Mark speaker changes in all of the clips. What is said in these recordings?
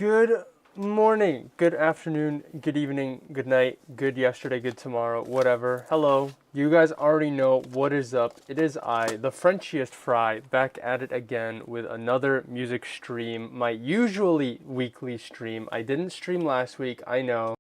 Speaker 1: Good morning, good afternoon, good evening, good night, good yesterday, good tomorrow, whatever. Hello. You guys already know what is up. It is I, the Frenchiest Fry, back at it again with another music stream. My usually weekly stream. I didn't stream last week, I know.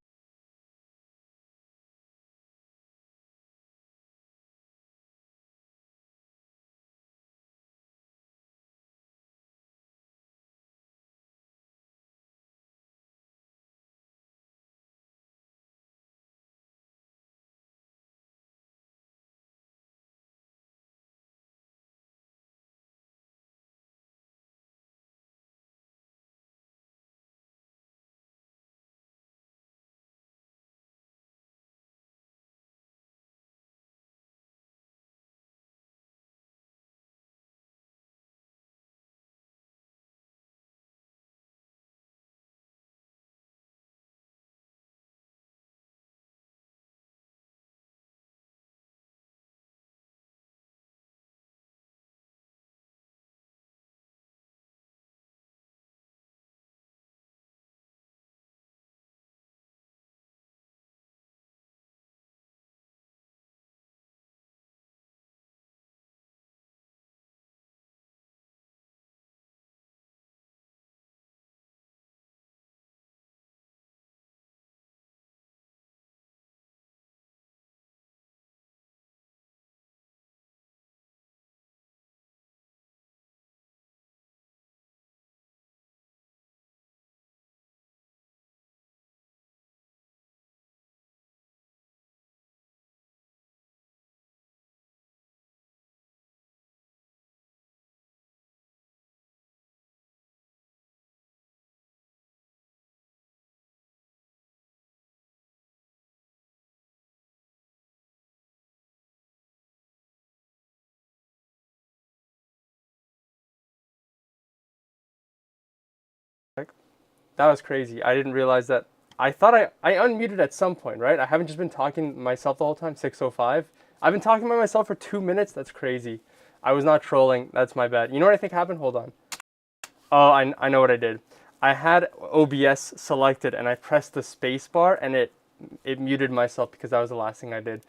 Speaker 1: That was crazy. I didn't realize that I thought I unmuted at some point, right? I haven't just been talking to myself the whole time, 6:05. I've been talking by myself for 2 minutes. That's crazy. I was not trolling. That's my bad. You know what I think happened? Hold on. Oh, I know what I did. I had OBS selected and I pressed the space bar and it muted myself because that was the last thing I did.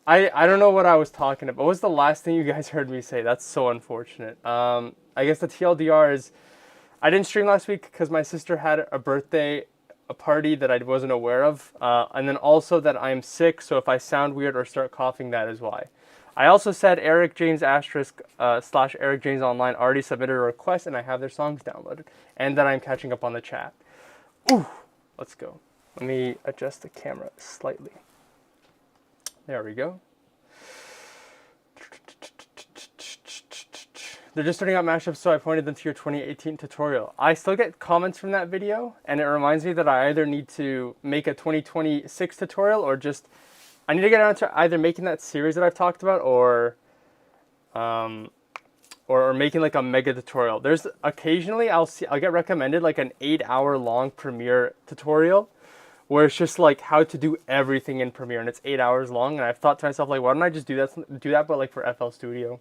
Speaker 1: I don't know what I was talking about. What was the last thing you guys heard me say? That's so unfortunate. I guess the TLDR is I didn't stream last week because my sister had a party that I wasn't aware of. And then also that I'm sick, so if I sound weird or start coughing, that is why. I also said Eric James asterisk / Eric James Online already submitted a request and I have their songs downloaded. And that I'm catching up on the chat. Ooh, let's go. Let me adjust the camera slightly. There we go. They're just starting out mashups, so I pointed them to your 2018 tutorial. I still get comments from that video, and it reminds me that I either need to make a 2026 tutorial or just I need to get around to either making that series that I've talked about or making like a mega tutorial. There's occasionally I'll get recommended like an 8-hour long Premiere tutorial where it's just like how to do everything in Premiere and it's 8 hours long, and I've thought to myself like, why don't I just do that but like for FL Studio.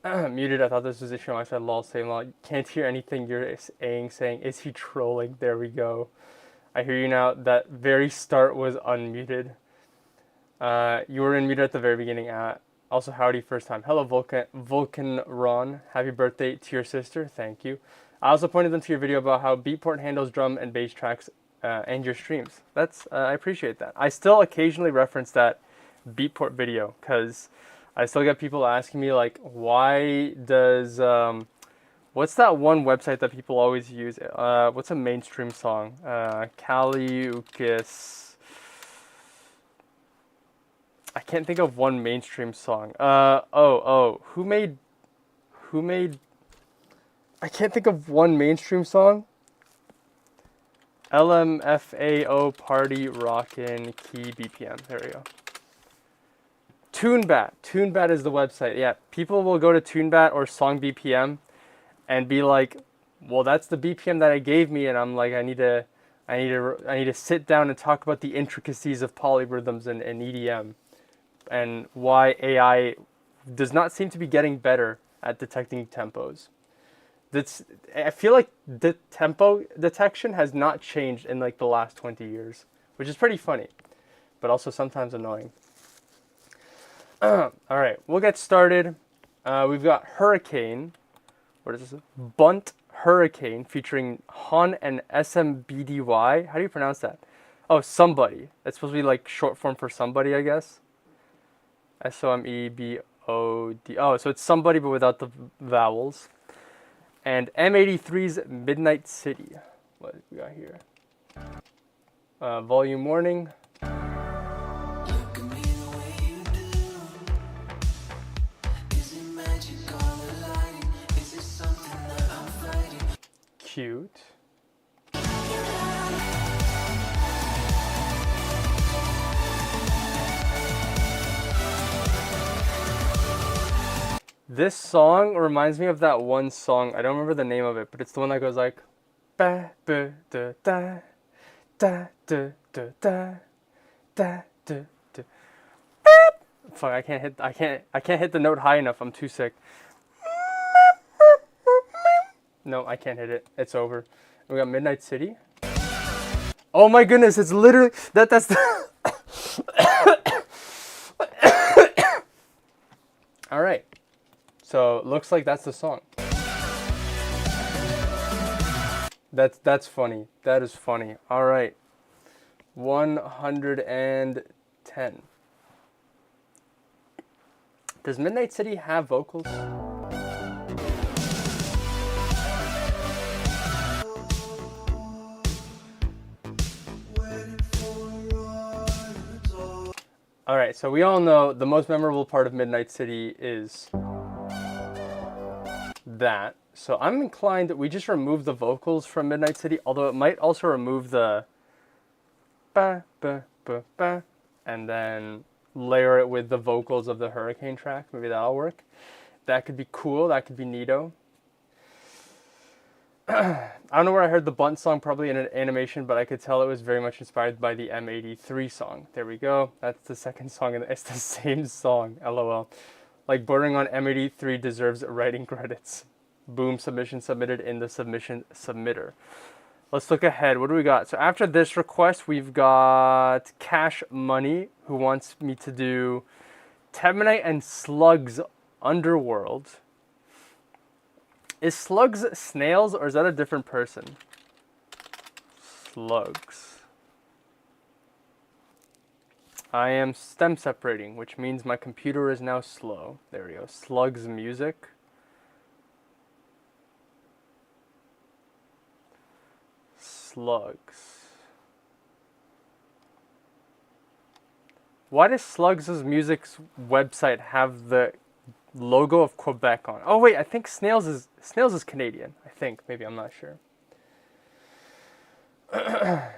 Speaker 1: Muted, I thought this was a show. I said lol, saying lol. Can't hear anything you're saying. Is he trolling? There we go. I hear you now. That very start was unmuted. You were unmuted at the very beginning. Also, howdy, first time. Hello, Vulcan Ron. Happy birthday to your sister. Thank you. I also pointed them to your video about how Beatport handles drum and bass tracks and your streams. I appreciate that. I still occasionally reference that Beatport video because I still get people asking me like, why does what's that one website that people always use? What's a mainstream song? Kaliukis. I can't think of one mainstream song. Who made? I can't think of one mainstream song. LMFAO Party Rockin' Key BPM. There we go. TuneBat. TuneBat is the website. Yeah, people will go to TuneBat or Song BPM and be like, "Well, that's the BPM that I gave me," and I'm like, I need to sit down and talk about the intricacies of polyrhythms and EDM and why AI does not seem to be getting better at detecting tempos. I feel like the tempo detection has not changed in like the last 20 years, which is pretty funny, but also sometimes annoying. All right, we'll get started. We've got Hurricane. What is this? Bunt Hurricane featuring Han and SMBDY. How do you pronounce that? Oh, Somebody. It's supposed to be like short form for somebody, I guess. SOMEBOD. Oh, so it's somebody but without the vowels. And M83's Midnight City. What we got here? Volume warning. Cute. This song reminds me of that one song. I don't remember the name of it, but it's the one that goes like ba ba da da da da da da da da da. Fuck, I can't hit the note high enough. I'm too sick. No, I can't hit it. It's over. We got Midnight City. Oh my goodness, it's literally that's the All right. So, looks like that's the song. That's funny. That is funny. All right. 110. Does Midnight City have vocals? All right, so we all know the most memorable part of Midnight City is that. So I'm inclined that we just remove the vocals from Midnight City, although it might also remove the ba ba ba ba and then layer it with the vocals of the Hurricane track. Maybe that'll work. That could be cool. That could be neato. I don't know where I heard the Bunt song, probably in an animation, but I could tell it was very much inspired by the M83 song. There we go. That's the second song, and it's the same song. LOL. Like bordering on M83 deserves writing credits. Boom, submission submitted in the submission submitter. Let's look ahead. What do we got? So after this request, we've got Cash Money, who wants me to do Temenite and Slugs Underworld. Is Slugs snails, or is that a different person? Slugs. I am stem separating, which means my computer is now slow. There we go. Slugs music. Slugs. Why does Slugs' music's website have the logo of Quebec on? Oh wait, I think Snails is Canadian. I think, maybe, I'm not sure. I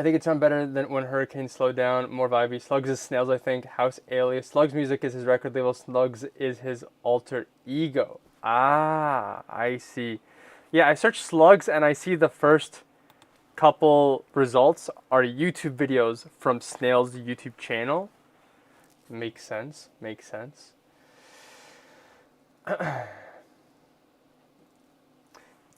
Speaker 1: think it sounds better than when Hurricanes slow down, more vibey. Slugs is Snails, I think. House Alias. Slugs music is his record label. Slugs is his alter ego. Ah, I see. Yeah, I searched Slugs and I see the first couple results are YouTube videos from Snails' YouTube channel. Makes sense. Makes sense.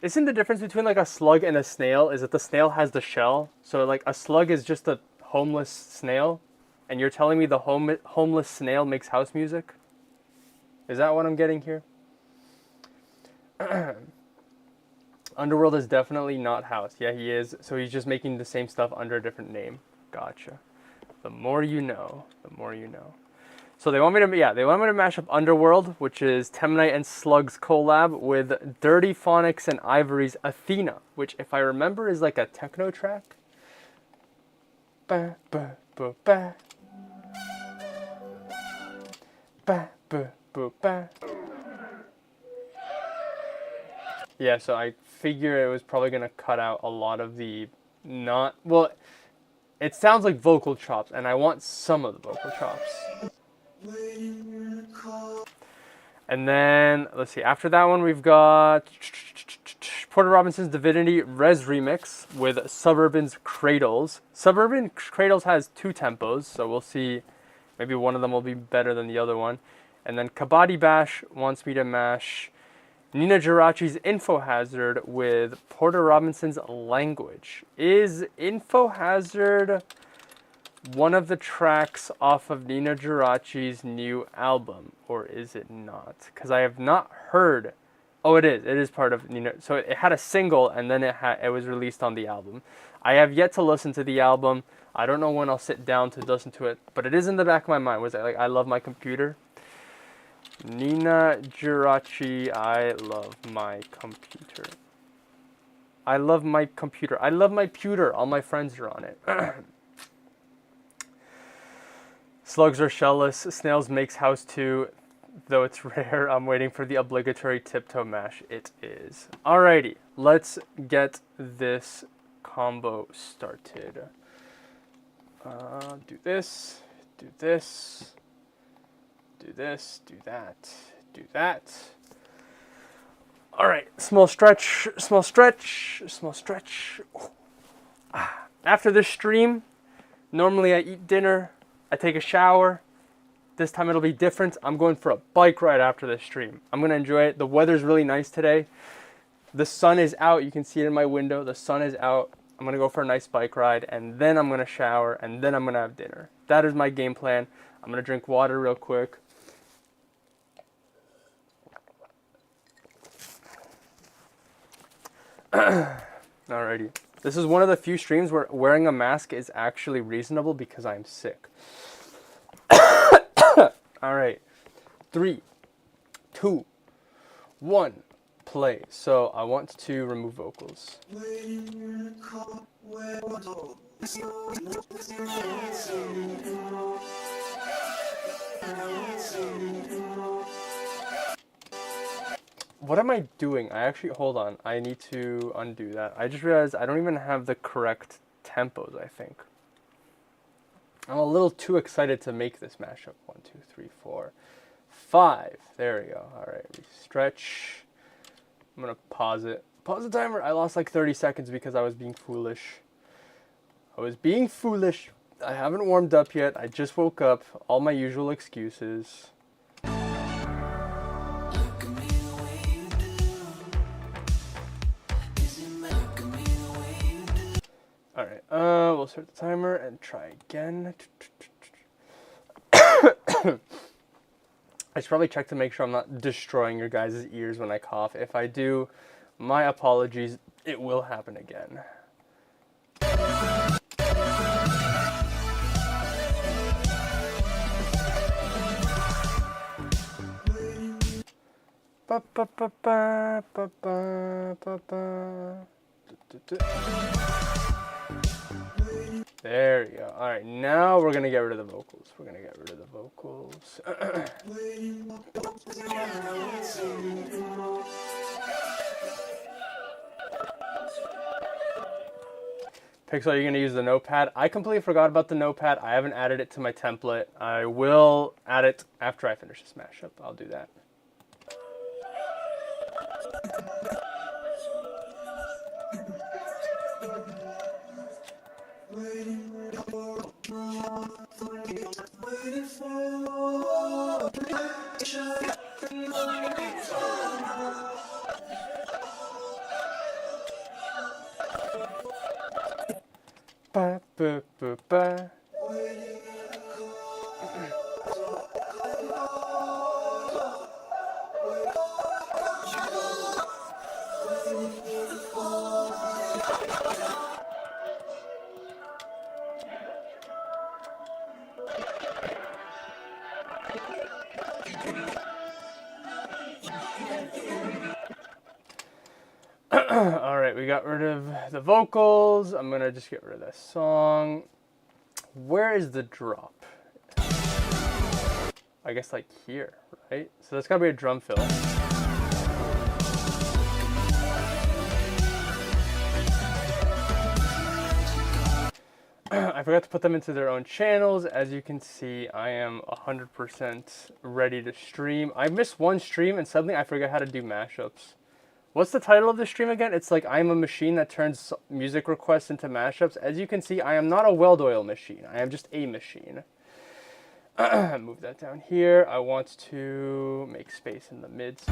Speaker 1: Isn't the difference between like a slug and a snail is that the snail has the shell? So like a slug is just a homeless snail, and you're telling me the homeless snail makes house music? Is that what I'm getting here? Underworld is definitely not house. Yeah, he is. So he's just making the same stuff under a different name. Gotcha. The more you know, the more you know. So they want me to, they want me to mash up Underworld, which is Temenite and Slugs collab, with Dirty Phonics and Ivory's Athena, which, if I remember, is like a techno track. Ba ba ba ba. Ba ba ba ba. Yeah, so I figure it was probably gonna cut out a lot of the it sounds like vocal chops, and I want some of the vocal chops. And then, let's see, after that one we've got Porter Robinson's Divinity Res Remix with Suburban's Cradles. Suburban Cradles has 2 tempos, so we'll see. Maybe one of them will be better than the other one. And then Kabaddi Bash wants me to mash Nina Geraci's Info Hazard with Porter Robinson's Language. Is Info Hazard one of the tracks off of Nina Geraci's new album, or is it not? Because I have not heard. Oh, it is. It is part of Nina. So it had a single, and then it was released on the album. I have yet to listen to the album. I don't know when I'll sit down to listen to it, but it is in the back of my mind. Was it like I Love My Computer? Nina Geraci, I love my computer. I love my computer. I love my pewter. All my friends are on it. Slugs are shellless. Snails makes house too, though it's rare. I'm waiting for the obligatory tiptoe mash. It is. Alrighty, let's get this combo started. Do this, do this, do this, do that, do that. Alright, small stretch, small stretch, small stretch. After this stream, normally I eat dinner. I take a shower. This time it'll be different. I'm going for a bike ride after this stream. I'm going to enjoy it. The weather's really nice today. The sun is out. You can see it in my window. The sun is out. I'm going to go for a nice bike ride, and then I'm going to shower, and then I'm going to have dinner. That is my game plan. I'm going to drink water real quick. Alrighty. This is one of the few streams where wearing a mask is actually reasonable because I'm sick. Alright. 3, 2, 1, play. So I want to remove vocals. What am I doing? Hold on. I need to undo that. I just realized I don't even have the correct tempos, I think. I'm a little too excited to make this mashup. 1, 2, 3, 4, 5. There we go. All right, we stretch. I'm gonna pause it. Pause the timer. I lost like 30 seconds because I was being foolish. I haven't warmed up yet. I just woke up. All my usual excuses. Alright, we'll start the timer and try again. I should probably check to make sure I'm not destroying your guys' ears when I cough. If I do, my apologies. It will happen again. Ba ba ba ba ba ba ba ba. There you go. All right, now we're gonna get rid of the vocals. Pixel, are you gonna use the notepad? I completely forgot about the notepad. I haven't added it to my template. I will add it after I finish this mashup. I'll do that. Ba, ba, ba, ba. Alright, we got rid of the vocals. I'm gonna just get rid of this song. Where is the drop? I guess like here, right? So that's gotta be a drum fill. I forgot to put them into their own channels. As you can see, I am 100% ready to stream. I missed one stream and suddenly I forgot how to do mashups. What's the title of the stream again? It's like I'm a machine that turns music requests into mashups. As you can see, I am not a weld-oil machine. I am just a machine. Move that down here. I want to make space in the mids.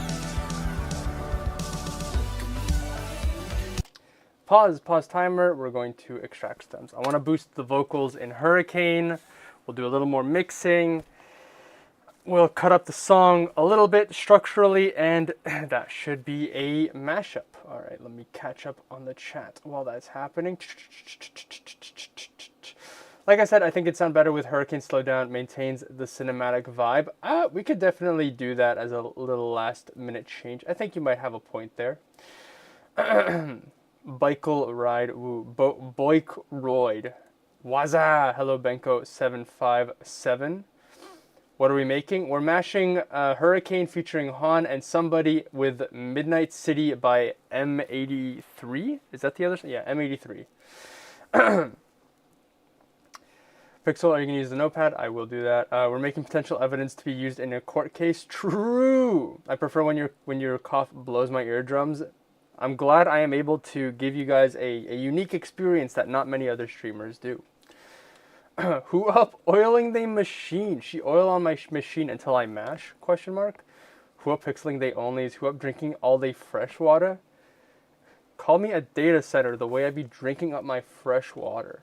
Speaker 1: Pause timer. We're going to extract stems. I want to boost the vocals in Hurricane. We'll do a little more mixing. We'll cut up the song a little bit structurally, and that should be a mashup. All right, let me catch up on the chat while that's happening. Like I said, I think it'd sound better with Hurricane Slowdown. Maintains the cinematic vibe. We could definitely do that as a little last minute change. I think you might have a point there. Bikel Ride, woo, Boik Royd. Waza, hello Benko 757. What are we making? We're mashing Hurricane featuring Han and somebody with Midnight City by M83. Is that the other? Yeah, M83. Pixel, are you going to use the notepad? I will do that. We're making potential evidence to be used in a court case. True. I prefer when your cough blows my eardrums. I'm glad I am able to give you guys a unique experience that not many other streamers do. Who up oiling the machine? She oil on my machine until I mash? Question mark. Who up pixeling they onlys? Who up drinking all day fresh water? Call me a data center the way I be drinking up my fresh water.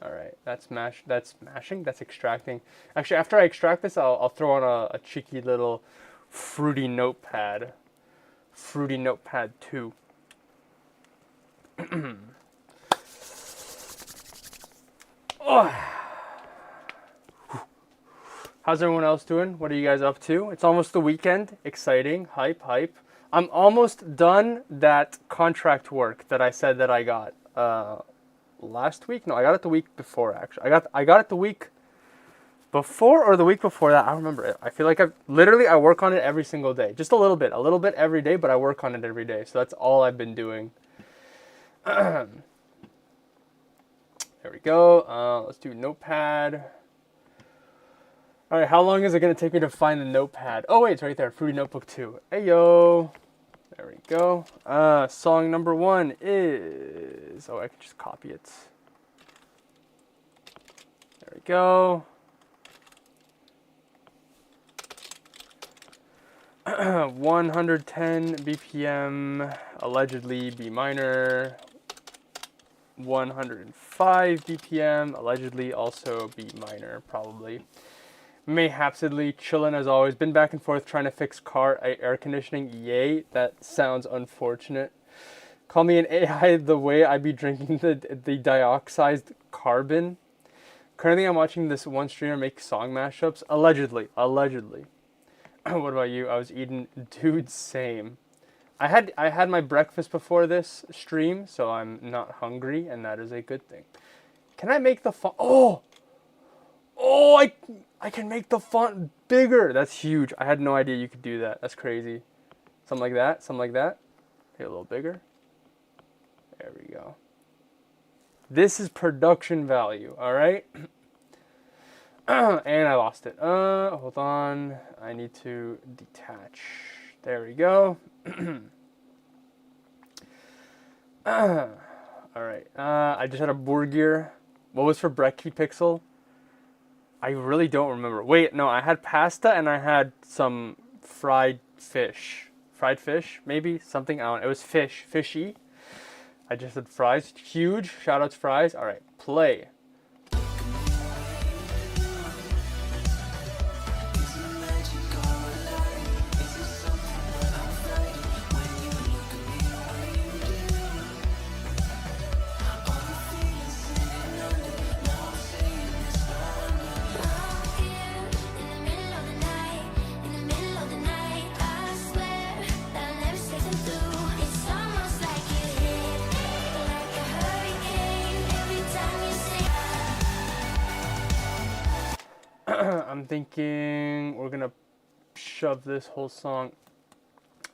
Speaker 1: All right, that's mashing. That's extracting. Actually, after I extract this, I'll throw on a cheeky little fruity notepad. Fruity Notepad 2. Oh. How's everyone else doing? What are you guys up to? It's almost the weekend. Exciting. Hype, hype. I'm almost done that contract work that I said that I got last week. No, I got it the week before, actually. I got it the week before or the week before that. I don't remember it. I feel like I work on it every single day. Just a little bit every day, but I work on it every day. So that's all I've been doing. There we go. Let's do notepad. All right, how long is it going to take me to find the notepad? Oh, wait, it's right there. Fruity Notebook 2. Hey, yo. There we go. Song number 1 is... Oh, I can just copy it. There we go. 110 BPM, allegedly B minor. 105 BPM, allegedly also B minor, probably. Mayhapsedly, chillin' as always. Been back and forth trying to fix car air conditioning. Yay, that sounds unfortunate. Call me an AI the way I be drinking the dioxized carbon. Currently, I'm watching this one streamer make song mashups. Allegedly. What about you? I was eating, dude, same. I had my breakfast before this stream, so I'm not hungry, and that is a good thing. Can I make the font? Oh, I can make the font bigger. That's huge. I had no idea you could do that. That's crazy. Something like that. Make it a little bigger. There we go. This is production value, all right? And I lost it. Hold on. I need to detach. There we go. All right. I just had a burger. What was for brekkie pixel? I really don't remember. Wait, no, I had pasta and I had some fried fish. Fried fish, maybe? Something, I don't know. It was fishy. I just had fries. Huge. Shout out to fries. All right, play. I'm thinking we're gonna shove this whole song.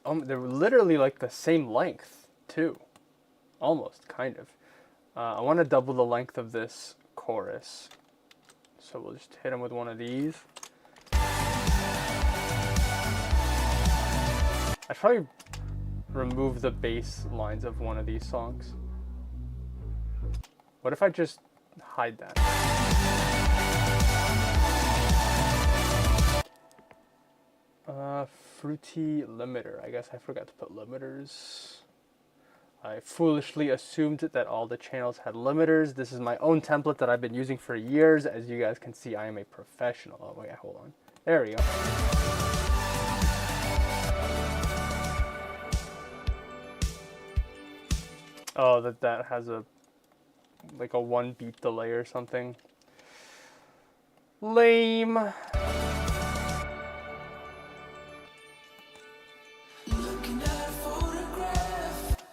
Speaker 1: They're literally like the same length too, almost, kind of. I want to double the length of this chorus, so we'll just hit them with one of these. I'd probably remove the bass lines of one of these songs. What if I just hide that? Fruity limiter. I guess I forgot to put limiters. I foolishly assumed that all the channels had limiters. This is my own template that I've been using for years. As you guys can see, I am a professional. Oh, wait, hold on. There we go. Oh, that has like a 1 beat delay or something. Lame.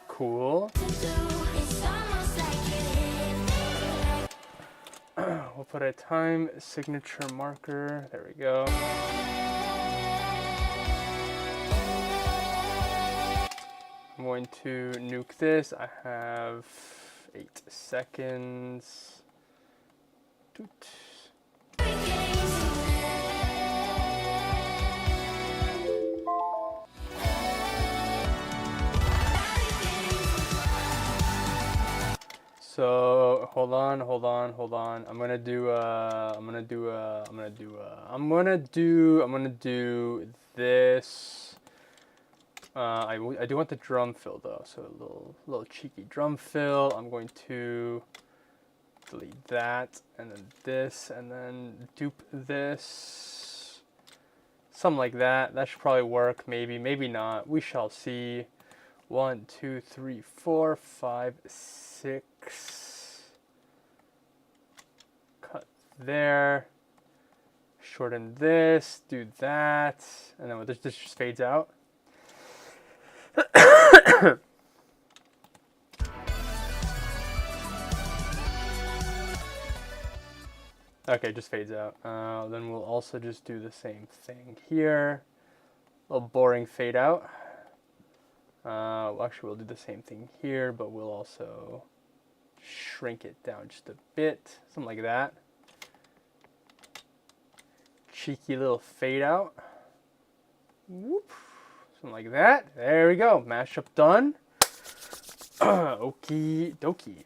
Speaker 1: Cool. We'll put a time signature marker. There we go. I'm going to nuke this. I have 8 seconds. Doot. So hold on. I'm gonna do this. I do want the drum fill though, so a little cheeky drum fill. I'm going to delete that, and then this, and then dupe this. Something like that. That should probably work. Maybe not. We shall see. 1, 2, 3, 4, 5, 6. Cut there. Shorten this. Do that. And then this just fades out. Okay, just fades out. Then we'll also just do the same thing here. A little boring fade out. Actually, we'll do the same thing here, but we'll also shrink it down just a bit. Something like that. Cheeky little fade out. Whoop. Something like that. There we go. Mashup done. Okie dokie.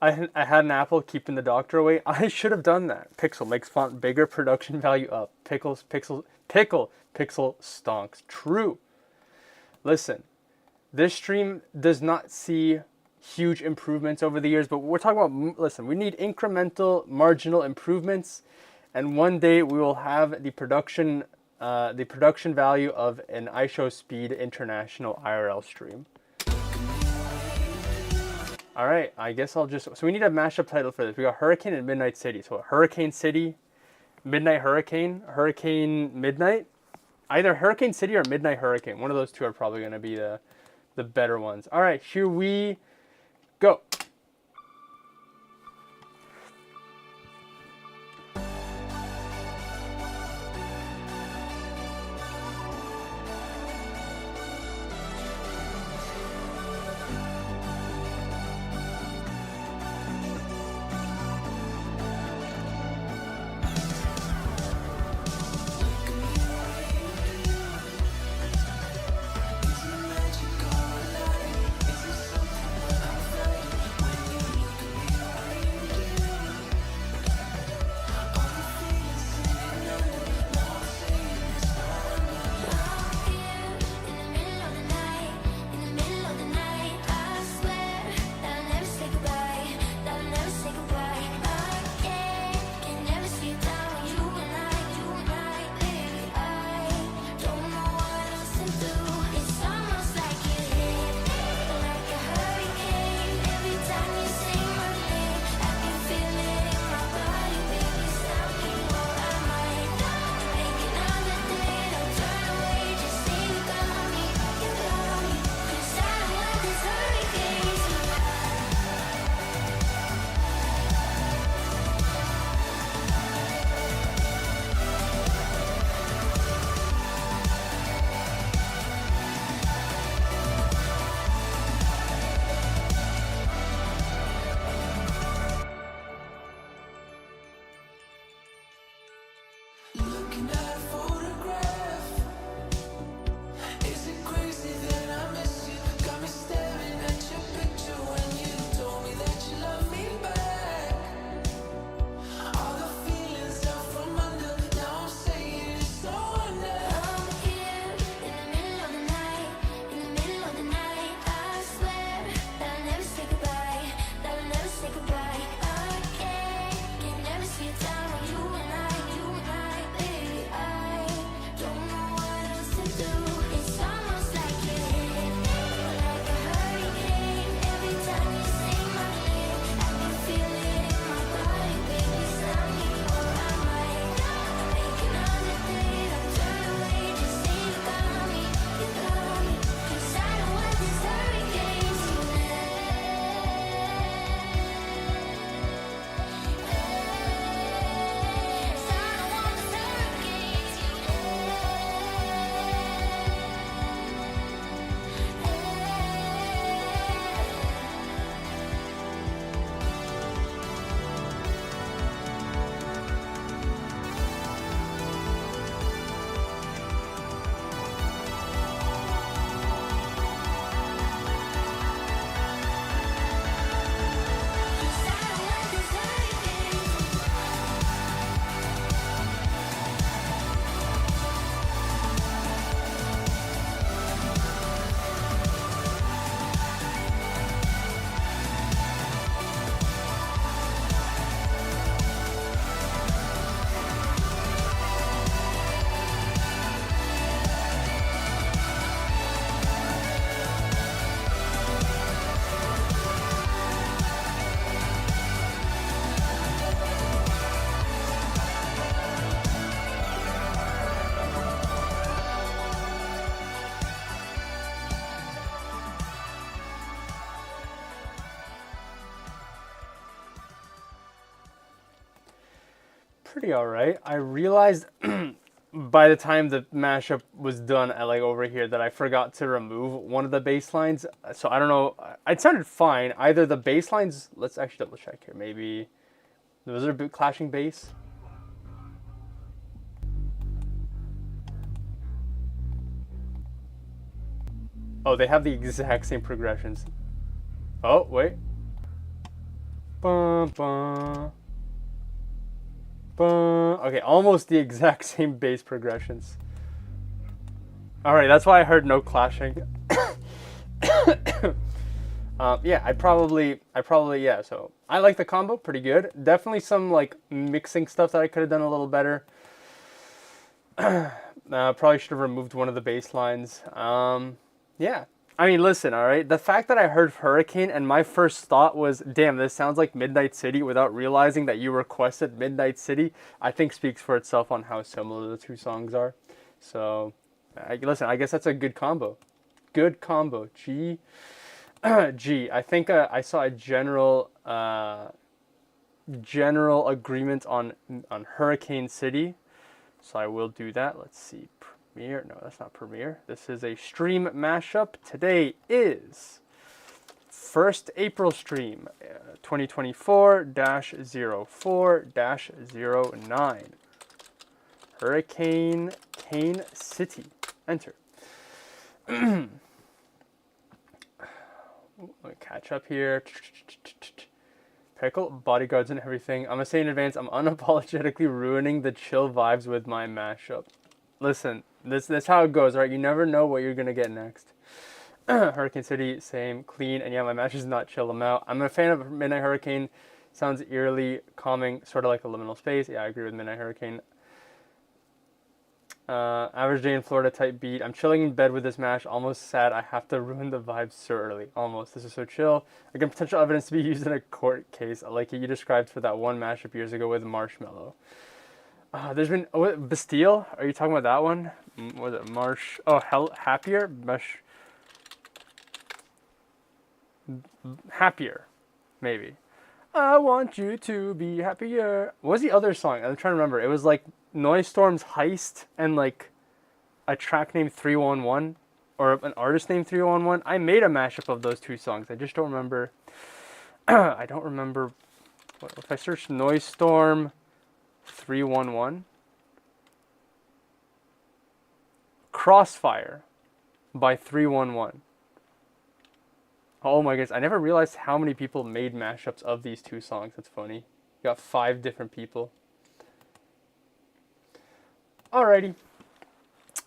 Speaker 1: I had an apple keeping the doctor away. I should have done that. Pixel makes font bigger, production value up. Pickle stonks. True. Listen, this stream does not see huge improvements over the years, but we're talking about, listen, we need incremental, marginal improvements, and one day we will have the production value of an iShowSpeed International IRL stream. All right, I guess I'll just... So we need a mashup title for this. We got Hurricane and Midnight City. So Hurricane City, Midnight Hurricane, Hurricane Midnight. Either Hurricane City or Midnight Hurricane. One of those two are probably going to be the better ones. All right, here we go. Pretty all right. I realized by the time the mashup was done at like over here that I forgot to remove one of the bass lines. So I don't know. It sounded fine. Either the bass lines, let's actually double check here. Maybe was there a clashing bass? Oh, they have the exact same progressions. Oh, wait. Bum, bum, bum. Okay, almost the exact same bass progressions. Alright, that's why I heard no clashing. Yeah, yeah, so I like the combo, pretty good. Definitely some, like, mixing stuff that I could have done a little better. Probably should have removed one of the bass lines. Yeah. I mean, listen, alright? The fact that I heard Hurricane and my first thought was, damn, this sounds like Midnight City without realizing that you requested Midnight City, I think speaks for itself on how similar the two songs are. So, listen, I guess that's a good combo. Good combo. G. G. I think I saw a general agreement on Hurricane City. So I will do that. Let's see. Premiere. No, that's not Premiere. This is a stream mashup. Today is 1st April stream 2024-04-09. Hurricane Cane City. Enter. Let me catch up here. Pickle, bodyguards and everything. I'm gonna say in advance, I'm unapologetically ruining the chill vibes with my mashup. Listen, this how it goes, right? You never know what you're gonna get next. Hurricane City, same, clean, and yeah, my match is not chill. I'm out. I'm a fan of Midnight Hurricane. Sounds eerily calming, sort of like a liminal space. Yeah, I agree with Midnight Hurricane. Average day in Florida type beat. I'm chilling in bed with this mash. Almost sad I have to ruin the vibes so early. Almost. This is so chill. Again, potential evidence to be used in a court case, like you described for that one mashup years ago with Marshmallow. There's been Bastille. Are you talking about that one? Was it Marsh? Oh, Happier. Happier, maybe. I want you to be happier. What was the other song? I'm trying to remember. It was like Noise Storm's Heist and like a track named 311 or an artist named 311. I made a mashup of those two songs. I just don't remember. I don't remember. If I search Noise Storm 311, Crossfire by 311. Oh my goodness, I never realized how many people made mashups of these two songs. That's funny. You got 5 different people. Alrighty.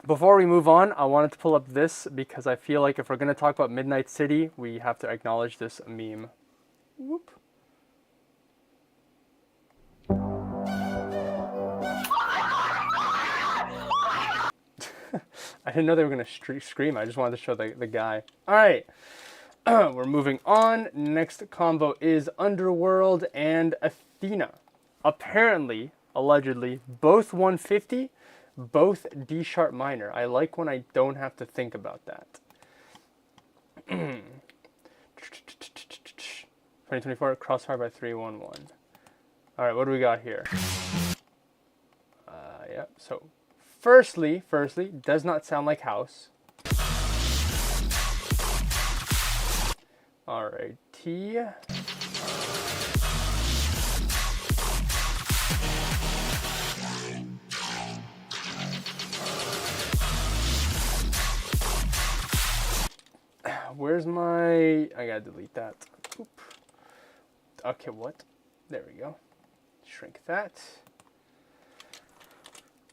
Speaker 1: Before we move on, I wanted to pull up this because I feel like if we're going to talk about Midnight City, we have to acknowledge this meme. Whoop. I didn't know they were going to scream. I just wanted to show the guy. Alright. We're moving on. Next combo is Underworld and Athena. Apparently, allegedly, both 150, both D sharp minor. I like when I don't have to think about that. 2024, Crossfire by 311. Alright, what do we got here? Yeah, so firstly, does not sound like house. Alrighty. Where's my... I gotta delete that. Oop. Okay, what? There we go. Shrink that.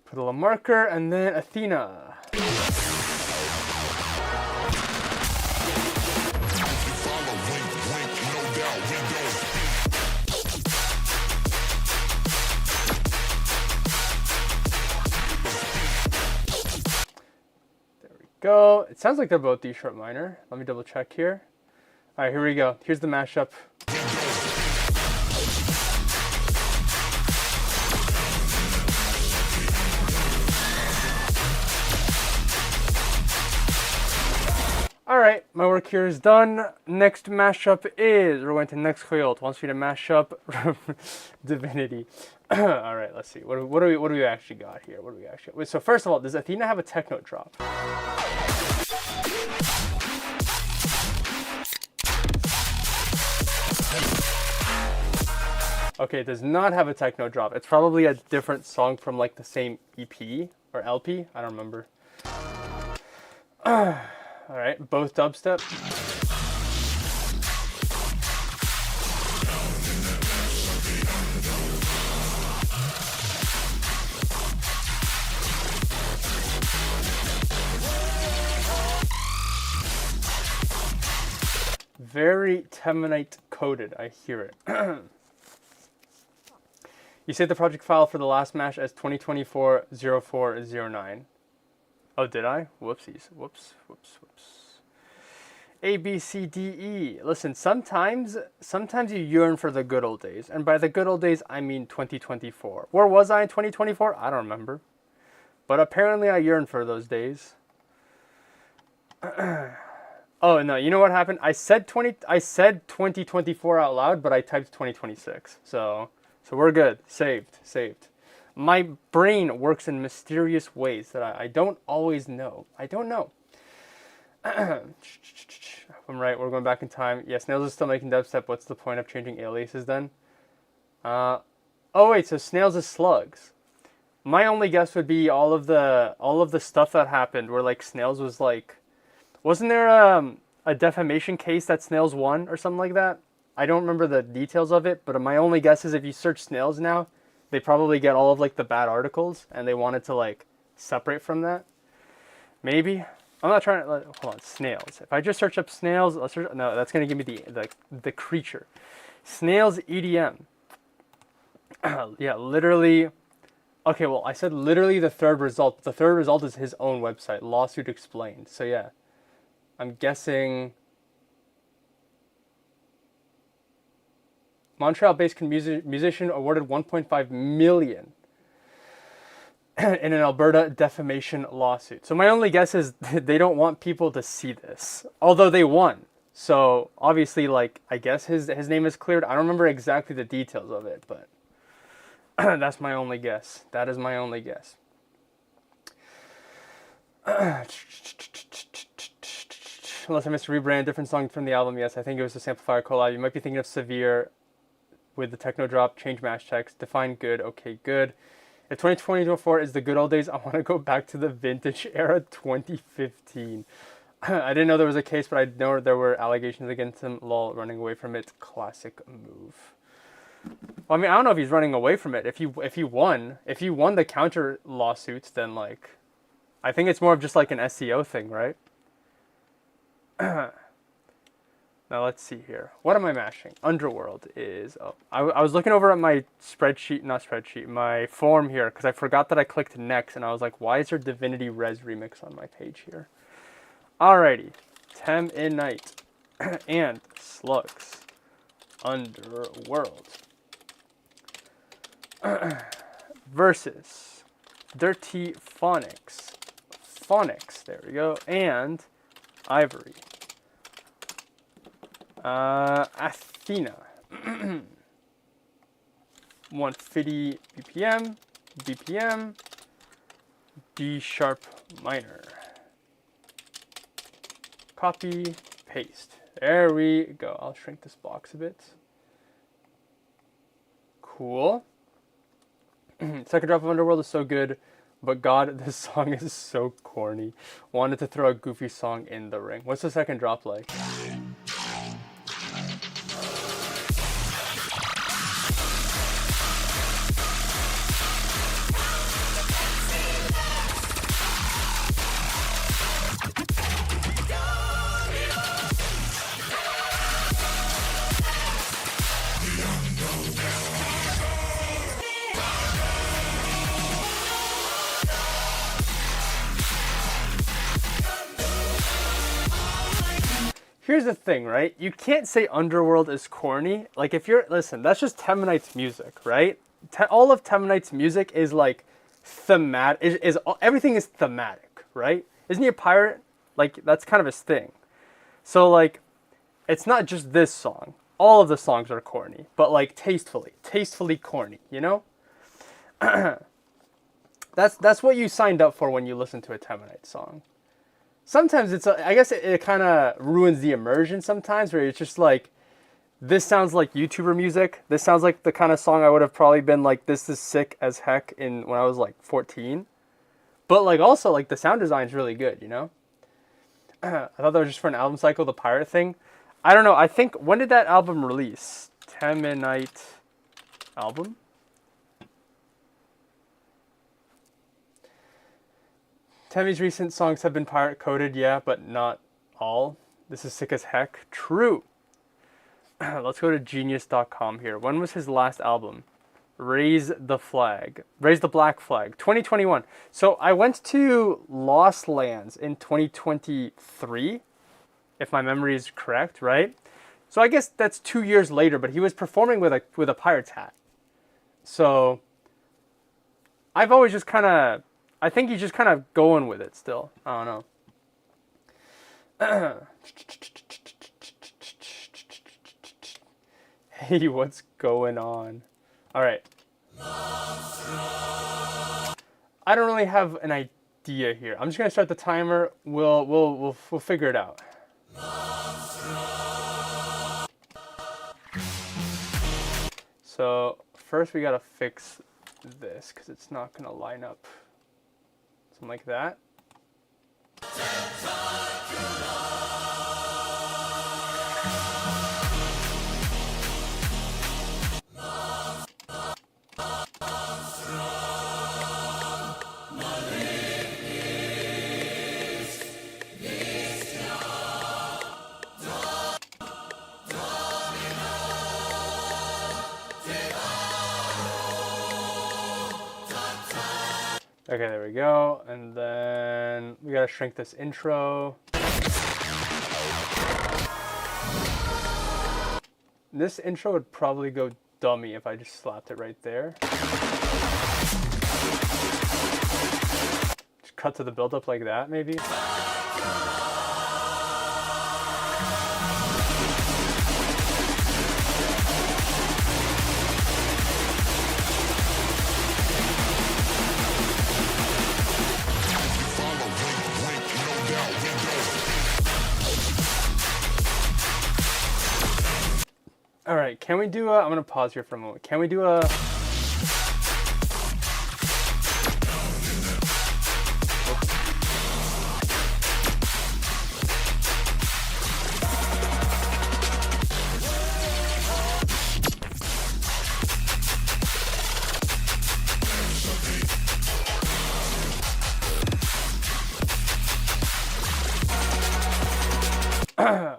Speaker 1: Put a little marker, and then Athena. Go. It sounds like they're both D sharp minor. Let me double check here. All right, here we go. Here's the mashup. All right, my work here is done. Next mashup is, we're going to next Coyote. Wants me to mash up Divinity. All right, let's see. What do we actually got here? What do we actually? So first of all, does Athena have a techno drop? Okay, it does not have a techno drop. It's probably a different song from like the same EP or LP. I don't remember. All right, both dubstep. Very Temanite coded, I hear it. You saved the project file for the last mash as 2024-0409. Oh, did I? Whoopsies. Whoops. A, B, C, D, E. Listen, sometimes you yearn for the good old days. And by the good old days, I mean 2024. Where was I in 2024? I don't remember. But apparently I yearn for those days. Oh, no, you know what happened? I said 2024 out loud, but I typed 2026. So we're good. Saved. My brain works in mysterious ways that I don't always know. I don't know. I'm right, we're going back in time. Yeah, Snails is still making dubstep. What's the point of changing aliases then? Oh wait, so Snails is slugs. My only guess would be all of the stuff that happened where like Snails was like, wasn't there a defamation case that Snails won or something like that? I don't remember the details of it, but my only guess is if you search Snails now, they probably get all of like the bad articles and they wanted to like separate from that. Maybe. I'm not trying to, hold on, Snails. If I just search up Snails, no, that's going to give me the creature. Snails EDM. Yeah, literally. Okay, well, I said literally the third result. The third result is his own website, Lawsuit Explained. So yeah, I'm guessing Montreal-based musician awarded $1.5 million in an Alberta defamation lawsuit. So my only guess is they don't want people to see this, although they won. So obviously, like, I guess his name is cleared. I don't remember exactly the details of it, but that's my only guess. That is my only guess. Unless I missed a rebrand, different song from the album. Yes, I think it was the Samplifier collab. You might be thinking of Severe with the techno drop, change mash text, define good, okay, good. If 2024 is the good old days, I want to go back to the vintage era, 2015. I didn't know there was a case, but I know there were allegations against him. Lol, running away from it. Classic move. Well, I mean, I don't know if he's running away from it. If he won the counter lawsuits, then like, I think it's more of just like an SEO thing, right? Now let's see here. What am I mashing? Underworld is, oh, I was looking over at my my form here, because I forgot that I clicked next, and I was like, why is there Divinity Res Remix on my page here? Alrighty, Tem in Night and Slugs. Underworld. Versus Dirty Phonics. There we go. And Ivory. Athena. 150 BPM. D sharp minor. Copy, paste. There we go. I'll shrink this box a bit. Cool. Second drop of Underworld is so good, but God, this song is so corny. Wanted to throw a goofy song in the ring. What's the second drop like? Here's the thing, right? You can't say Underworld is corny. Like, if you're, listen, that's just Temanite's music, right? All of Temanite's music is like thematic, everything is thematic, right? Isn't he a pirate? Like, that's kind of his thing. So, like, it's not just this song. All of the songs are corny, but like tastefully corny, you know? That's what you signed up for when you listen to a Temanite song. Sometimes I guess it kind of ruins the immersion sometimes, where it's just like, this sounds like YouTuber music. This sounds like the kind of song I would have probably been like, this is sick as heck when I was like 14. But like also like the sound design is really good, you know? I thought that was just for an album cycle, the pirate thing. I don't know. I think, when did that album release? 10 Midnight album? Temmie's recent songs have been pirate coded, yeah, but not all. This is sick as heck. True. Let's go to genius.com here. When was his last album? Raise the Flag. Raise the Black Flag. 2021. So I went to Lost Lands in 2023, if my memory is correct, right? So I guess that's 2 years later, but he was performing with a pirate's hat. So I've always just kind of, I think he's just kind of going with it still. I don't know. Hey, what's going on? All right. I don't really have an idea here. I'm just gonna start the timer. We'll figure it out. So first we gotta fix this because it's not gonna line up. Something like that. Okay, there we go. And then we gotta shrink this intro. This intro would probably go dummy if I just slapped it right there. Just cut to the build-up like that, maybe. All right, can we do a, I'm gonna pause here for a moment. Can we do a,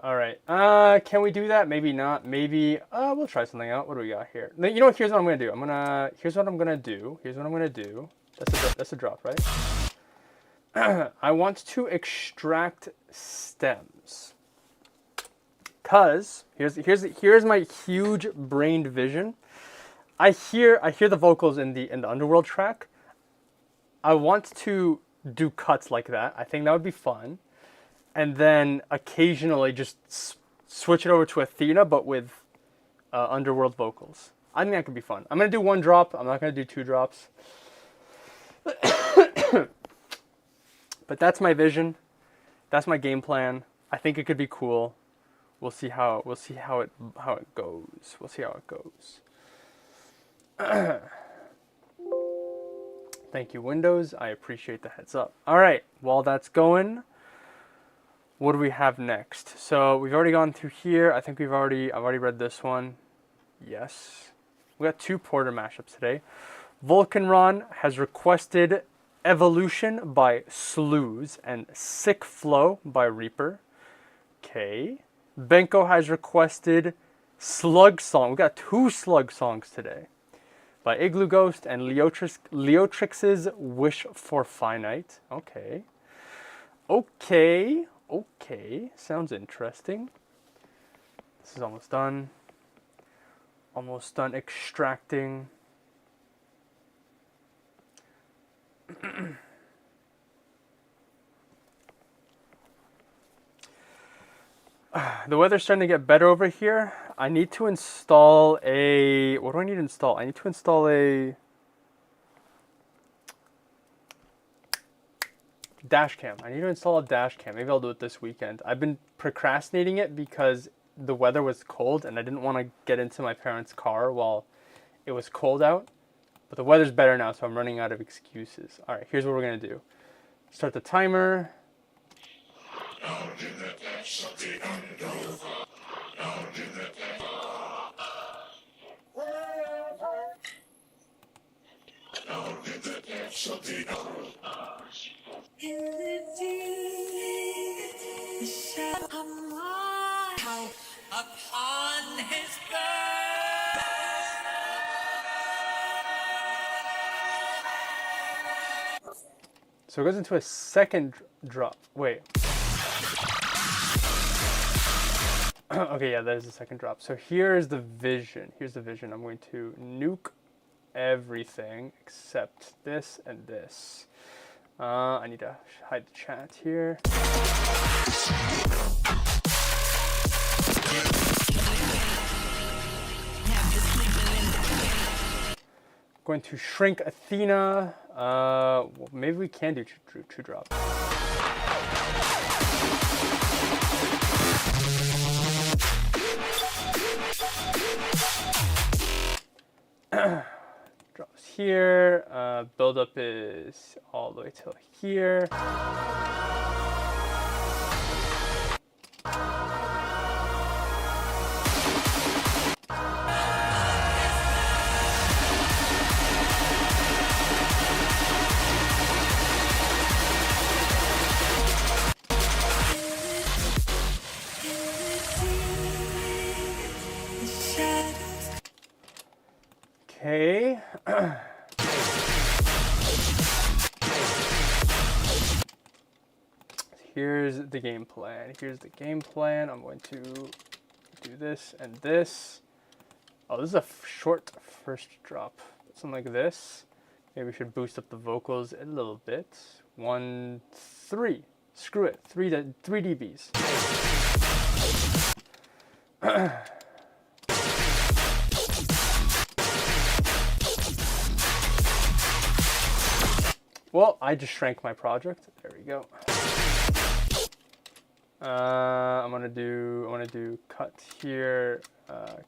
Speaker 1: all right, can we do that? Maybe not, maybe, we'll try something out. What do we got here? You know what, here's what I'm gonna do. Here's what I'm gonna do. That's a drop, right? I want to extract stems. Cause, here's my huge brained vision. I hear the vocals in the Underworld track. I want to do cuts like that. I think that would be fun. And then occasionally just switch it over to Athena, but with Underworld vocals. I think that could be fun. I'm going to do one drop. I'm not going to do 2 drops. But that's my vision. That's my game plan. I think it could be cool. We'll see how it goes. We'll see how it goes. Thank you, Windows. I appreciate the heads up. All right, while that's going, what do we have next? So we've already gone through here. I think I've already read this one. Yes. We got 2 Porter mashups today. Vulcanron has requested Evolution by Slews and Sick Flow by Reaper. Okay. Benko has requested Slug Song. We got 2 Slug songs today. By Igloo Ghost and Leotrix's Wish for Finite. Okay. Okay. Okay. Sounds interesting. This is almost done. Almost done extracting. The weather's starting to get better over here. I need to install a... What do I need to install? I need to install a... dash cam. I need to install a dash cam. Maybe I'll do it this weekend. I've been procrastinating it because the weather was cold and I didn't want to get into my parents' car while it was cold out. But the weather's better now, so I'm running out of excuses. All right, here's what we're going to do. Start the timer.
Speaker 2: Upon his birth.
Speaker 1: So it goes into a second drop. Wait. Okay, yeah, that is the second drop. So here's the vision. Here's the vision. I'm going to nuke everything except this and this. I need to hide the chat here. Going to shrink Athena. Well, maybe we can do two drop. Drops here. Build up is all the way till here. Okay. Here's the game plan. Here's the game plan. I'm going to do this and this. Oh, this is a short first drop. Something like this. Maybe we should boost up the vocals a little bit. 1, 3. Screw it. 3 dBs. Well, I just shrank my project. There we go. I want to do cut here,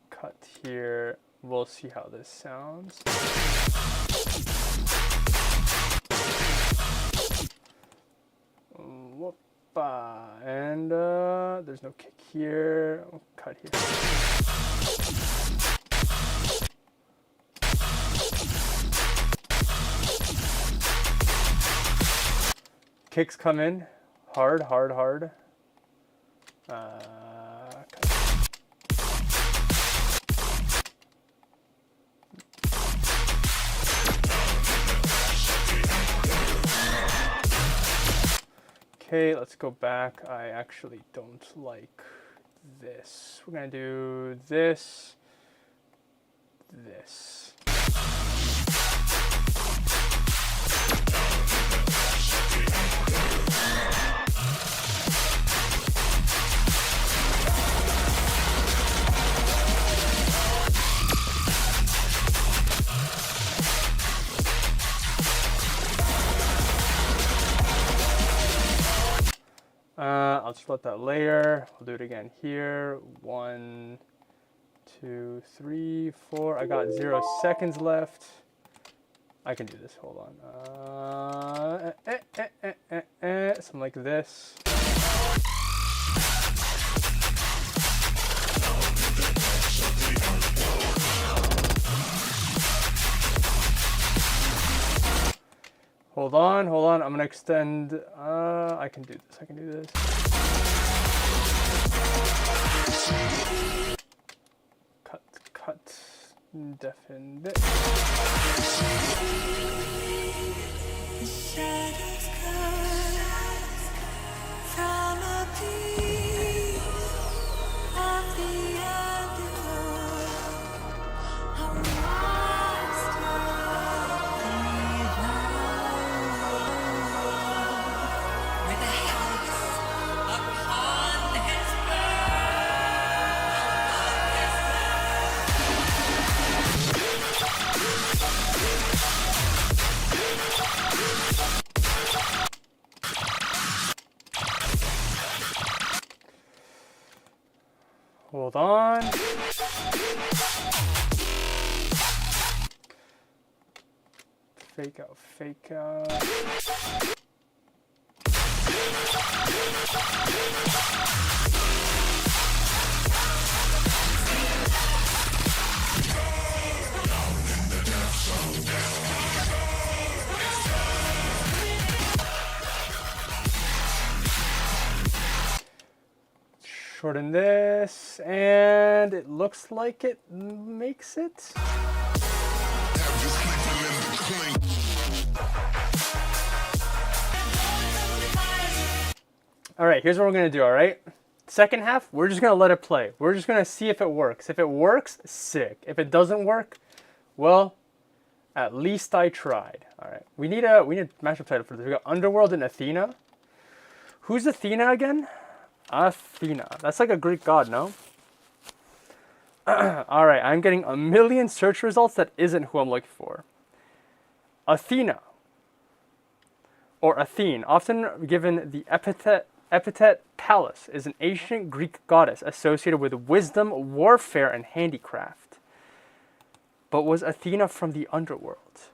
Speaker 1: cut here. We'll see how this sounds. Whoopa. And there's no kick here. I'll cut here. Kicks come in hard, hard, hard. Okay, let's go back. I actually don't like this. We're gonna do this, this. I'll just let that layer. I'll do it again here. 1, 2, 3, 4. I got 0 seconds left. I can do this. Hold on. Something like this. Hold on, hold on. I'm gonna extend. I can do this. I can do this. Cut, cut, deafen this. Hold on. Fake out, fake out. shorten this, and it looks like it makes it. All right, here's what we're gonna do, all right? Second half, we're just gonna let it play. We're just gonna see if it works. If it works, sick. If it doesn't work, well, at least I tried. All right, we need a mashup title for this. We got Underworld and Athena. Who's Athena again? Athena. That's like a Greek god, no? All right, I'm getting a million search results that isn't who I'm looking for. Athena, or Athene, often given the epithet Pallas, is an ancient Greek goddess associated with wisdom, warfare, and handicraft. But was Athena from the underworld?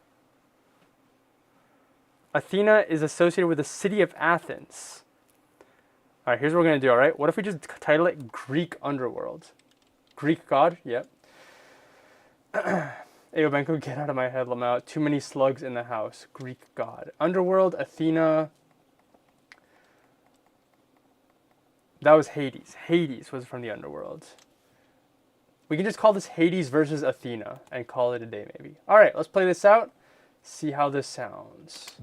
Speaker 1: Athena is associated with the city of Athens. All right, here's what we're going to do, all right? What if we just title it Greek Underworld? Greek god? Yep. Ayo, Benko, get out of my head, Lamau. Too many slugs in the house. Greek god. Underworld, Athena. That was Hades. Hades was from the underworld. We can just call this Hades versus Athena and call it a day, maybe. All right, let's play this out. See how this sounds.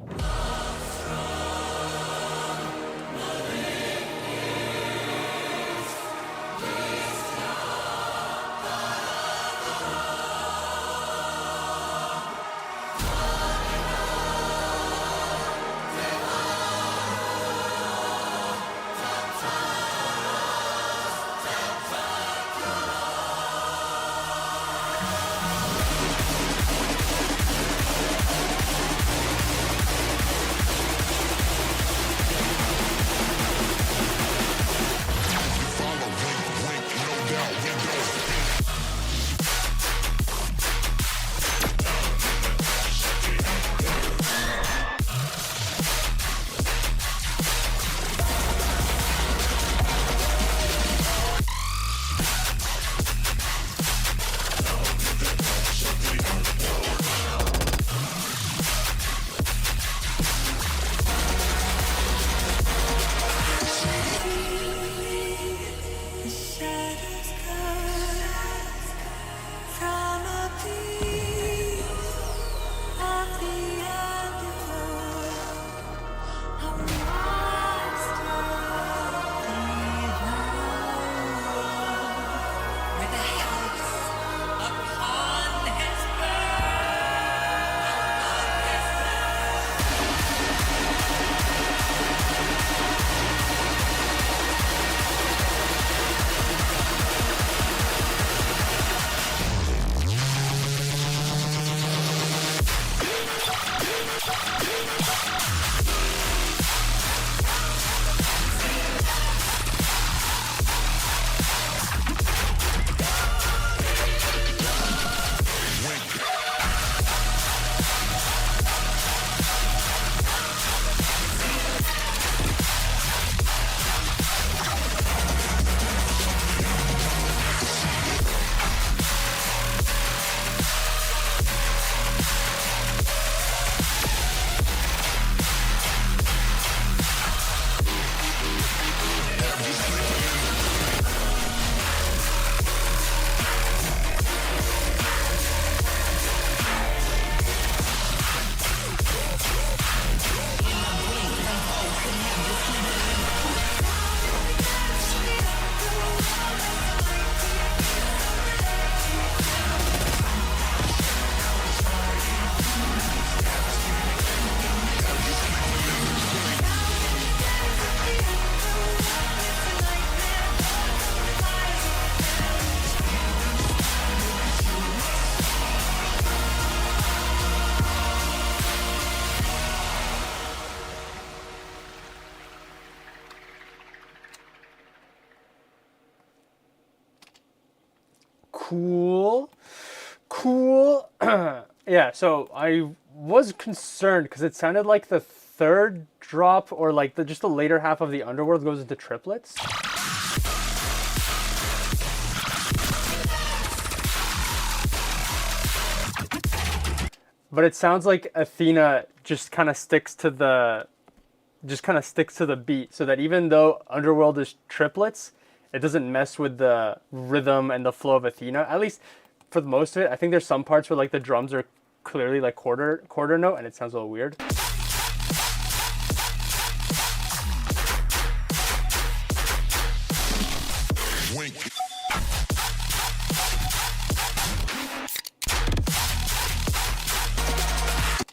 Speaker 1: Cool. Cool. Yeah, so I was concerned because it sounded like the third drop or like just the later half of the underworld goes into triplets. But it sounds like Athena just kind of sticks to the beat, so that even though underworld is triplets, it doesn't mess with the rhythm and the flow of Athena. At least for the most of it. I think there's some parts where like the drums are clearly like quarter note, and it sounds a little weird.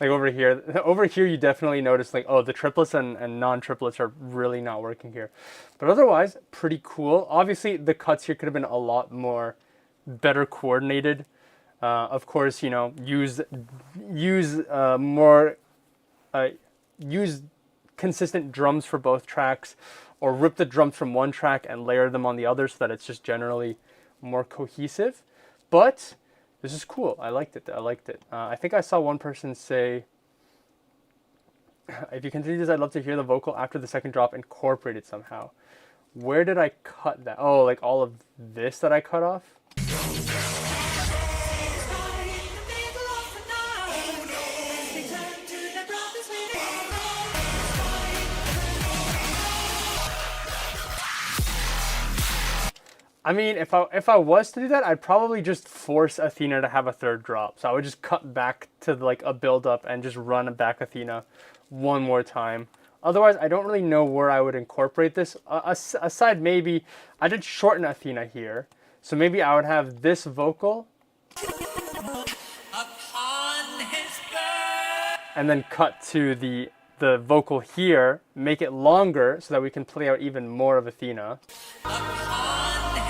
Speaker 1: Like over here you definitely notice like, oh, the triplets and non-triplets are really not working here. But otherwise, pretty cool. Obviously, the cuts here could have been a lot more better coordinated. Of course, you know, use consistent drums for both tracks, or rip the drums from one track and layer them on the other so that it's just generally more cohesive. But this is cool. I liked it. I think I saw one person say, if you continue this, I'd love to hear the vocal after the second drop incorporated somehow. Where did I cut that? Oh, like all of this that I cut off? I mean, if I was to do that, I'd probably just force Athena to have a third drop. So I would just cut back to like a build up and just run back Athena one more time. Otherwise, I don't really know where I would incorporate this. Aside maybe, I did shorten Athena here. So maybe I would have this vocal
Speaker 2: upon his birth.
Speaker 1: and then cut to the vocal here, make it longer so that we can play out even more of Athena.
Speaker 2: Upon his birth.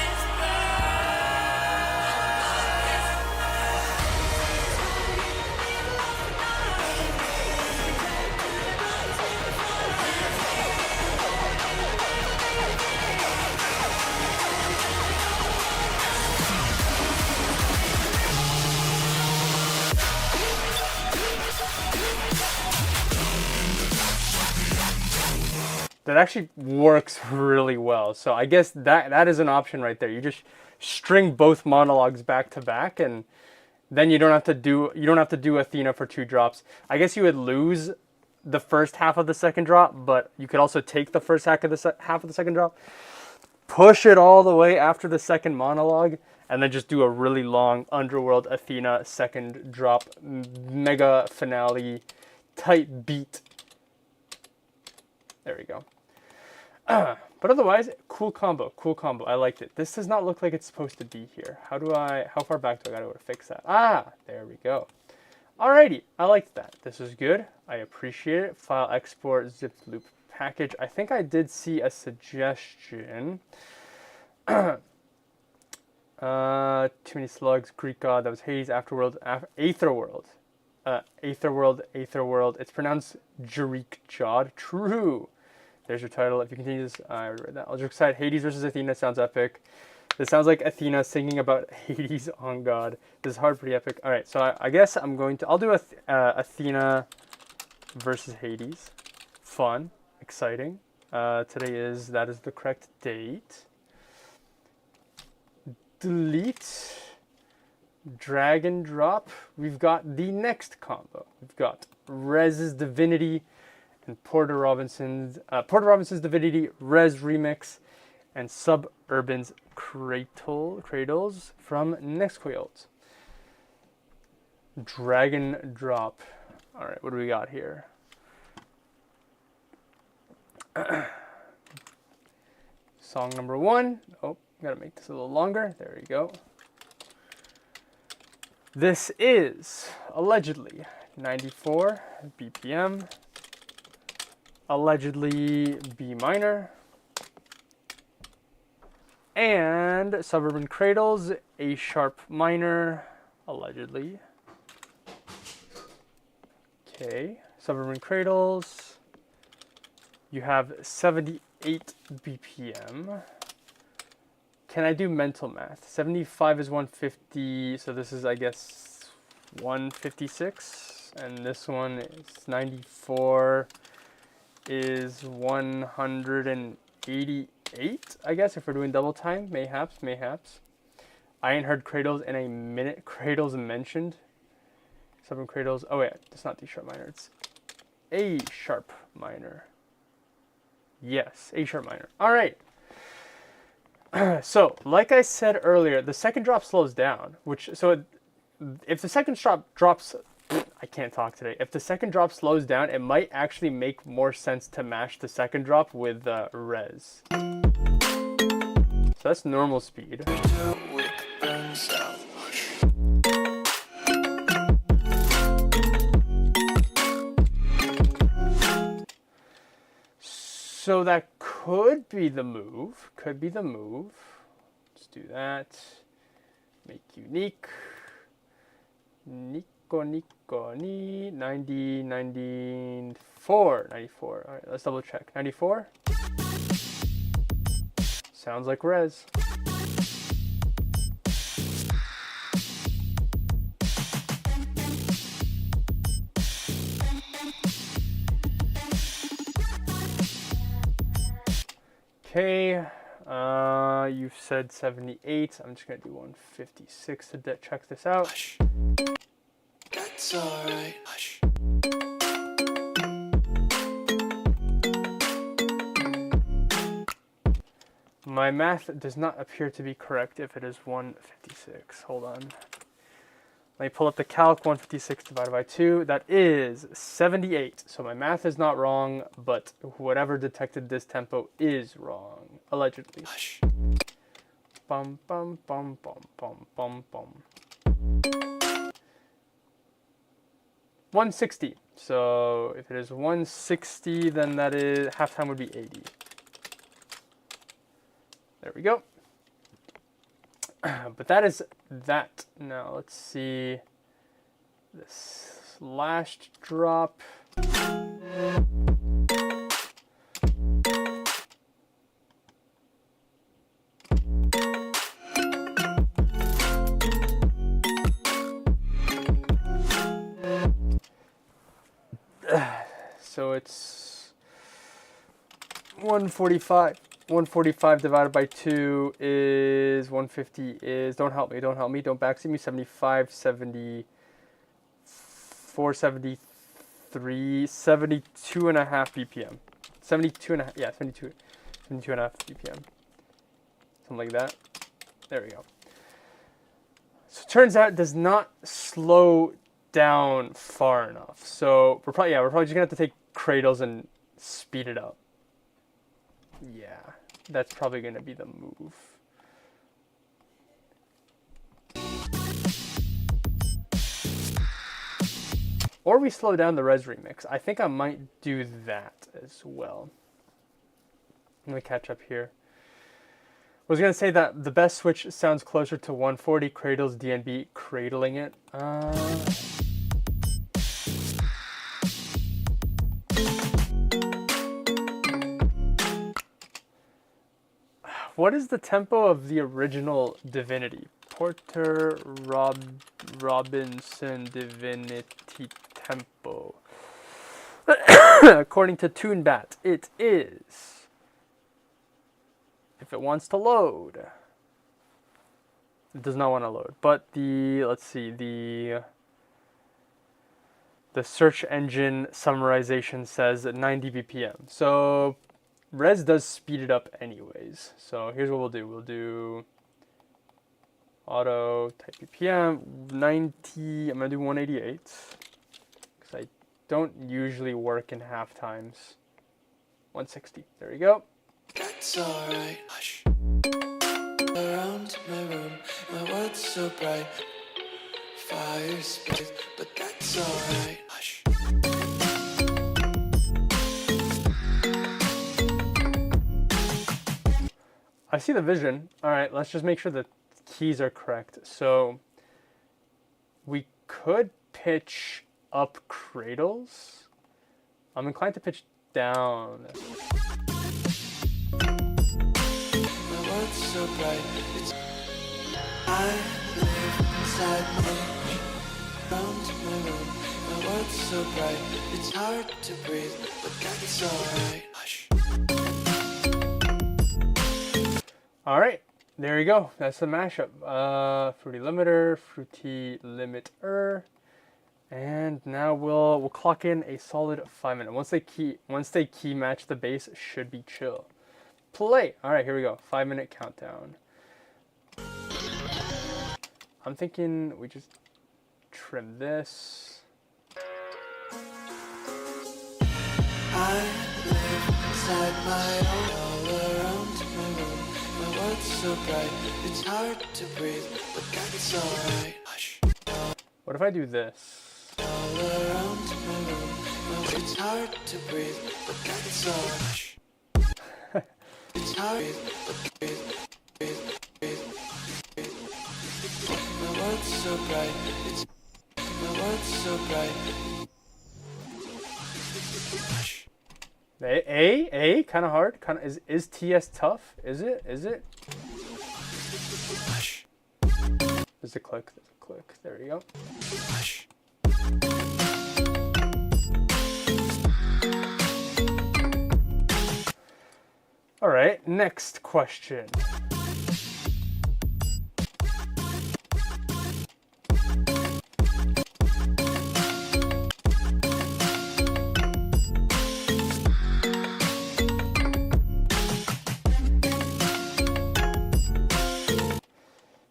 Speaker 1: That actually works really well. So I guess that is an option right there. You just string both monologues back to back, and then you don't have to do Athena for 2 drops. I guess you would lose the first half of the second drop, but you could also take the first half of the second drop, push it all the way after the second monologue, and then just do a really long Underworld Athena second drop mega finale type beat. There we go. But otherwise, cool combo. I liked it. This does not look like it's supposed to be here. How far back do I gotta go to fix that? Ah, there we go. Alrighty, I liked that. This is good. I appreciate it. File export zipped loop package. I think I did see a suggestion. Too many slugs, Greek god, that was Hades, Afterworld, Aetherworld. Aetherworld. It's pronounced Jarik Jod. True. There's your title. If you continue this, I already read that. I'll just excite. Hades versus Athena sounds epic. This sounds like Athena singing about Hades on God. This is hard, pretty epic. All right, so I guess I'll do Athena versus Hades. Fun, exciting. That is the correct date. Delete. Drag and drop. We've got the next combo. We've got Rez's Divinity and Porter Robinson's Divinity Rez remix, and Suburban's Cradles from Nextcoyotes. Drag and drop. All right, what do we got here? Song number 1. Oh, gotta make this a little longer. There we go. This is allegedly 94 BPM, allegedly B minor, and Suburban Cradles, A sharp minor, allegedly. Okay, Suburban Cradles, you have 78 BPM. Can I do mental math? 75 is 150, so this is, I guess, 156. And this one is 94 is 188, I guess, if we're doing double time. Mayhaps. I ain't heard Cradles in a minute. Cradles mentioned. Seven Cradles. Oh, wait, it's not D sharp minor. It's A sharp minor. Yes, A sharp minor. All right. So, like I said earlier, the second drop slows down, if the second drop drops, I can't talk today. If the second drop slows down, it might actually make more sense to mash the second drop with res. So that's normal speed. So that could be the move. Could be the move. Let's do that. Make unique. Nico, ni. 90, 94. 94. All right, let's double check. 94. Sounds like res. Okay, you've said 78. I'm just gonna do 156 to check this out.
Speaker 2: Hush. That's alright. Hush.
Speaker 1: My math does not appear to be correct if it is 156. Hold on. Let me pull up the calc. 156 divided by 2. That is 78. So my math is not wrong, but whatever detected this tempo is wrong. Allegedly.
Speaker 2: Hush.
Speaker 1: Bum, bum, bum, bum, bum, bum, bum. 160. So if it is 160, then that is halftime would be 80. There we go. But that is that. Now let's see this last drop. So it's 145. 145 divided by 2 is 150 is, don't help me, don't backseat me, 75, 70, 473, 72 and a half BPM. 72 and a half, yeah, 72 and a half BPM. Something like that. There we go. So it turns out it does not slow down far enough. So we're probably just gonna have to take cradles and speed it up. Yeah, that's probably going to be the move. Or we slow down the res remix. I think I might do that as well. Let me catch up here. I was going to say that the best switch sounds closer to 140 cradles DNB cradling it. What is the tempo of the original Divinity? Porter Robinson Divinity tempo. According to TuneBat, it is. If it wants to load. It does not want to load. But let's see, the search engine summarization says 90 BPM. So res does speed it up anyways. So here's what we'll do. We'll do auto type BPM 90. I'm gonna do 188 because I don't usually work in half times. 160. There we go.
Speaker 2: That's alright. Hush. Around my room, my world's so bright. Fire space, but that's alright. Hush.
Speaker 1: I see the vision. All right, let's just make sure the keys are correct. So we could pitch up cradles. I'm inclined to pitch down.
Speaker 2: My world's so bright. It's I live inside my round my room. My world's so bright. It's hard to breathe, but that's alright. Hush.
Speaker 1: All right, there you go. That's the mashup. Fruity limiter, fruity limiter, and now we'll clock in a solid 5 minutes. Once they key match the bass, it should be chill. play. All right, here we go. 5-minute countdown. I'm thinking we just trim this.
Speaker 2: I live inside my own, all around my room. My world's so bright, it's hard to breathe, but that's alright. Hush.
Speaker 1: What if I do this?
Speaker 2: All around my room, it's hard to breathe, but that's alright. Hush. It's hard, but breathe. My world's so bright, my world's so bright. Hush.
Speaker 1: A, kind of hard. Kind of is TS tough? Is it?
Speaker 2: Hush.
Speaker 1: There's a click. There you go.
Speaker 2: Hush.
Speaker 1: All right, next question.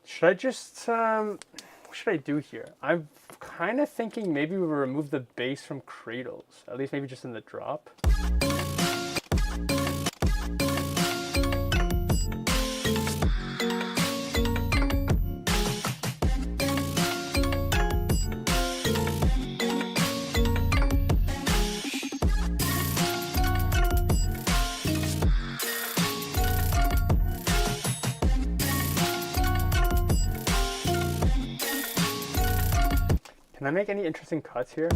Speaker 1: Should I just, what should I do here? I'm kind of thinking maybe we remove the bass from cradles, at least maybe just in the drop. Can I make any interesting cuts here?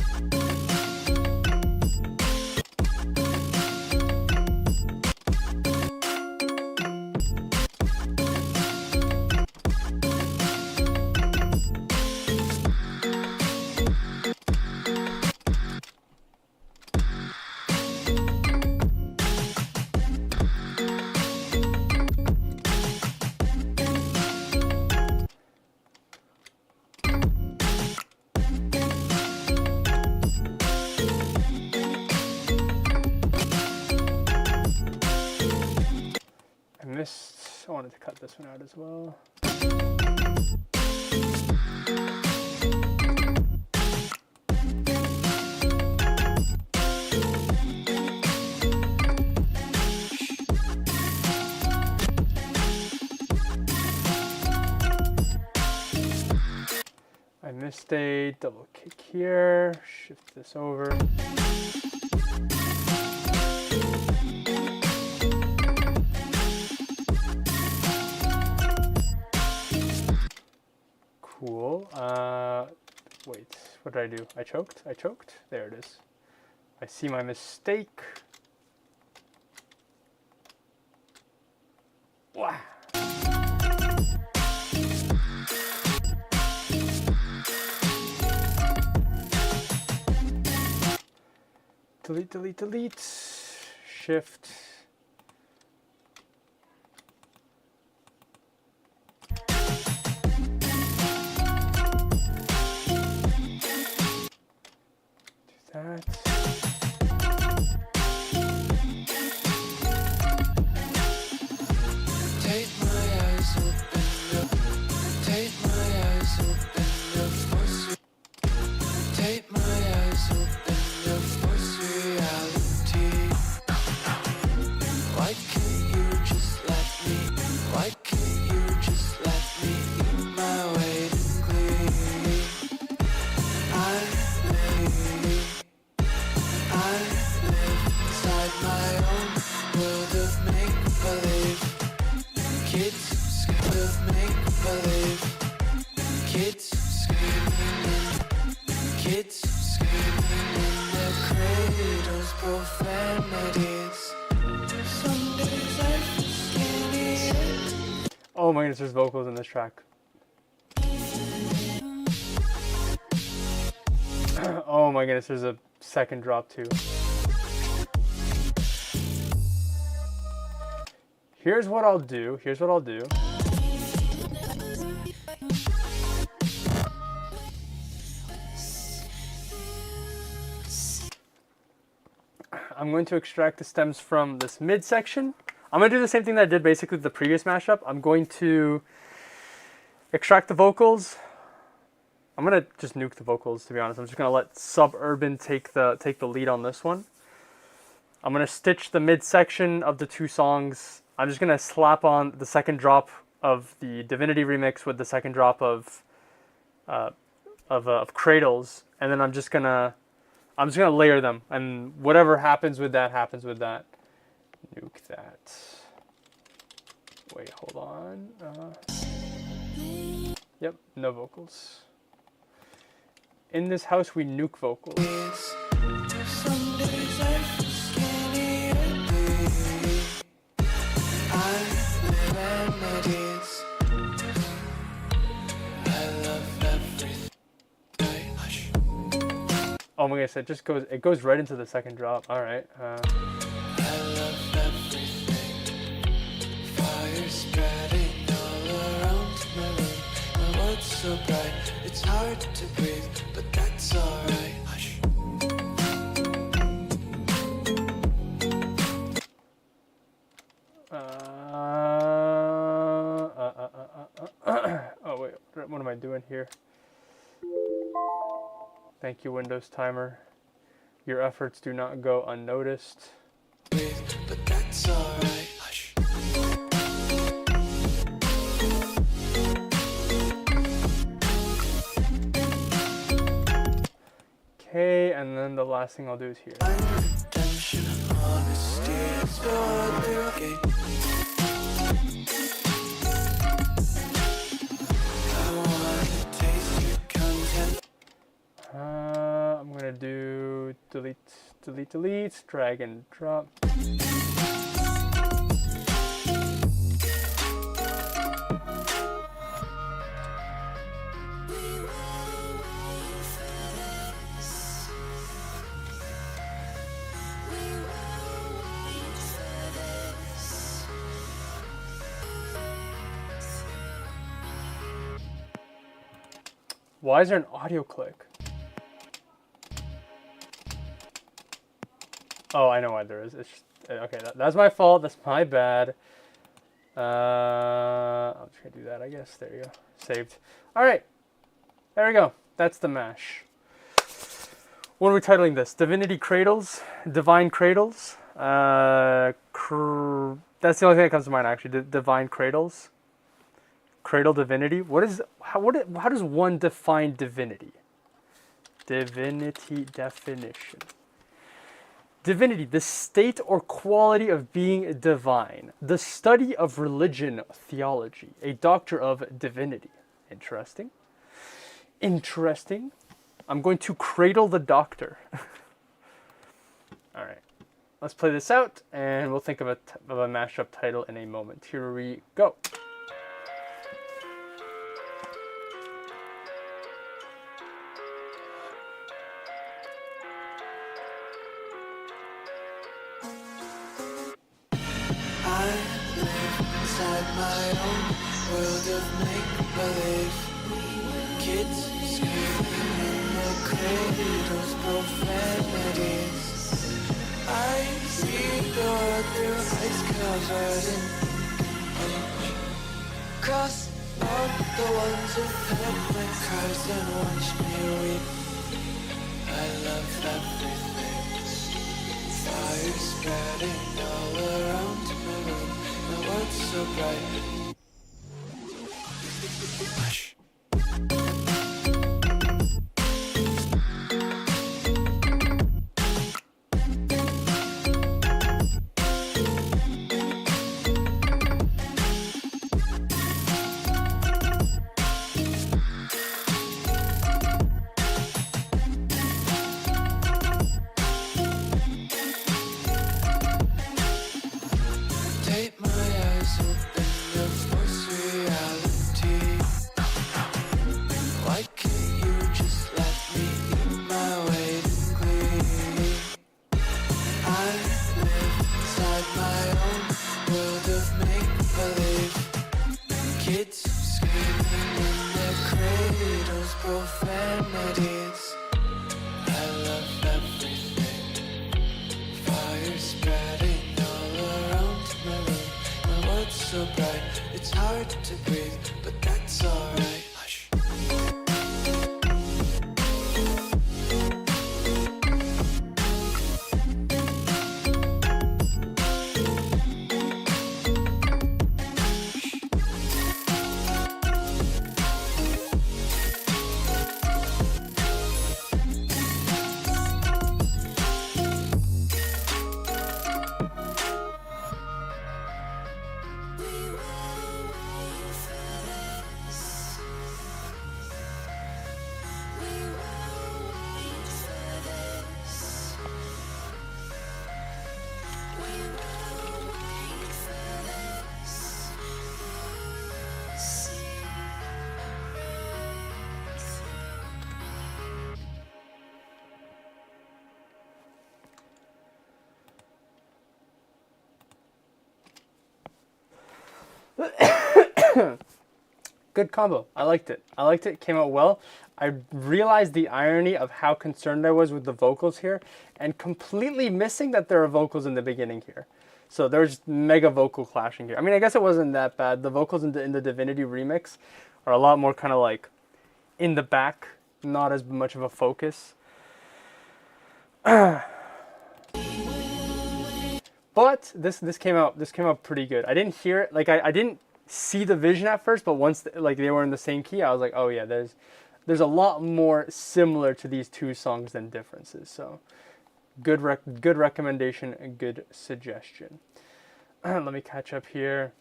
Speaker 1: I wanted to cut this one out as well. I missed a double kick here. Shift this over. Cool. Wait, what did I do? I choked? There it is. I see my mistake. Wow. Delete. Shift. That.
Speaker 2: Take my eyes open up. Take my eyes open up for sweet. Take my eyes open up for reality. Why can't you just let me? Why can't you just let me eat my weight in glee? I live inside my own world of make-believe. Kids scared of make-believe. Kids screaming in their cradles, profanities. Some days I just can't eat it.
Speaker 1: Oh my goodness, there's vocals in this track. Oh my goodness, there's a second drop too. Here's what I'll do. I'm going to extract the stems from this midsection. I'm going to do the same thing that I did basically the previous mashup. I'm going to extract the vocals. I'm going to just nuke the vocals, to be honest. I'm just going to let Suburban take the lead on this one. I'm going to stitch the midsection of the two songs. I'm just going to slap on the second drop of the Divinity remix with the second drop of Cradles, and then I'm just gonna layer them, and whatever happens with that happens with that. Nuke that. Wait, hold on. Yep, no vocals. In this house, we nuke vocals.
Speaker 2: Some days I feel skinny and big. I live remedies. I love everything. Hush.
Speaker 1: Oh my gosh, it goes right into the second drop. All right.
Speaker 2: I love everything. Fire spreading all around my room. My world's so bright, it's hard to breathe, but that's alright. Hush.
Speaker 1: Oh wait, what am I doing here? Thank you, Windows Timer. Your efforts do not go unnoticed.
Speaker 2: But that's alright. Hush.
Speaker 1: Okay, and then the last thing I'll do is here.
Speaker 2: Redemption, honesty, it's what we're okay. I wanna taste your content.
Speaker 1: I'm gonna do delete, drag and drop. Why is there an audio click? Oh, I know why there is. It's just, okay, that's my fault. That's my bad. I'm just gonna do that, I guess. There you go. Saved. All right. There we go. That's the mash. What are we titling this? Divinity Cradles? Divine Cradles? That's the only thing that comes to mind, actually. Divine Cradles? Cradle Divinity? How does one define divinity? Divinity definition. Divinity, the state or quality of being divine. The study of religion, theology. A doctor of divinity. Interesting. Interesting. I'm going to cradle the doctor. All right. Let's play this out, and we'll think of a mashup title in a moment. Here we go.
Speaker 2: Inside my own world of make-believe. Kids screaming in their cradles, profanities. I see the world through ice covered in ink. Cross out the ones who heard my cries and watched me weep. I love everything. Fire spreading all around my room. My world's so bright. Hush. Take my eyes open, your force reality. Why can't you just let me eat my weight in glee? I live inside my own world of make-believe. Kids screaming in their cradles, profanities. I love everything. Fire spreading all around my room. so bright, it's hard to breathe, but that's alright. Hush.
Speaker 1: Good combo. I liked it. I liked it. It came out well. I realized the irony of how concerned I was with the vocals here and completely missing that there are vocals in the beginning here. So there's mega vocal clashing here. I mean, I guess it wasn't that bad. The vocals in the Divinity remix are a lot more kind of like in the back, not as much of a focus. But this came out pretty good. I didn't hear it, like I didn't see the vision at first, but once like they were in the same key, I was like, oh yeah, there's a lot more similar to these two songs than differences. So good recommendation, a good suggestion. Let me catch up here.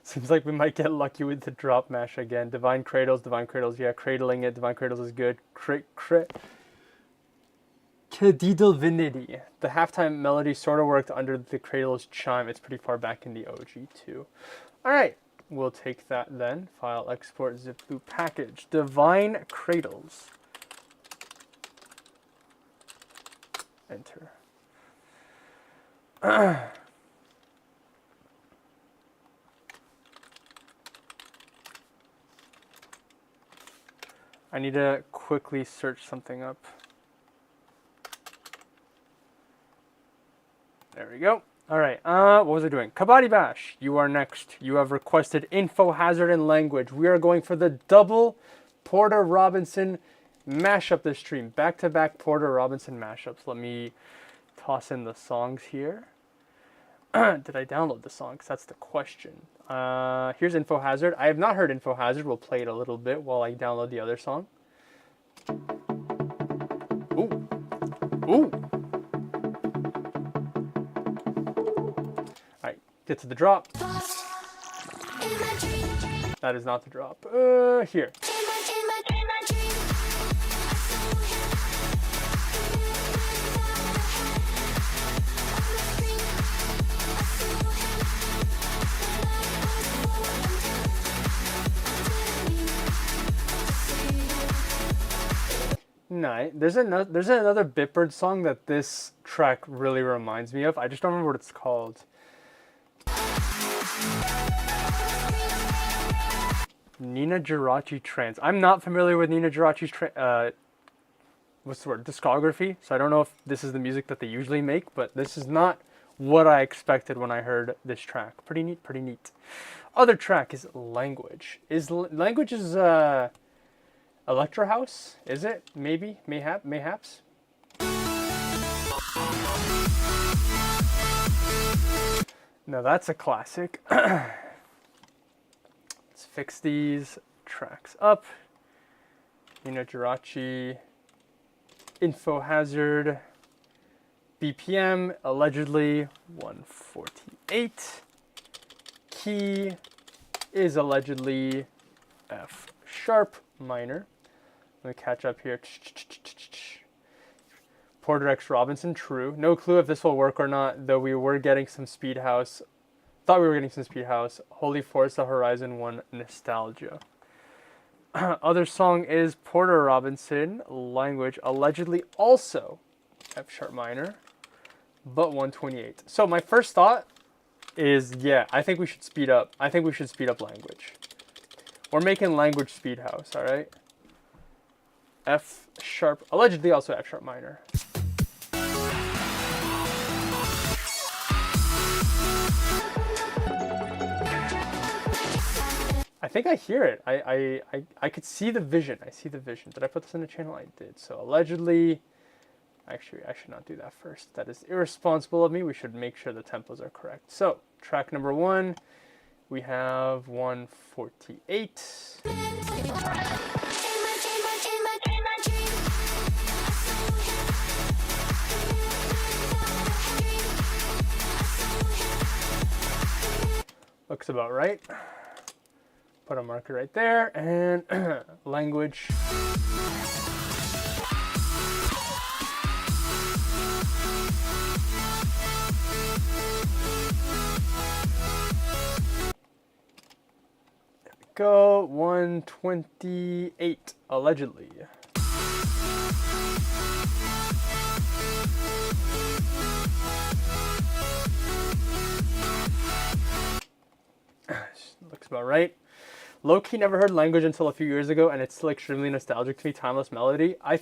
Speaker 1: Seems like we might get lucky with the drop mash again. Divine Cradles, yeah, cradling it. Divine Cradles is good. Divinity. The halftime melody sort of worked under the Cradle's chime. It's pretty far back in the OG too. All right, we'll take that then. File, export, zip loop package. Divine Cradles. Enter. I need to quickly search something up. There we go. All right, what was I doing? Kabaddi Bash, you are next. You have requested info, hazard, and language. We are going for the double Porter Robinson mashup this stream. Back-to-back Porter Robinson mashups. Let me toss in the songs here. Did I download the songs? That's the question. Here's Info Hazard. I have not heard Info Hazard. We'll play it a little bit while I download the other song. Ooh. Ooh. Alright, get to the drop. That is not the drop. Here. No, there's another Bitbird song that this track really reminds me of. I just don't remember what it's called. Nina Geraci Trance. I'm not familiar with Nina Geraci's what's the word? Discography. So I don't know if this is the music that they usually make, but this is not what I expected when I heard this track. Pretty neat, pretty neat. Other track is Language. Language is Electro House? Is it? Maybe? Mayhaps? Now that's a classic. Let's fix these tracks up. Nina Geraci, Info Hazard, BPM allegedly 148. Key is allegedly F sharp minor. Let me catch up here. Porter X Robinson, true. No clue if this will work or not, though we were getting some Speed House. Thought we were getting some Speed House. Holy Forza Horizon 1 Nostalgia. Other song is Porter Robinson, Language, allegedly also F sharp minor, but 128. So my first thought is, yeah, I think we should speed up. I think we should speed up Language. We're making language speed house, all right? F sharp, allegedly also F sharp minor. I think I hear it. I could see the vision. I see the vision. Did I put this in the channel? I did. So allegedly, actually, I should not do that first. That is irresponsible of me. We should make sure the tempos are correct. So track number 1, we have 148. Looks about right. Put a marker right there, and language. There we go, 128, allegedly. Looks about right. Low-key never heard language until a few years ago, and it's still extremely nostalgic to me. Timeless melody. I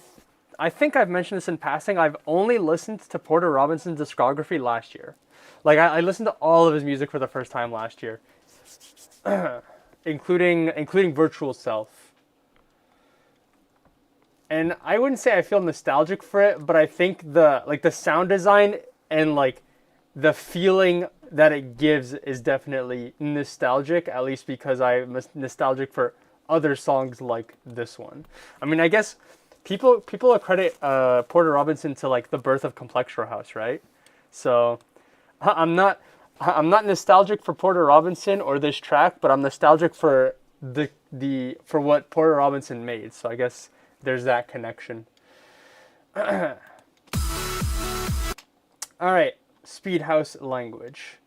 Speaker 1: think I've mentioned this in passing. I've only listened to Porter Robinson's discography last year. Like I listened to all of his music for the first time last year, including Virtual Self. And I wouldn't say I feel nostalgic for it, but I think the sound design and like the feeling that it gives is definitely nostalgic, at least because I'm nostalgic for other songs like this one. I mean, I guess people accredit Porter Robinson to like the birth of Complexro House, right? So I'm not nostalgic for Porter Robinson or this track, but I'm nostalgic for for what Porter Robinson made. So I guess there's that connection. All right, Speed House language.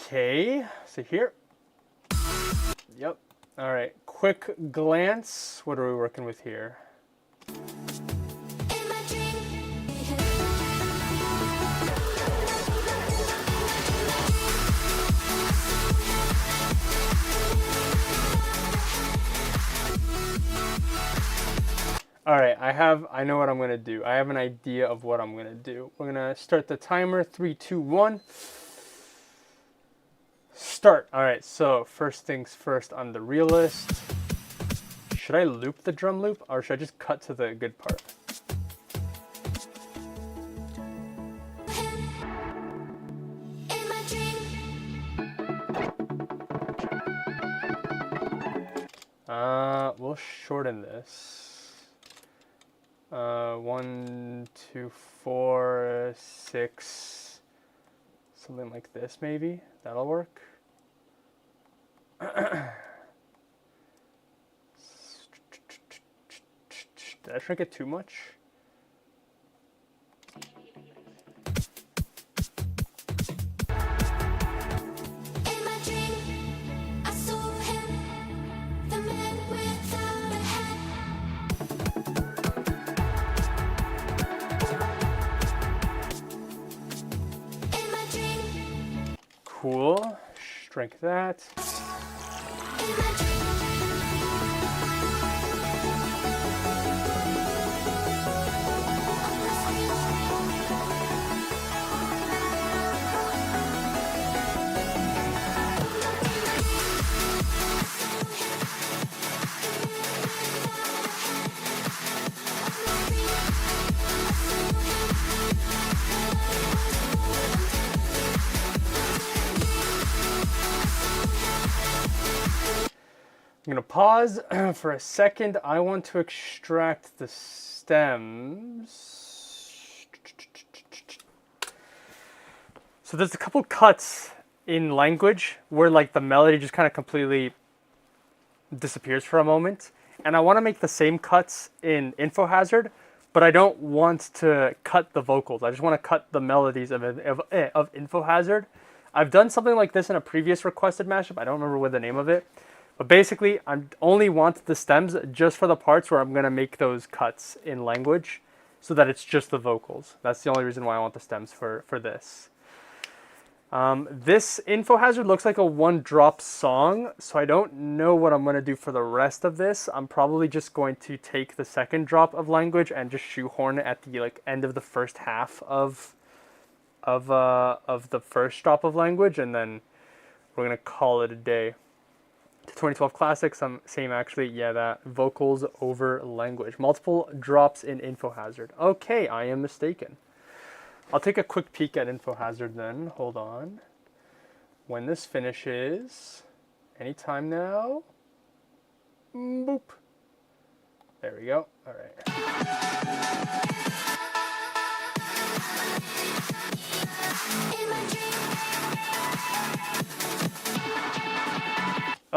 Speaker 1: Okay, so here. Yep. All right, quick glance. What are we working with here? All right, I know what I'm gonna do. I have an idea of what I'm gonna do. We're gonna start the timer, 3, 2, 1. Start. All right, so first things first on the realist. Should I loop the drum loop or should I just cut to the good part? We'll shorten this. 1, 2, 4, 6, something like this maybe. That'll work. Did I shrink it too much? Cool. Shrink that. I'm going to pause for a second. I want to extract the stems. So there's a couple cuts in language where like the melody just kind of completely disappears for a moment. And I want to make the same cuts in Info Hazard, but I don't want to cut the vocals. I just want to cut the melodies of Info Hazard. I've done something like this in a previous requested mashup. I don't remember what the name of it. But basically, I only want the stems just for the parts where I'm going to make those cuts in language. so that it's just the vocals. That's the only reason why I want the stems for this. This info hazard looks like a one drop song, so I don't know what I'm going to do for the rest of this. I'm probably just going to take the second drop of language and just shoehorn it at the like end of the first half of the first drop of language, and then we're going to call it a day. To 2012 classics, I'm same actually, yeah, that vocals over language. Multiple drops in info hazard. Okay, I am mistaken. I'll take a quick peek at info hazard then. Hold on. When this finishes, anytime now. Boop. There we go. All right.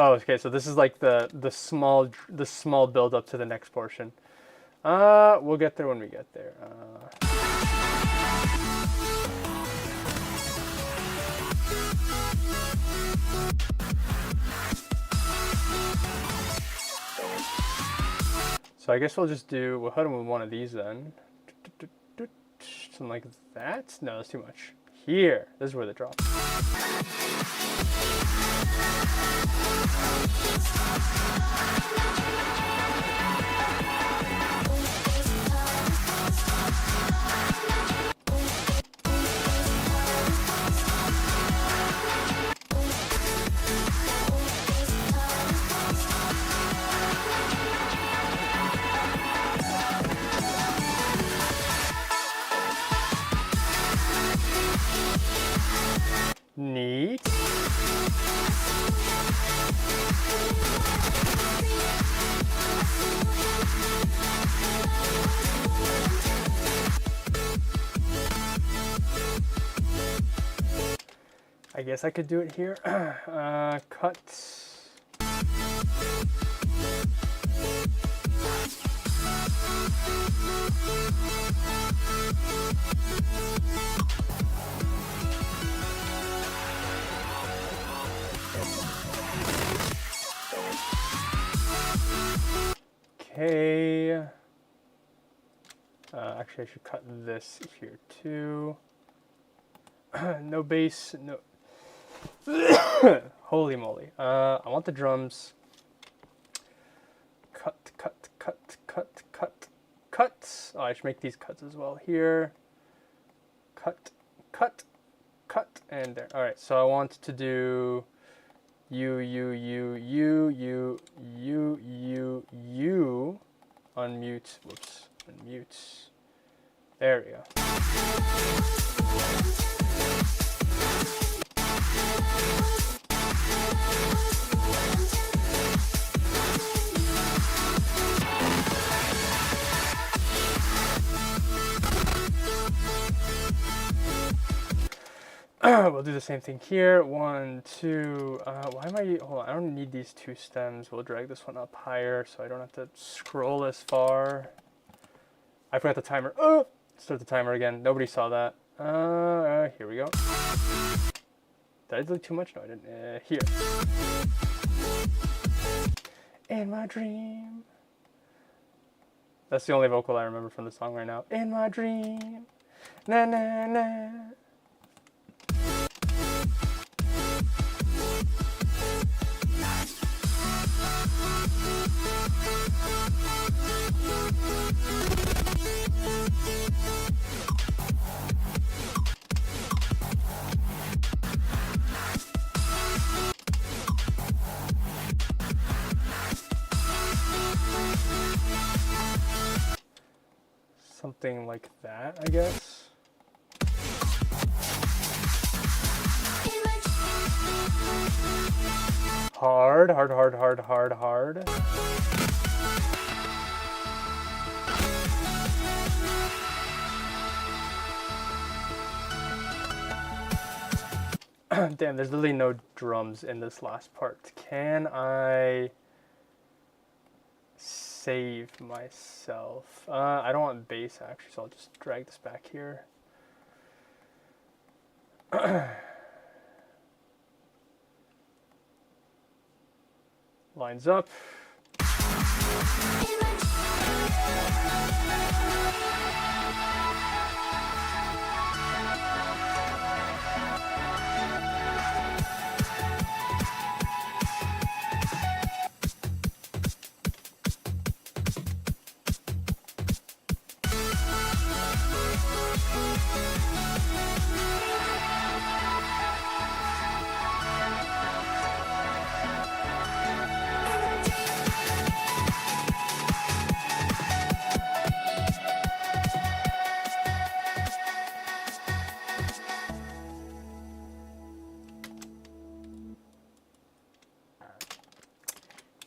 Speaker 1: Oh, okay. So this is like the small build up to the next portion. We'll get there when we get there. So I guess we'll just do, we'll hit him with one of these then. Something like that? No, that's too much. Here, this is where the drop. Neat. I guess I could do it here. Cut. Okay. Actually, I should cut this here too. No bass, no. Holy moly. I want the drums. Cut. Oh, I should make these cuts as well here. Cut, and there. All right, so I want to do you, unmute, whoops, unmute. There we go. We'll do the same thing here. 1, 2. Why am I? Hold on. I don't need these two stems. We'll drag this one up higher so I don't have to scroll as far. I forgot the timer. Oh, start the timer again. Nobody saw that. Here we go. Did I do too much? No, I didn't. Here. In my dream. That's the only vocal I remember from the song right now. In my dream. Na na na. Something like that, I guess. Hard. Damn, there's literally no drums in this last part. Can I save myself? I don't want bass actually, so I'll just drag this back here. Lines up.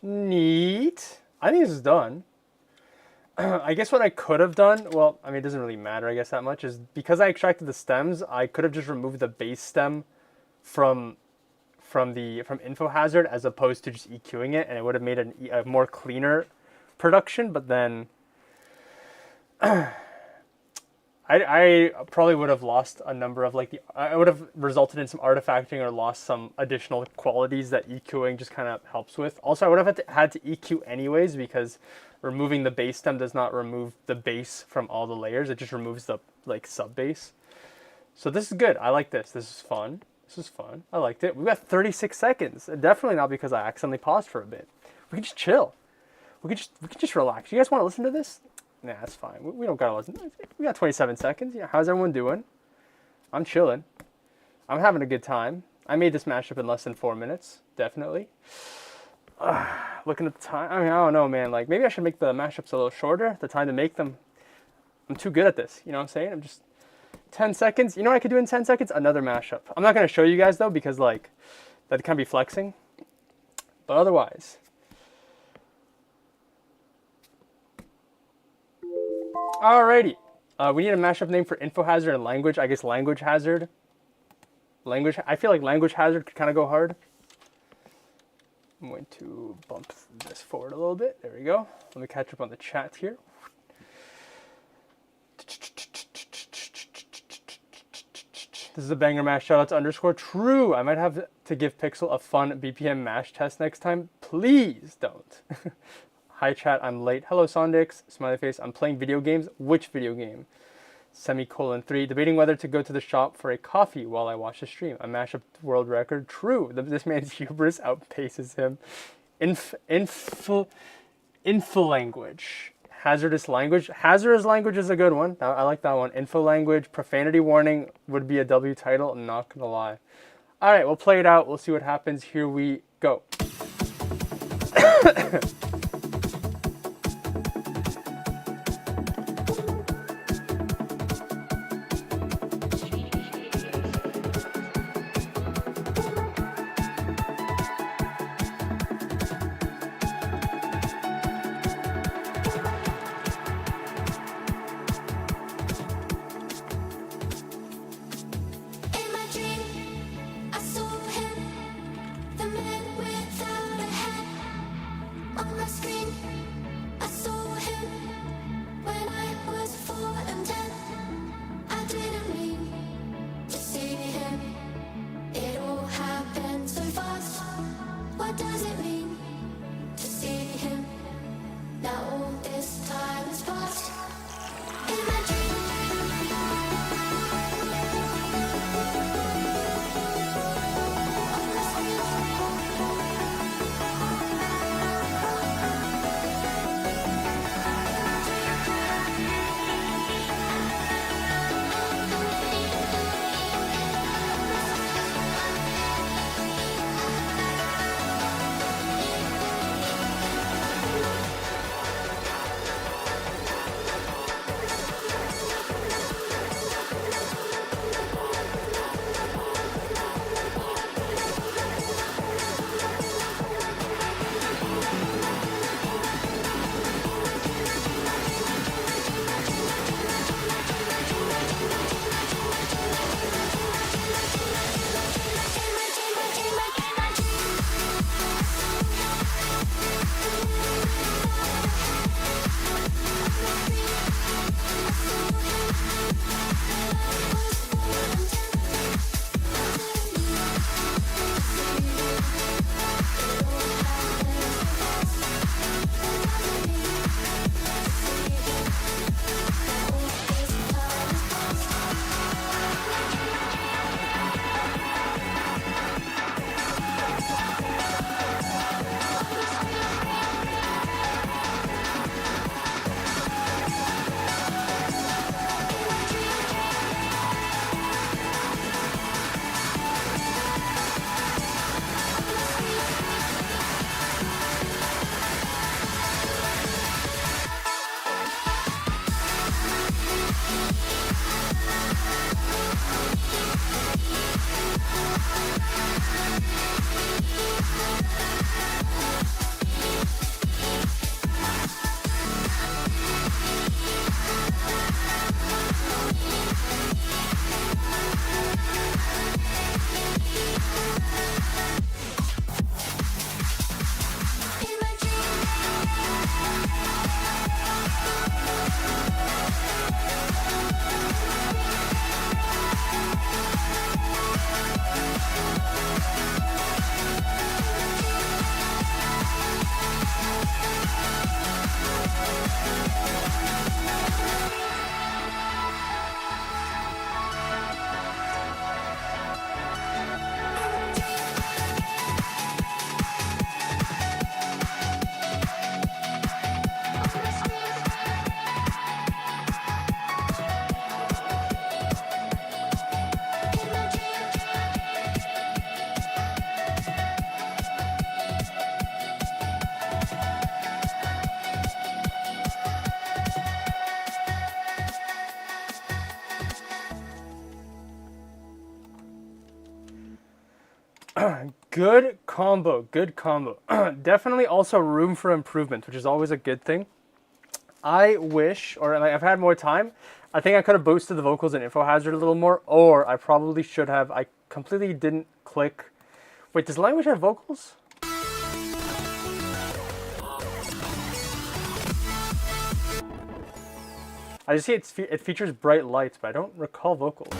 Speaker 1: Neat. I think this is done. I guess what I could have done, well, I mean, it doesn't really matter, I guess, that much, is because I extracted the stems, I could have just removed the base stem from info hazard as opposed to just EQing it, and it would have made a more cleaner production. But then I probably would have lost a number of I would have resulted in some artifacting or lost some additional qualities that EQing just kind of helps with. Also, I would have had to EQ anyways, because removing the base stem does not remove the base from all the layers. It just removes the sub base. So this is good. I like this. This is fun. This is fun. I liked it. We got 36 seconds. Definitely not because I accidentally paused for a bit. We can just chill. We can just relax. You guys want to listen to this? Nah, that's fine. We don't gotta listen. We got 27 seconds. Yeah, how's everyone doing? I'm chilling. I'm having a good time. I made this mashup in less than 4 minutes. Definitely. Looking at the time, I mean, I don't know, man. Like, maybe I should make the mashups a little shorter. The time to make them. I'm too good at this. You know what I'm saying? I'm just 10 seconds. You know what I could do in 10 seconds? Another mashup. I'm not gonna show you guys though, because like that'd kind of be flexing. But otherwise. Alrighty. We need a mashup name for info hazard and language. I guess language hazard. I feel like language hazard could kind of go hard. I'm going to bump this forward a little bit. There we go. Let me catch up on the chat here. This is a banger mash. Shout out to underscore. True. I might have to give Pixel a fun BPM mash test next time. Please don't. Hi chat, I'm late. Hello Sondix, smiley face. I'm playing video games. Which video game? Semicolon 3. Debating whether to go to the shop for a coffee while I watch the stream. A mashup world record. True. This man's hubris outpaces him. Info language. Hazardous language. Hazardous language is a good one. I like that one. Info language. Profanity warning would be a W title. I'm not gonna lie. All right, we'll play it out. We'll see what happens. Here we go. Good combo, good combo. Definitely also room for improvement, which is always a good thing. I wish, or like, I've had more time. I think I could have boosted the vocals and info hazard a little more, or I probably should have. I completely didn't click. Wait, does language have vocals? I just see it features bright lights, but I don't recall vocals.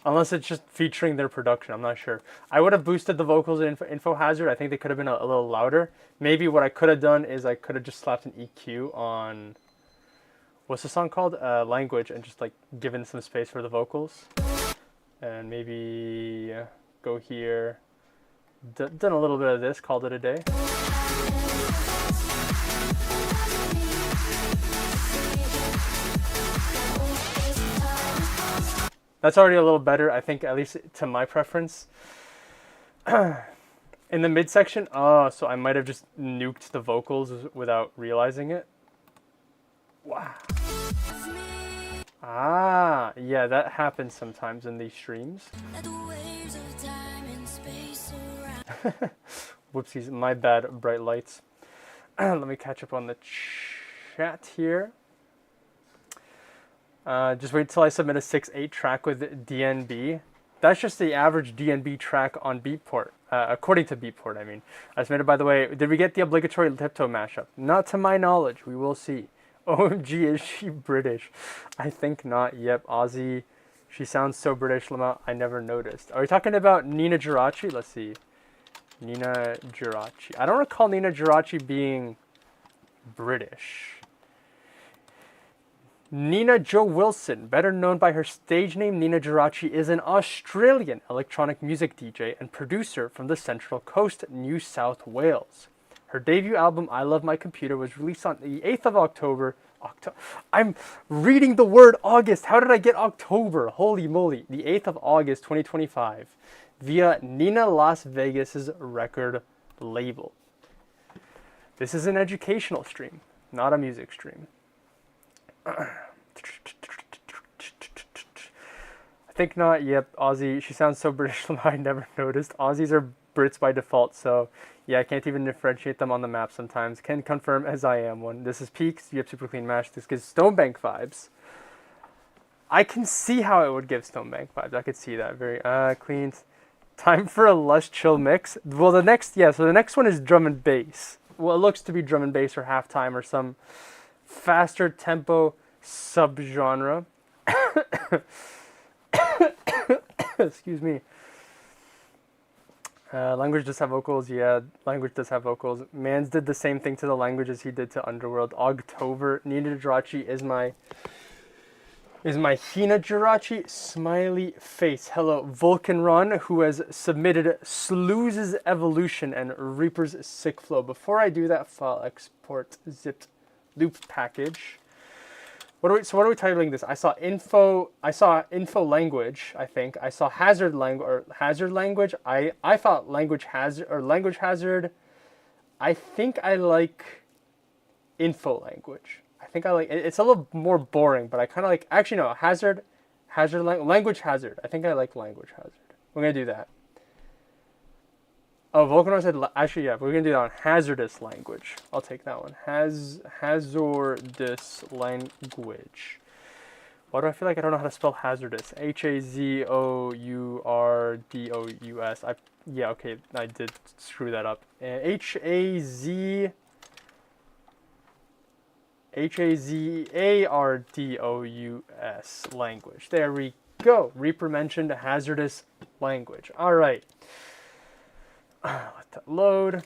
Speaker 1: Unless it's just featuring their production, I'm not sure. I would have boosted the vocals in info hazard. I think they could have been a little louder. Maybe what I could have done is I could have just slapped an EQ on, what's the song called? Language, and just like given some space for the vocals. And maybe go here. Done a little bit of this, called it a day. That's already a little better, I think, at least to my preference. In the midsection, so I might have just nuked the vocals without realizing it. Wow. Ah, yeah, that happens sometimes in these streams. Whoopsies, my bad, bright lights. Let me catch up on the chat here. Just wait till I submit a 6/8 track with DNB. That's just the average DNB track on Beatport, according to Beatport, I mean. I submitted, by the way, did we get the obligatory Tiptoe mashup? Not to my knowledge, we will see. OMG, is she British? I think not. Yep, Aussie. She sounds so British, Lama, I never noticed. Are we talking about Nina Geraci? Let's see. Nina Geraci. I don't recall Nina Geraci being British. Nina Jo Wilson, better known by her stage name Nina Geraci, is an Australian electronic music DJ and producer from the Central Coast, New South Wales. Her debut album, I Love My Computer, was released on the 8th of October. I'm reading the word August. How did I get October? Holy moly. The 8th of August, 2025, via Nina Las Vegas's record label. This is an educational stream, not a music stream. I think not. Yep, Aussie. She sounds so British. I never noticed. Aussies are Brits by default, so yeah, I can't even differentiate them on the map sometimes. Can confirm as I am one. This is Peaks. You have Super Clean Mash. This gives Stonebank vibes. I can see how it would give Stonebank vibes. I could see that. Very clean. Time for a lush chill mix. Well, the next one is drum and bass. Well, it looks to be drum and bass or halftime or some faster tempo subgenre. Excuse me. Language does have vocals. Yeah, language does have vocals. Mans did the same thing to the language as he did to Underworld. October. Nina Geraci is my Hina Geraci. Smiley face. Hello, Vulcan Ron, who has submitted Slooze's Evolution and Reaper's Sick Flow. Before I do that, file export zipped loop package. What are we titling this? I saw info language, I think. I saw hazard language. I thought language hazard. I think I like info language. I think I like it's a little more boring, but I kind of like, actually no, language hazard. I think I like language hazard. We're going to do that. Oh, Volcano said, actually, yeah, we're going to do that on hazardous language. I'll take that one. Hazardous language. Why do I feel like I don't know how to spell hazardous? Hazourdous. Yeah, okay, I did screw that up. Hazardous language. There we go. Reaper mentioned hazardous language. All right. Let that load.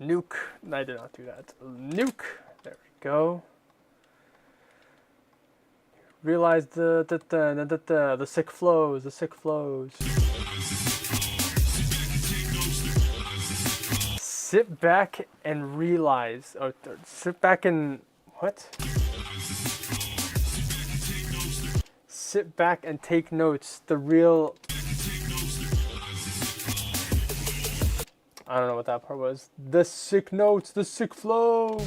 Speaker 1: Nuke. I did not do that. Nuke. There we go. Realize the sick flows. The sick flows. Sit back and realize. Or sit back and what? Sit back and take notes. The real. I don't know what that part was. The sick notes, the sick flow.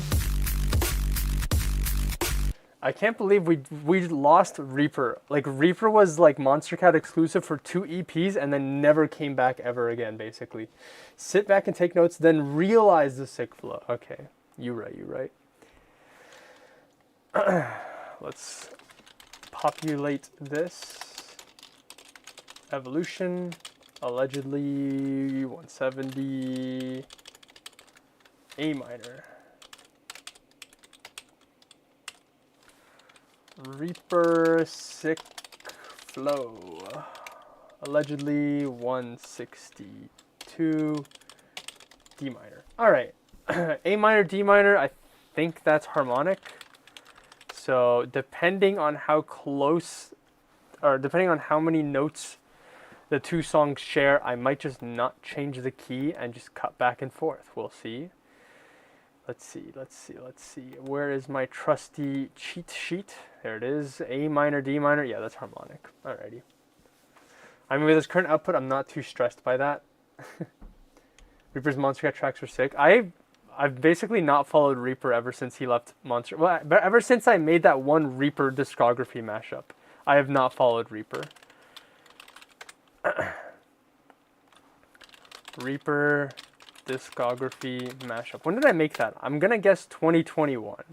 Speaker 1: I can't believe we lost Reaper. Like Reaper was like Monster Cat exclusive for 2 EPs and then never came back ever again, basically. Sit back and take notes, then realize the sick flow. Okay, you're right. Let's populate this. Evolution. Allegedly 170 A minor. Reaper sick flow. Allegedly 162 D minor. Alright. A minor, D minor, I think that's harmonic. So depending on how close, or depending on how many notes the two songs share, I might just not change the key and just cut back and forth. We'll see. Let's see. Where is my trusty cheat sheet? There it is. A minor, D minor. Yeah, that's harmonic. Alrighty. I mean, with his current output, I'm not too stressed by that. Reaper's Monster Cat tracks were sick. I've basically not followed Reaper ever since he left Monster. Well, but ever since I made that one Reaper discography mashup, I have not followed Reaper. Reaper discography mashup. When did I make that? I'm gonna guess 2021.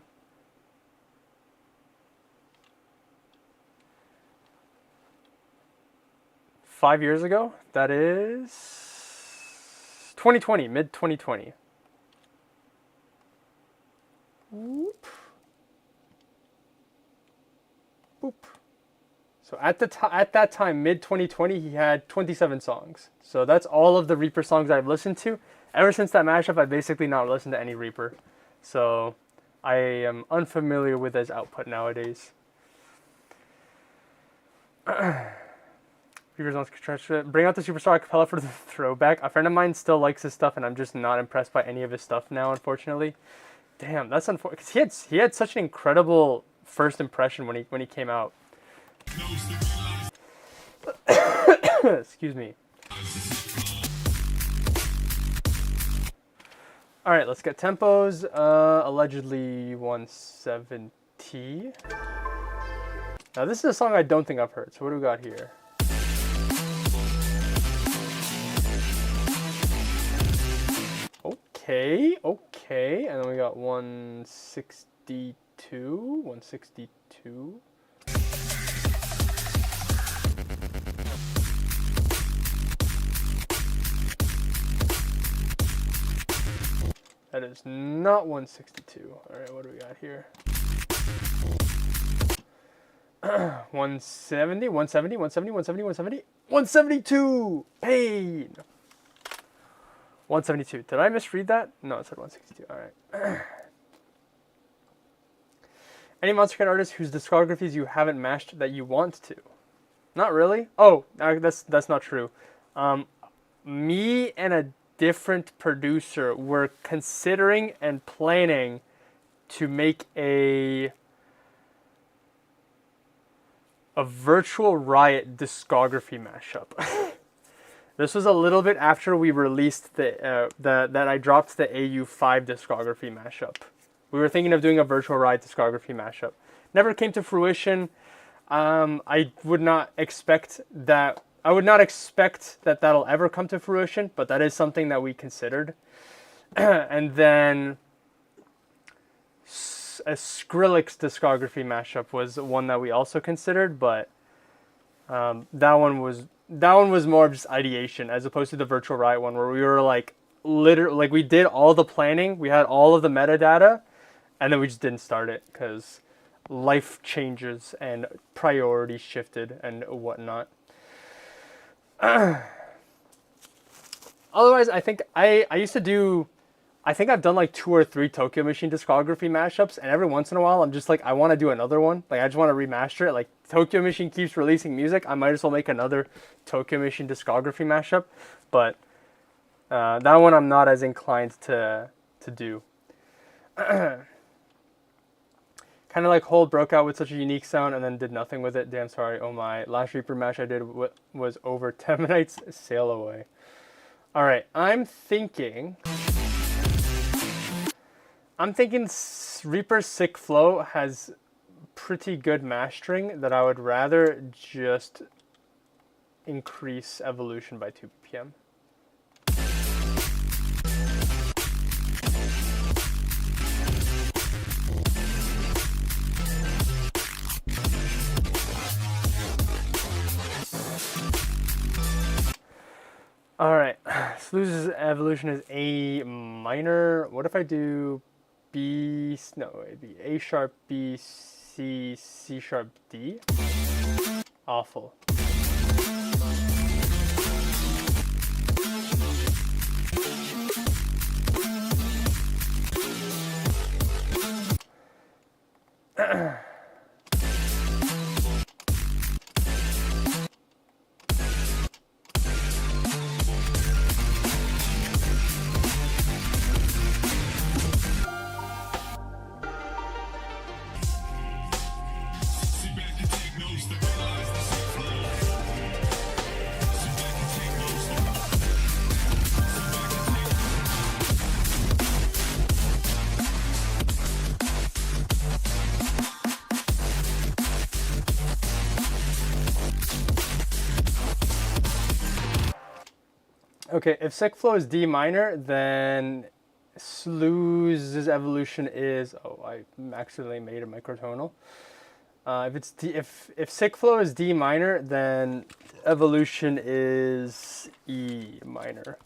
Speaker 1: Five years ago? That is 2020, mid 2020. Whoop. Boop. So at that time, mid 2020, he had 27 songs. So that's all of the Reaper songs I've listened to. Ever since that mashup, I've basically not listened to any Reaper. So I am unfamiliar with his output nowadays. Reaper's on bring out the Superstar acapella for the throwback. A friend of mine still likes his stuff, and I'm just not impressed by any of his stuff now, unfortunately. Damn, that's unfortunate. Because he had such an incredible first impression when he came out. Excuse me. All right, let's get tempos. Allegedly 170. Now this is a song I don't think I've heard. So what do we got here? Okay. And then we got 162. That is not 162. All right, what do we got here? 170. 172. Pain. 172. Did I misread that? No, it said 162. All right. Any Monster Cat artist whose discographies you haven't mashed that you want to? Not really. Oh, that's not true. Me and a different producer were considering and planning to make a Virtual Riot discography mashup. This was a little bit after we released that I dropped the AU5 discography mashup. We were thinking of doing a Virtual Riot discography mashup. Never came to fruition. I would not expect that I would not expect that that'll ever come to fruition, but that is something that we considered. And then a Skrillex discography mashup was one that we also considered, but that one was more of just ideation as opposed to the Virtual Riot one, where we were like literally like we did all the planning, we had all of the metadata, and then we just didn't start it because life changes and priorities shifted and whatnot. Otherwise, I think I used to do. I think I've done like 2 or 3 Tokyo Machine discography mashups, and every once in a while I'm just like, I want to do another one. Like, I just want to remaster it. Like, Tokyo Machine keeps releasing music, I might as well make another Tokyo Machine discography mashup. But that one I'm not as inclined to do. Kind of like Hold broke out with such a unique sound and then did nothing with it. Damn sorry, oh my. Last Reaper mash I did was over 10 minutes, sail away. Alright, I'm thinking Reaper's Sick Flow has pretty good mastering that I would rather just increase evolution by 2 ppm. Alright, Sluice's evolution is A minor. What if I do it'd be A sharp, B, C, C sharp, D? Awful. Okay, if Sick Flow is D minor, then Sluice's evolution is... Oh, I accidentally made a microtonal. If Sick Flow is D minor, then evolution is E minor.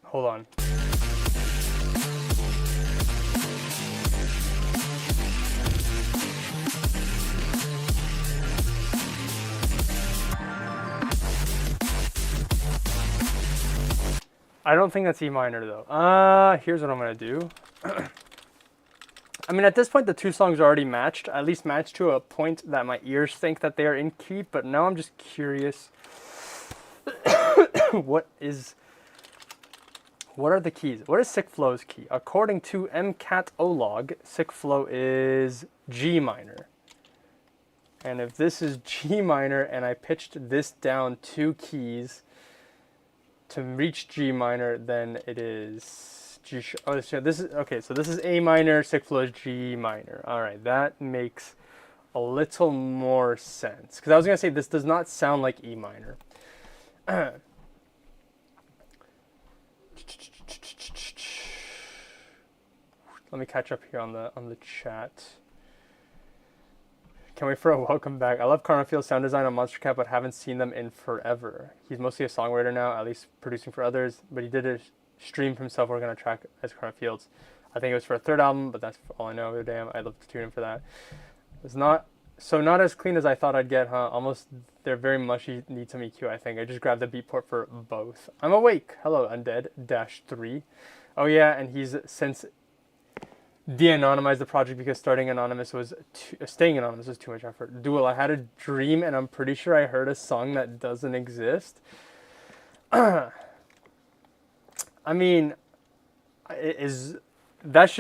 Speaker 1: Hold on. I don't think that's E minor though. Here's what I'm gonna do. I mean, at this point, the 2 songs are already matched, at least matched to a point that my ears think that they are in key, but now I'm just curious. What are the keys? What is Sick Flow's key? According to MCAT-O-Log, Sick Flow is G minor. And if this is G minor and I pitched this down 2 keys to reach G minor, then it is G sharp. Oh, so this is okay. So this is A minor. Sick Flow is G minor. All right, that makes a little more sense. Because I was gonna say this does not sound like E minor. Let me catch up here on the chat. Can't wait for a welcome back. I love Carnfield's sound design on Monster Cat, but haven't seen them in forever. He's mostly a songwriter now, at least producing for others, but he did a stream himself working on a track as Carnfields. I think it was for a 3rd album, but that's all I know. Damn, I'd love to tune in for that. It's not as clean as I thought I'd get, huh? Almost, they're very mushy, need some EQ, I think. I just grabbed the beat port for both. I'm awake. Hello, Undead-3. Oh yeah, and he's since de-anonymized the project because staying anonymous was too much effort. Duel, I had a dream and I'm pretty sure I heard a song that doesn't exist. I mean, is that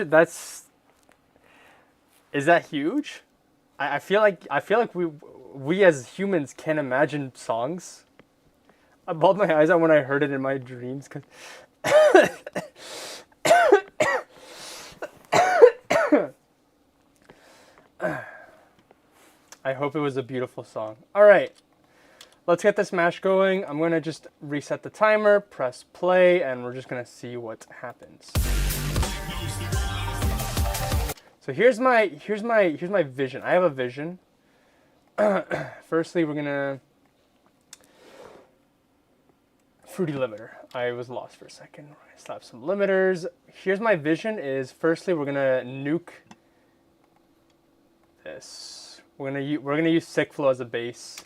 Speaker 1: huge? I feel like we as humans can imagine songs. I bawled my eyes out when I heard it in my dreams. I hope it was a beautiful song. All right, let's get this mash going. I'm gonna just reset the timer, press play, and we're just gonna see what happens. So here's my vision. I have a vision. Firstly, we're gonna fruity limiter. I was lost for a second. We're gonna slap some limiters. Here's my vision. Is firstly we're gonna nuke this. We're gonna use sick flow as a base.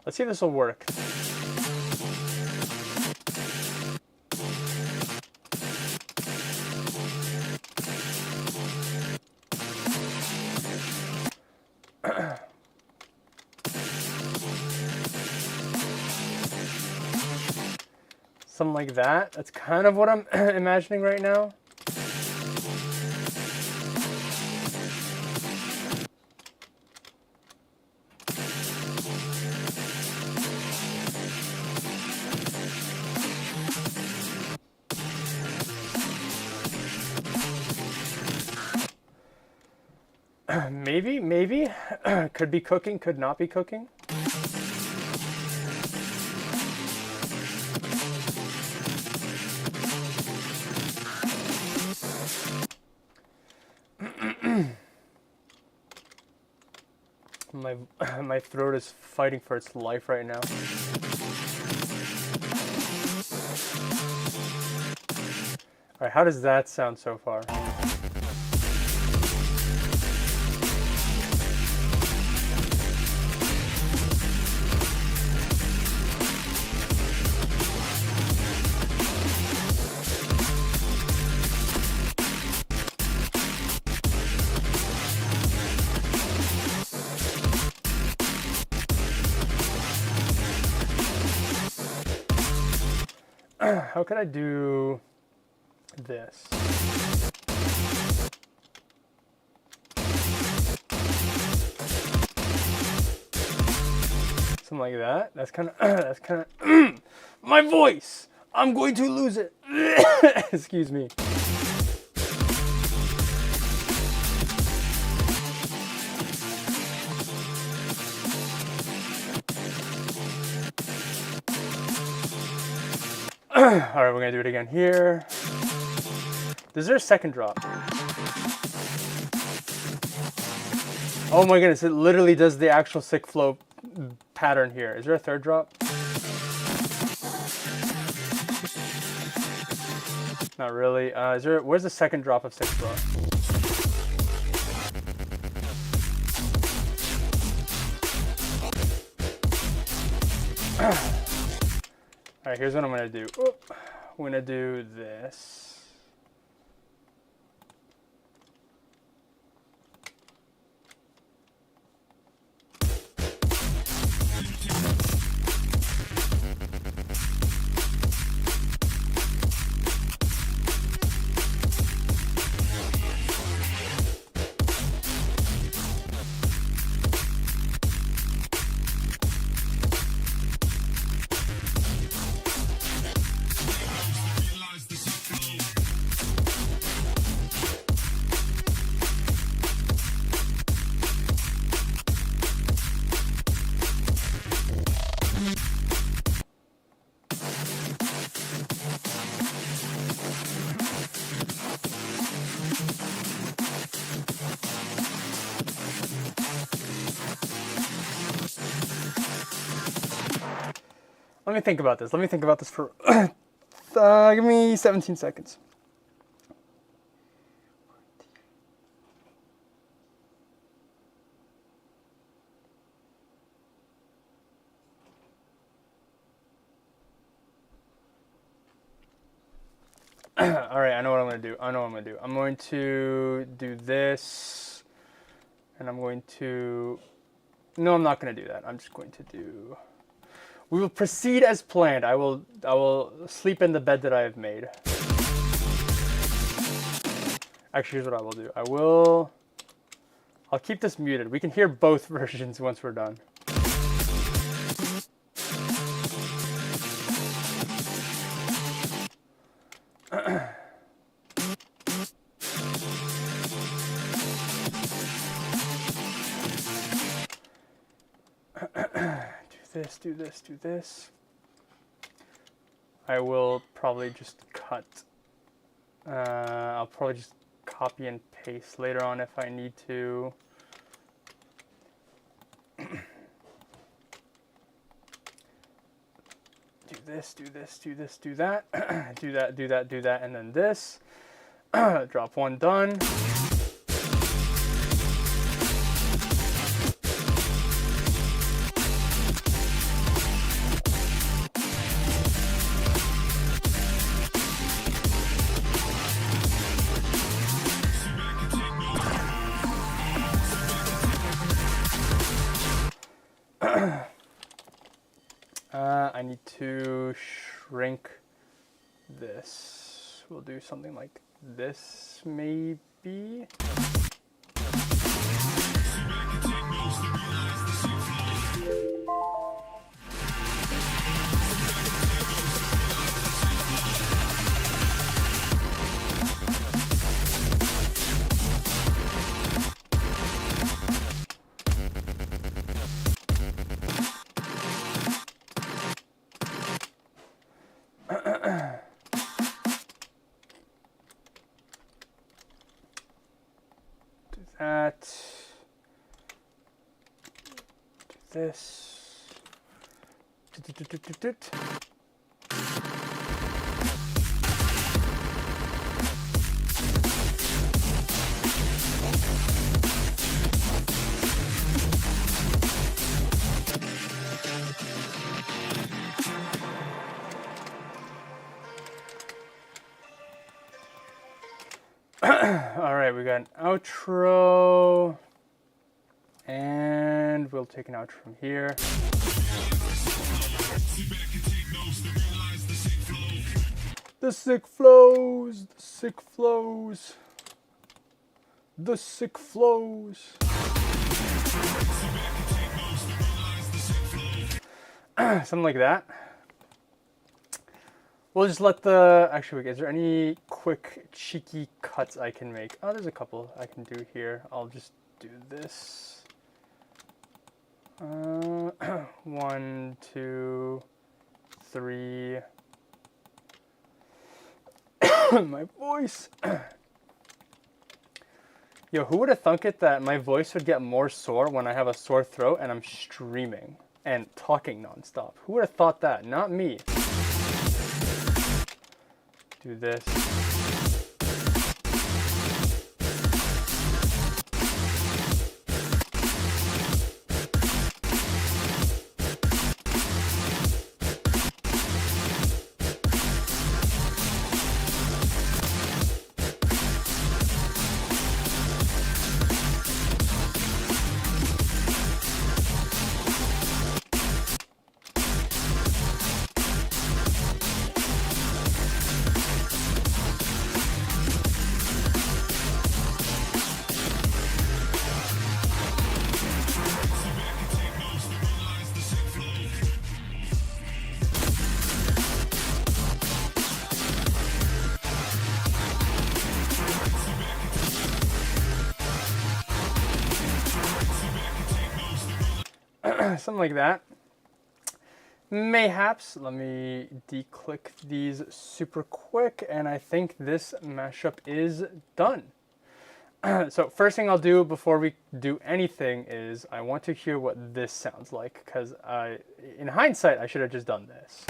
Speaker 1: Let's see if this will work. Something like that. That's kind of what I'm imagining right now. Maybe. Could be cooking, could not be cooking. My throat is fighting for its life right now. All right, how does that sound so far? How could I do this? Something like that. That's kind of my voice. I'm going to lose it. Excuse me. All right, we're gonna do it again here. Is there a second drop? Oh my goodness, it literally does the actual sick flow pattern here. Is there a third drop? Not really. Where's the second drop of sick flow? All right, here's what I'm gonna do. I'm gonna do this. Let me think about this. Let me think about this for give me 17 seconds. All right, I know what I'm going to do. I'm going to do this, and I'm going to... No, I'm not going to do that. I'm just going to do... We will proceed as planned. I will sleep in the bed that I have made. Actually, here's what I will do. I'll keep this muted. We can hear both versions once we're done. this, do this, do this. I will probably just cut. I'll probably just copy and paste later on if I need to. Do this, do this, do this, do that, do that, do that, do that, and then this. Drop one, done. I need to shrink this. We'll do something like this, maybe. That, do this, all right, we got an outro, and we'll take an outro from here. The sick flows, the sick flows, the sick flows. Something like that. We'll just let the, actually, wait, is there any quick cheeky cuts I can make? Oh, there's a couple I can do here. I'll just do this. 1, 2, 3. My voice. Yo, who would have thunk it that my voice would get more sore when I have a sore throat and I'm streaming and talking nonstop? Who would have thought that? Not me. Do this. Something like that. Mayhaps. Let me declick these super quick, and I think this mashup is done. So first thing I'll do before we do anything is I want to hear what this sounds like, because in hindsight I should have just done this.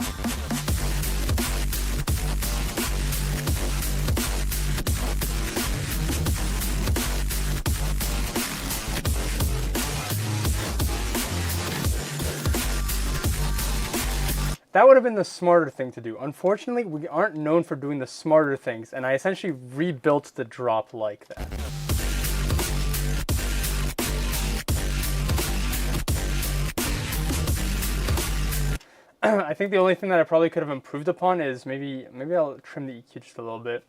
Speaker 1: That would have been the smarter thing to do. Unfortunately, we aren't known for doing the smarter things, and I essentially rebuilt the drop like that. I think the only thing that I probably could have improved upon is maybe I'll trim the EQ just a little bit.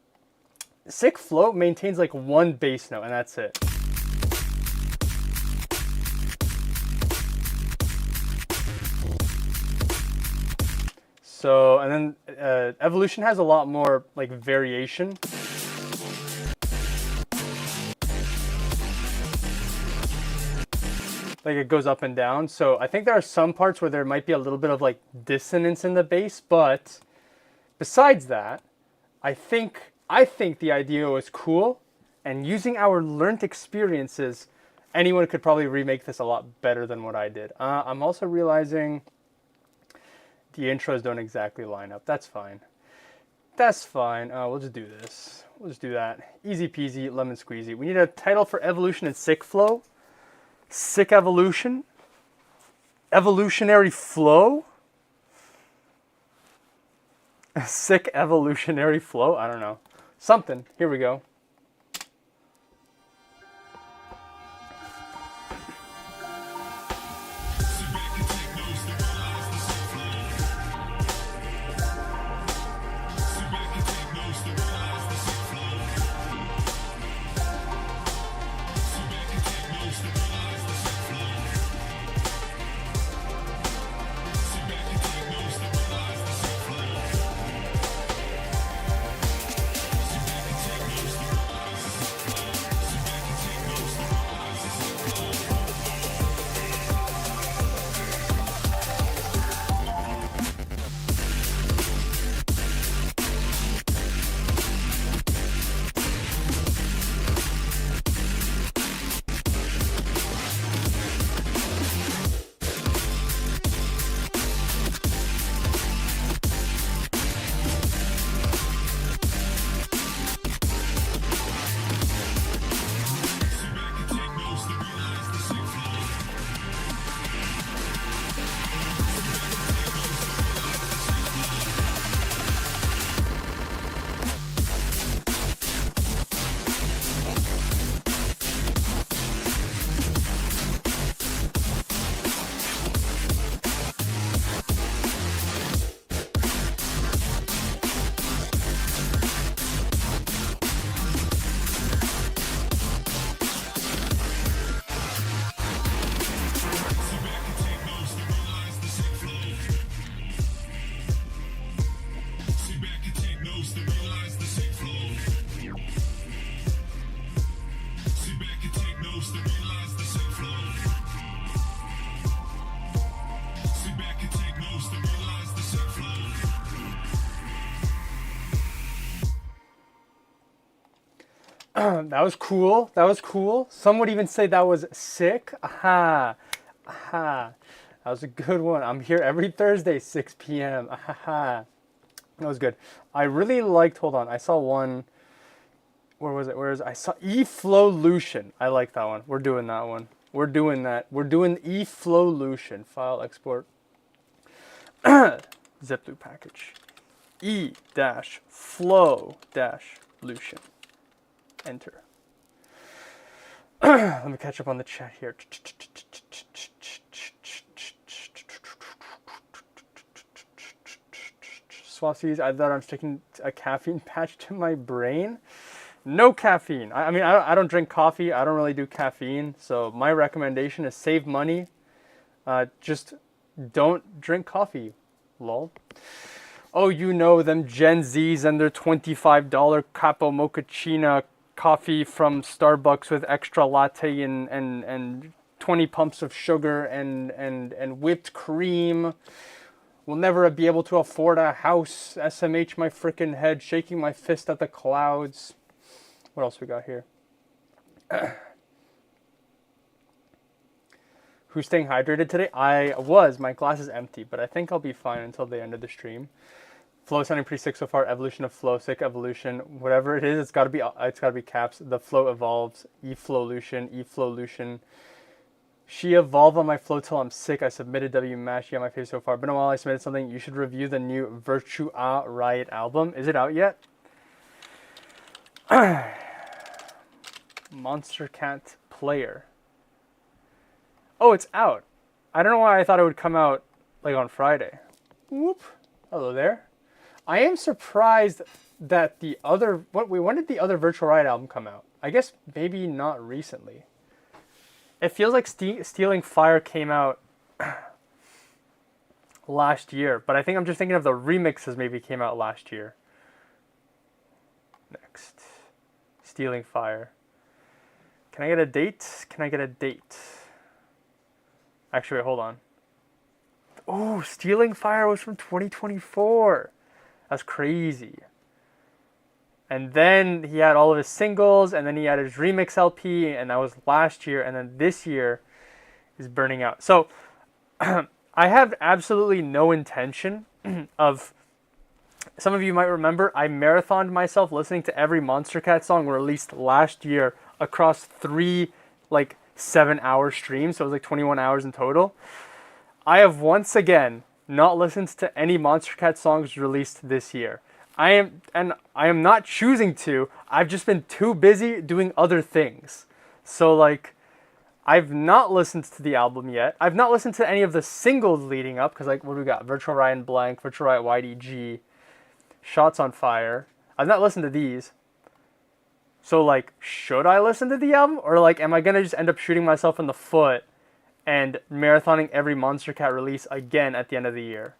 Speaker 1: Sick Flow maintains like one bass note, and that's it. So, and then Evolution has a lot more like variation. like it goes up and down. So I think there are some parts where there might be a little bit of like dissonance in the bass, but besides that, I think the idea was cool, and using our learned experiences, anyone could probably remake this a lot better than what I did. I'm also realizing the intros don't exactly line up. That's fine. That's fine. We'll just do this. We'll just do that. Easy peasy, lemon squeezy. We need a title for Evolution and Sick Flow. Sick Evolution. Evolutionary Flow. Sick Evolutionary Flow. I don't know. Something. Here we go. That was cool. That was cool. Some would even say that was sick. Aha. Aha. That was a good one. I'm here every Thursday, 6 p.m. Aha. That was good. I really liked, hold on, I saw one, where was it? I saw eFlowlution. I like that one. We're doing that one. We're doing that. We're doing eFlowlution. File export. Zip-loop package. E-flow-lution. Enter. Let me catch up on the chat here. Swapsies, I thought I'm sticking a caffeine patch to my brain. No caffeine. I mean, I don't drink coffee. I don't really do caffeine. So my recommendation is save money. Just don't drink coffee. Lol. Oh, you know them Gen Zs and their $25 capo mochaccino coffee from Starbucks with extra latte and 20 pumps of sugar and whipped cream. Will never be able to afford a house. SMH my frickin' head, shaking my fist at the clouds. What else we got here? Who's staying hydrated today? I was. My glass is empty, but I think I'll be fine until the end of the stream. Flow sounding pretty sick so far. Evolution of flow, sick evolution, whatever it is, it's gotta be caps. The flow evolves. eFlowlution. She evolved on my flow till I'm sick. I submitted WMash. Yeah, my favorite so far. Been a while. I submitted something. You should review the new Virtua Riot album. Is it out yet? Monster Cat Player. Oh, it's out. I don't know why I thought it would come out like on Friday. Whoop. Hello there. I am surprised that the other... when did the other Virtual Riot album come out? I guess maybe not recently. It feels like Stealing Fire came out last year, but I think I'm just thinking of the remixes maybe came out last year. Next. Stealing Fire. Can I get a date? Can I get a date? Actually, wait, hold on. Oh, Stealing Fire was from 2024. That's crazy. And then he had all of his singles, and then he had his remix LP, and that was last year, and then this year is Burning Out. So I have absolutely no intention of, some of you might remember, I marathoned myself listening to every Monster Cat song released last year across 3 7-hour streams, so it was like 21 hours in total. I have once again not listened to any Monster Cat songs released this year. I am not choosing to. I've just been too busy doing other things. So like, I've not listened to the album yet. I've not listened to any of the singles leading up, because like, what do we got? Virtual Riot Blank, Virtual Riot YDG, Shots on Fire. I've not listened to these. So like, should I listen to the album? Or like, am I gonna just end up shooting myself in the foot and marathoning every Monster Cat release again at the end of the year?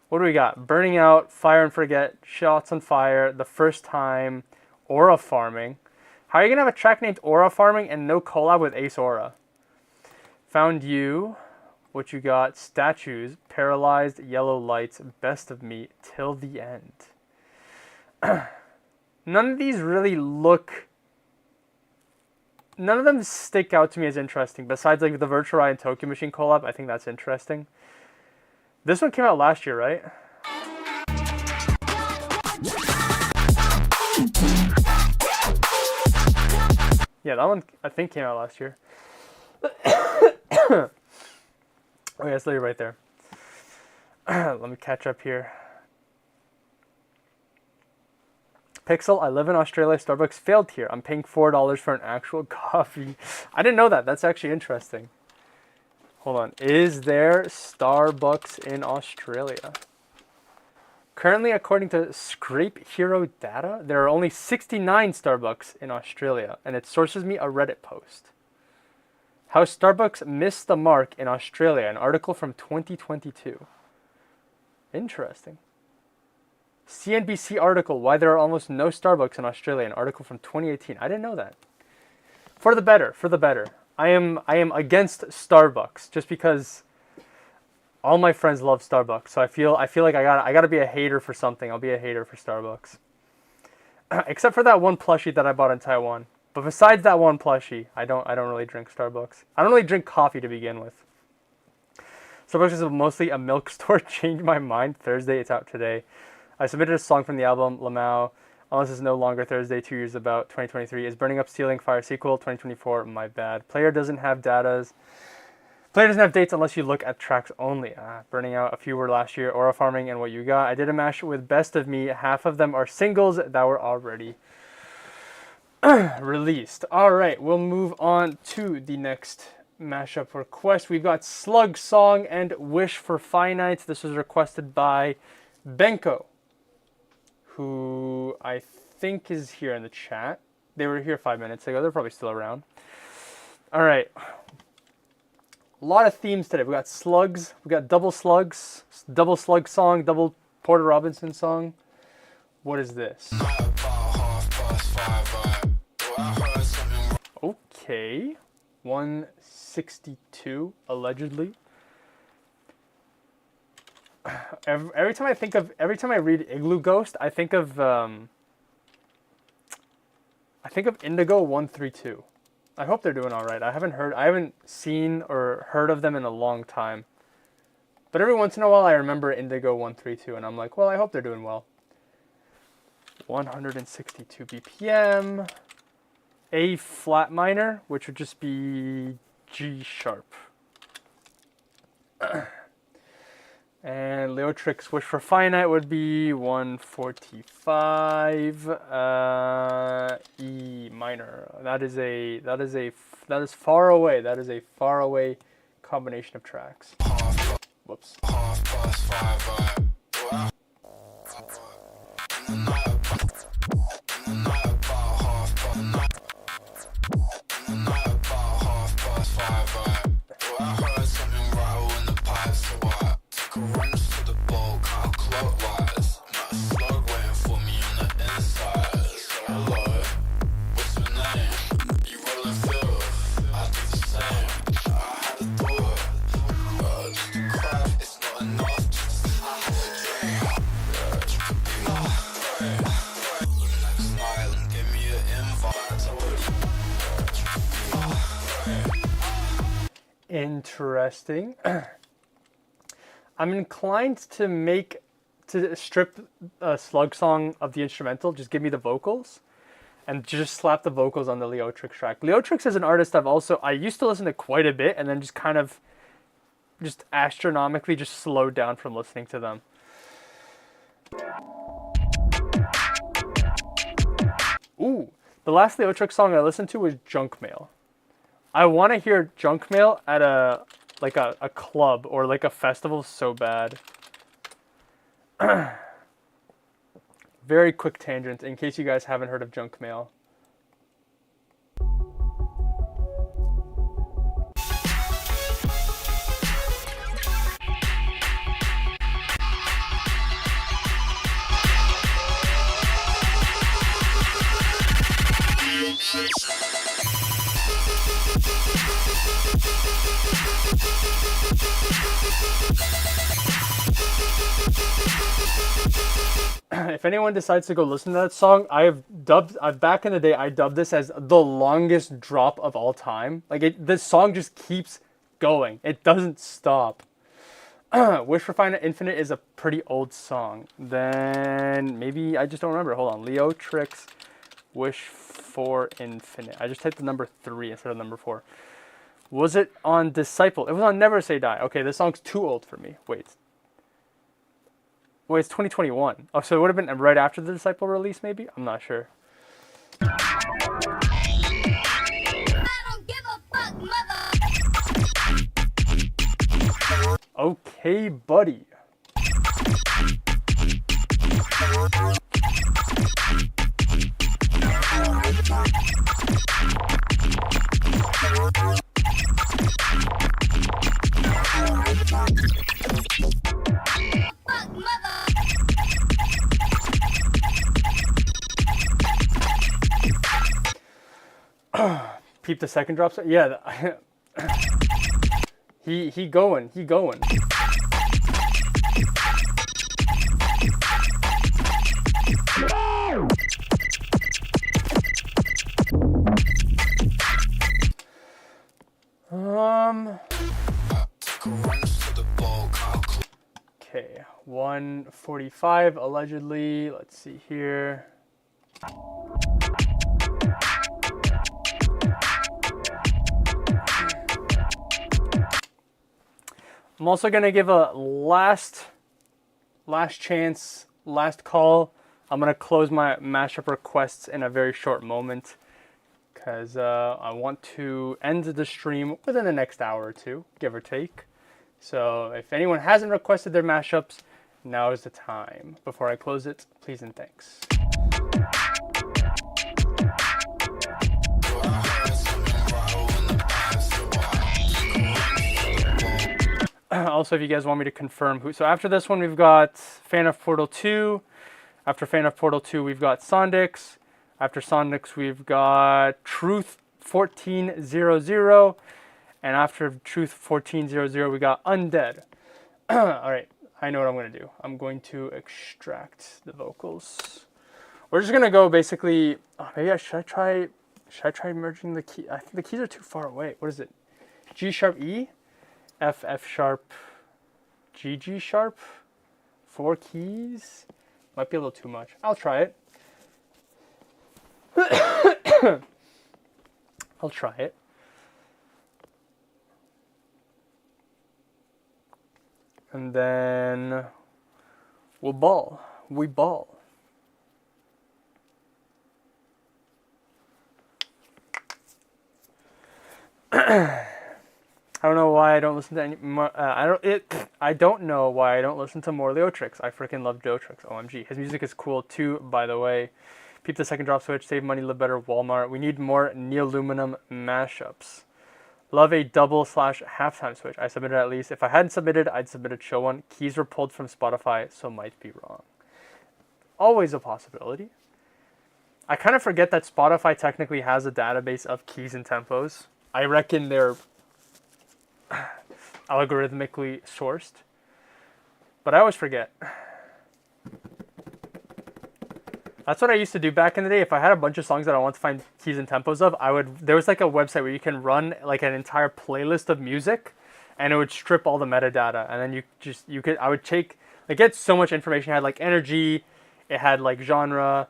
Speaker 1: What do we got? Burning Out, Fire and Forget, Shots on Fire, The First Time, Aura Farming. How are you going to have a track named Aura Farming and no collab with Ace Aura? Found You, what you got? Statues, Paralyzed, Yellow Lights, Best of Me, Till the End. None of these really look... None of them stick out to me as interesting. Besides like the Virtual Riot and Tokyo Machine collab, I think that's interesting. This one came out last year, right? Yeah, that one I think came out last year. Oh yeah, it's literally right there. Let me catch up here. Pixel, I live in Australia. Starbucks failed here. I'm paying $4 for an actual coffee. I didn't know that. That's actually interesting. Hold on. Is there Starbucks in Australia? Currently, according to Scrape Hero data, there are only 69 Starbucks in Australia, and it sources me a Reddit post. How Starbucks missed the mark in Australia, an article from 2022. Interesting. CNBC article, why there are almost no Starbucks in Australia, an article from 2018. I didn't know that. For the better, for the better. I am against Starbucks just because all my friends love Starbucks. So I feel like I gotta be a hater for something. I'll be a hater for Starbucks. Except for that one plushie that I bought in Taiwan. But besides that one plushie, I don't really drink Starbucks. I don't really drink coffee to begin with. Starbucks is mostly a milk store. Changed my mind. Thursday, it's out today. I submitted a song from the album Lamau. Unless it's no longer Thursday, 2 years about 2023. Is Burning Up Stealing Fire sequel 2024? My bad. Player doesn't have datas. Player doesn't have dates unless you look at tracks only. Burning Out, a few were last year. Aura Farming and What You Got. I did a mash with Best of Me. Half of them are singles that were already released. All right, we'll move on to the next mashup request. We've got Slug Song and Wish for Finite. This was requested by Benko, who I think is here in the chat. They were here 5 minutes ago. They're probably still around. All right. A lot of themes today. We got slugs. We got double slugs. Double slug song. Double Porter Robinson song. What is this? Okay. 162, allegedly. Every time I read Igloo Ghost, I think of Indigo 132. I hope they're doing all right. I haven't seen or heard of them in a long time. But every once in a while I remember Indigo 132 and I'm like, well, I hope they're doing well. 162 BPM. A flat minor, which would just be G sharp. And Leotrix Wish for Finite would be 145 E minor. That is far away. That is a far away combination of tracks. Whoops. Interesting. I'm inclined to strip a Slug Song of the instrumental, just give me the vocals, and just slap the vocals on the Leotrix track. Leotrix is an artist I used to listen to quite a bit, and then just kind of, just astronomically just slowed down from listening to them. Ooh, the last Leotrix song I listened to was Junk Mail. I want to hear Junk Mail at a club or like a festival so bad. Very quick tangent in case you guys haven't heard of Junk Mail. If anyone decides to go listen to that song, back in the day I dubbed this as the longest drop of all time. Like this song just keeps going. It doesn't stop. Wish for Infinite is a pretty old song. Then maybe I just don't remember. Hold on. Leotrix Wish for Infinite. I just typed the number 3 instead of number 4. Was it on Disciple? It was on Never Say Die. Okay, this song's too old for me. Wait, it's 2021. Oh, so it would have been right after the Disciple release, maybe? I'm not sure.
Speaker 3: I don't give a fuck, mother.
Speaker 1: Okay, buddy.
Speaker 3: Fuck, mother.
Speaker 1: Peep the second drop. Yeah. he going. Okay, 145 allegedly. Let's see here. I'm also gonna give a last chance, last call. I'm gonna close my mashup requests in a very short moment because I want to end the stream within the next hour or two, give or take. So if anyone hasn't requested their mashups, now is the time. Before I close it, please and thanks. Also, if you guys want me to confirm who... So after this one, we've got Fan of Portal 2. After Fan of Portal 2, we've got Sondix. After Sondix, we've got Truth 1400. And after Truth 1400, we got Undead. Alright, I know what I'm going to do. I'm going to extract the vocals. We're just going to go basically... Oh, maybe should I try merging the key? I think the keys are too far away. What is it? G sharp E? F, F sharp, G, G sharp, 4 keys. Might be a little too much. I'll try it. I'll try it. And then we'll ball. We ball. I don't know why I don't listen to any more. I don't know why I don't listen to more Leotrix. I freaking love Leotrix. OMG. His music is cool too, by the way. Peep the second drop switch. Save money, live better. Walmart. We need more Neoluminum mashups. Love a double/halftime switch. I submitted at least. If I hadn't submitted, I'd submitted show one. Keys were pulled from Spotify, so might be wrong. Always a possibility. I kind of forget that Spotify technically has a database of keys and tempos. I reckon they're algorithmically sourced, but I always forget. That's what I used to do back in the day. If I had a bunch of songs that I want to find keys and tempos of, I would. There was like a website where you can run like an entire playlist of music, and it would strip all the metadata, and then you could. I would take like get so much information. It had like energy, it had like genre,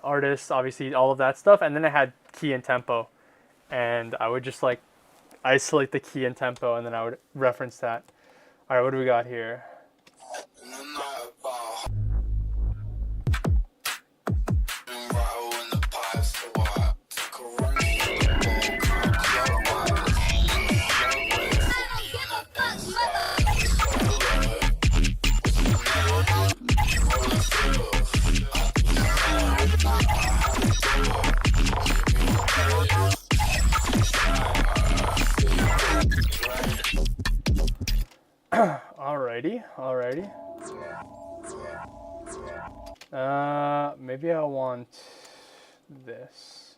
Speaker 1: artists, obviously all of that stuff, and then it had key and tempo, and I would just like isolate the key and tempo, and then I would reference that. All right, what do we got here? Alrighty. Maybe I want this.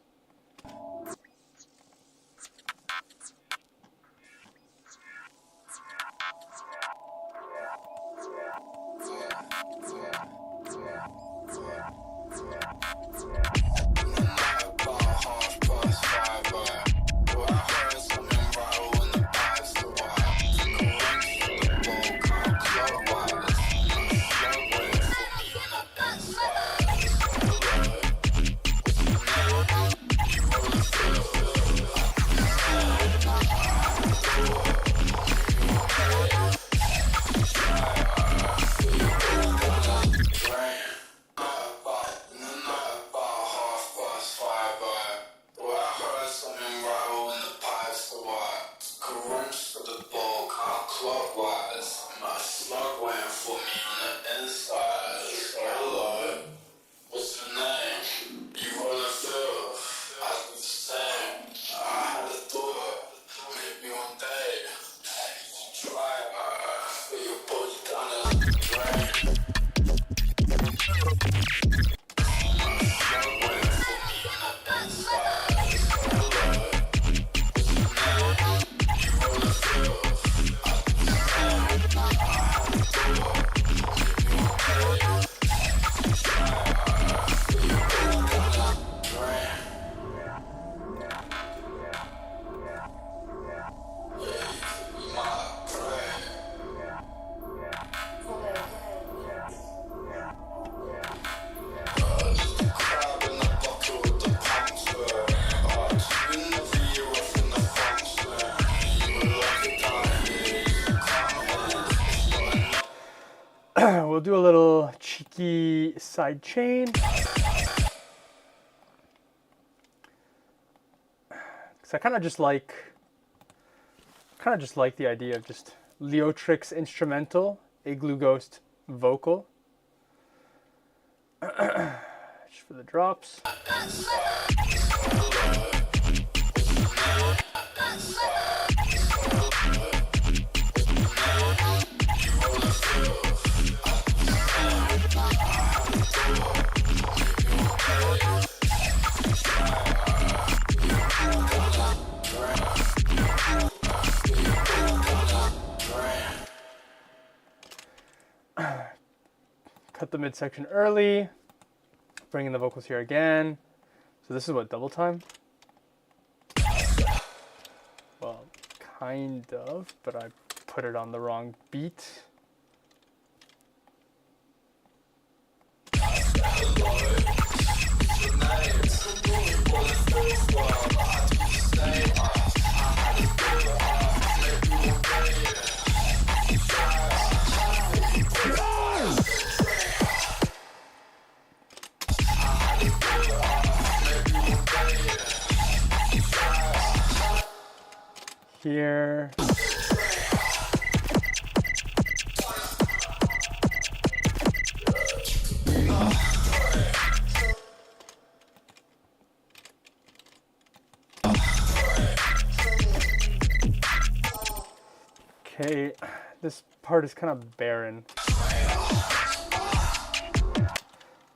Speaker 1: We'll do a little cheeky side chain. Because I kind of just like the idea of just Leotrix instrumental, Igloo Ghost vocal. Just for the drops. Cut the midsection early. Bring in the vocals here again. So this is what, double time? Well, kind of, but I put it on the wrong beat. Here. Okay, this part is kind of barren.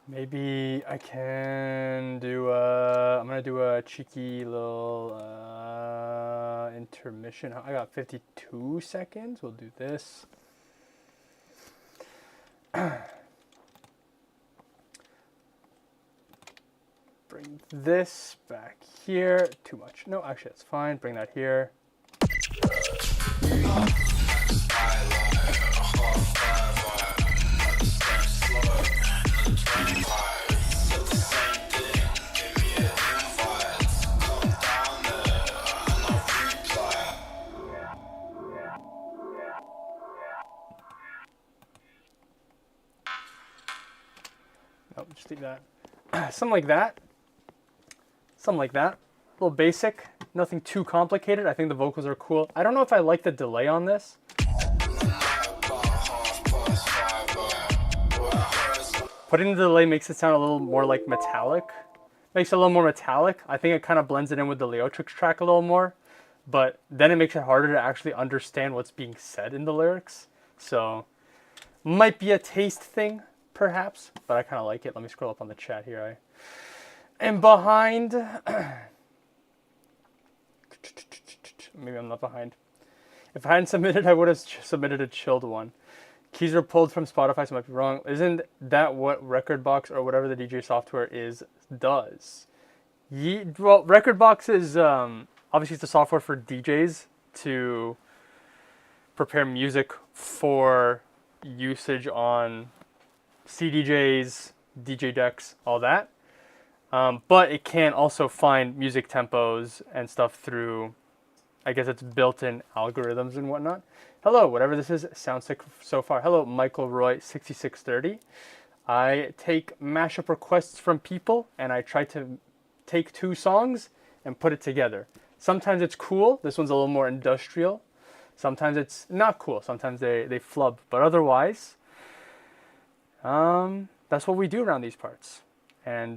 Speaker 1: Maybe I can do I'm gonna do a cheeky little intermission. I got 52 seconds. We'll do this. bring this back here. Too much. No, actually, that's fine. Bring that here. Nope, just leave that. Something like that. Something like that. A little basic. Nothing too complicated. I think the vocals are cool. I don't know if I like the delay on this. Putting the delay makes it sound a little more like metallic. Makes it a little more metallic. I think it kind of blends it in with the Leotrix track a little more. But then it makes it harder to actually understand what's being said in the lyrics. So, might be a taste thing, perhaps. But I kind of like it. Let me scroll up on the chat here. And behind... Maybe I'm not behind. If I hadn't submitted, I would have submitted a chilled one. Keys are pulled from Spotify, so I might be wrong. Isn't that what Rekordbox or whatever the DJ software is does? Well, Rekordbox is obviously it's a software for DJs to prepare music for usage on CDJs, DJ decks, all that. But it can also find music tempos and stuff through, I guess it's built-in algorithms and whatnot. Hello, whatever this is, sounds sick so far. Hello, Michael Roy 6630. I take mashup requests from people and I try to take two songs and put it together. Sometimes it's cool. This one's a little more industrial. Sometimes it's not cool. Sometimes they flub. But otherwise, that's what we do around these parts. And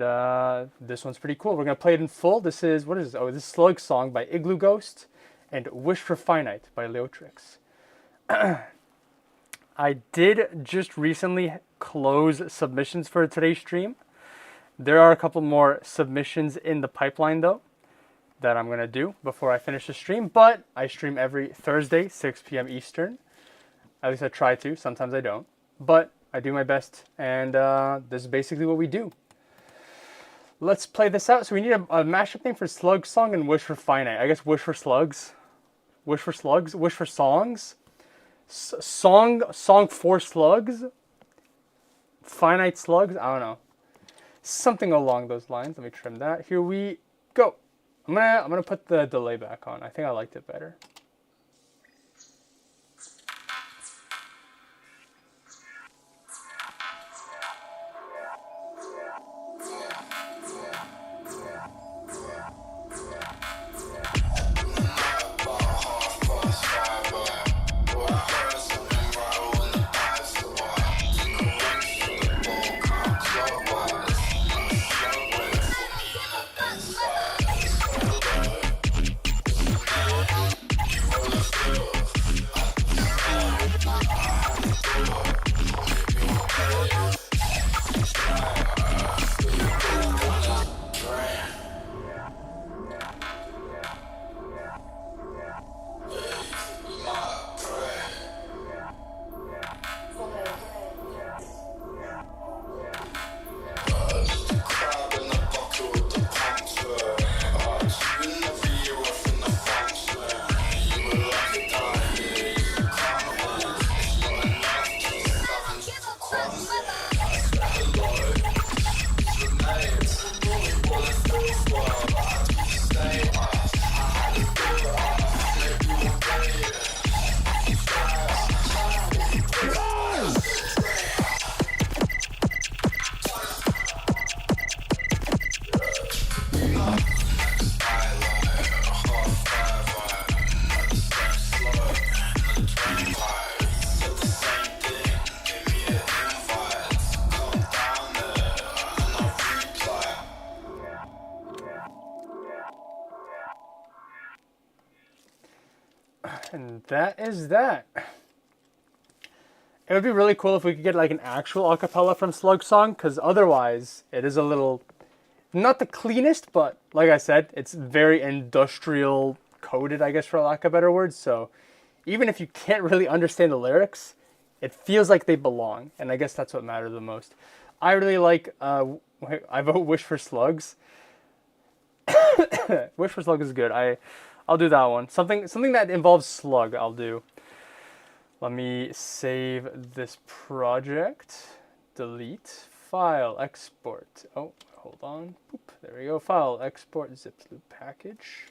Speaker 1: this one's pretty cool. We're going to play it in full. This is, what is this? Oh, this is Slug Song by Igloo Ghost and Wish for Finite by Leotrix. I did just recently close submissions for today's stream. There are a couple more submissions in the pipeline, though, that I'm going to do before I finish the stream. But I stream every Thursday, 6 p.m. Eastern. At least I try to. Sometimes I don't. But I do my best. And this is basically what we do. Let's play this out. So we need a mashup name for Slug Song and Wish for Finite. I guess Wish for Slugs. Wish for Slugs. Wish for Songs. Song for Slugs. Finite Slugs. I don't know. Something along those lines. Let me trim that. Here we go. I'm gonna put the delay back on. I think I liked it better. And that is that. It would be really cool if we could get like an actual acapella from Slug Song, because otherwise it is a little, not the cleanest, but like I said, it's very industrial coded, I guess, for lack of better words. So even if you can't really understand the lyrics, it feels like they belong. And I guess that's what matters the most. I really like, I vote Wish for Slugs. Wish for Slug is good. I'll do that one. Something that involves Slug, I'll do. Let me save this project. Delete. File. Export. Oh, hold on. Boop. There we go. File. Export. Zip loop package.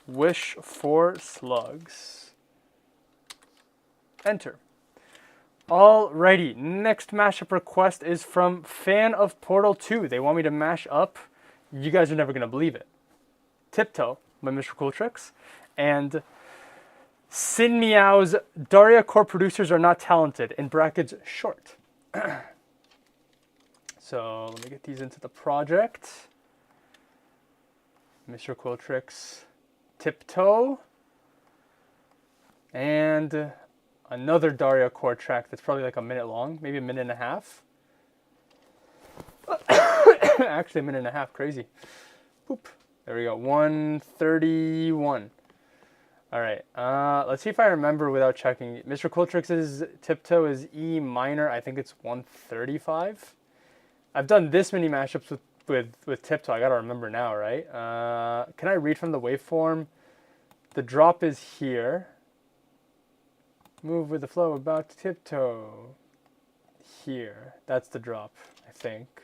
Speaker 1: Wish for Slugs. Enter. Alrighty. Next mashup request is from Fan of Portal 2. They want me to mash up. You guys are never going to believe it. Tiptoe by Mr. Cool Tricks. And Sin Meow's Daria Core producers are not talented, in brackets, short. So let me get these into the project. Mr. Cool Tricks, Tiptoe, and another Daria Core track that's probably like a minute long, maybe a minute and a half. Actually, a minute and a half, crazy. Boop. There we go, 131. All right, let's see if I remember without checking. Mr. Cooltrix's Tiptoe is E minor. I think it's 135. I've done this many mashups with Tiptoe. I gotta remember now, right? Can I read from the waveform? The drop is here. Move with the flow about to Tiptoe. Here, that's the drop, I think.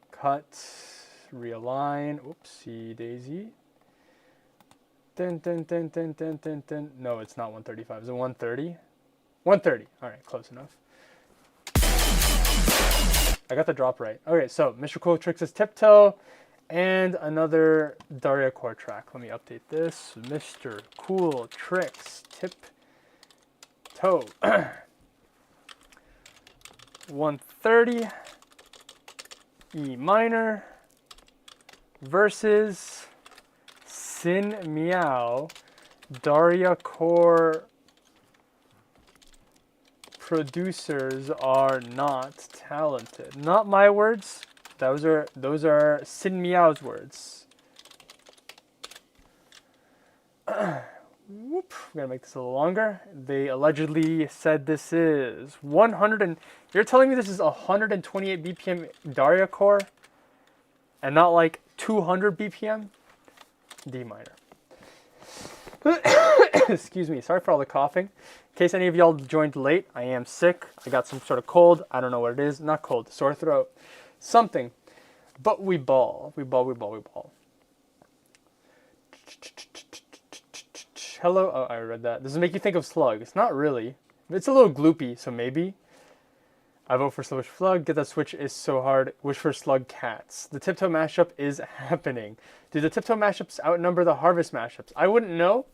Speaker 1: Cut, realign. Oopsie daisy. Dun, dun, dun, dun, dun, dun, dun. No, it's not 135. Is it 130? 130. All right, close enough. I got the drop right. Okay, so Mr. Cool Tricks is Tiptoe and another Daria Core track. Let me update this. Mr. Cool Tricks, Tiptoe. 130. E minor versus Sin Meow, Daria Core producers are not talented. Not my words. Those are Sin Meow's words. Whoop. We're gonna make this a little longer. They allegedly said this is 100 and you're telling me this is 128 BPM Daria Core and not like 200 BPM? D minor. Excuse me. Sorry for all the coughing. In case any of y'all joined late, I am sick. I got some sort of cold. I don't know what it is. Not cold. Sore throat. Something. But we ball. We ball. We ball. We ball. Hello. Oh, I read that. Does it make you think of Slug? It's not really. It's a little gloopy, so maybe. I vote for Wish for Slug. Get that switch is so hard. Wish for Slug cats. The Tiptoe mashup is happening. Do the Tiptoe mashups outnumber the Harvest mashups? I wouldn't know.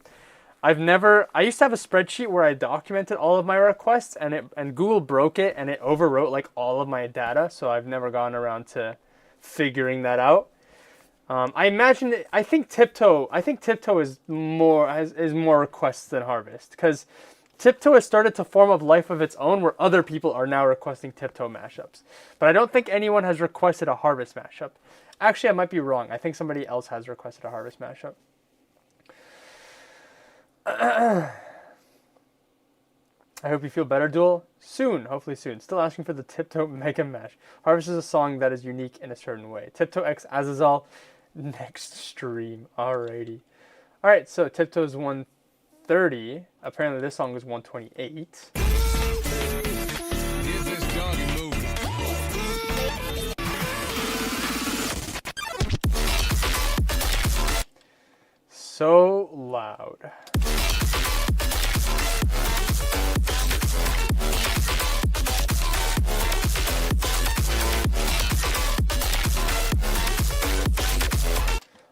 Speaker 1: I used to have a spreadsheet where I documented all of my requests and Google broke it and it overwrote like all of my data. So I've never gone around to figuring that out. I think Tiptoe is more requests than Harvest because Tiptoe has started to form a life of its own where other people are now requesting Tiptoe mashups. But I don't think anyone has requested a Harvest mashup. Actually, I might be wrong. I think somebody else has requested a Harvest mashup. I hope you feel better, Duel. Soon, hopefully soon. Still asking for the Tiptoe Mega Mash. Harvest is a song that is unique in a certain way. Tiptoe X Azazel, next stream. Alrighty. Alright, so Tiptoe's 130. Apparently this song is 128. So loud.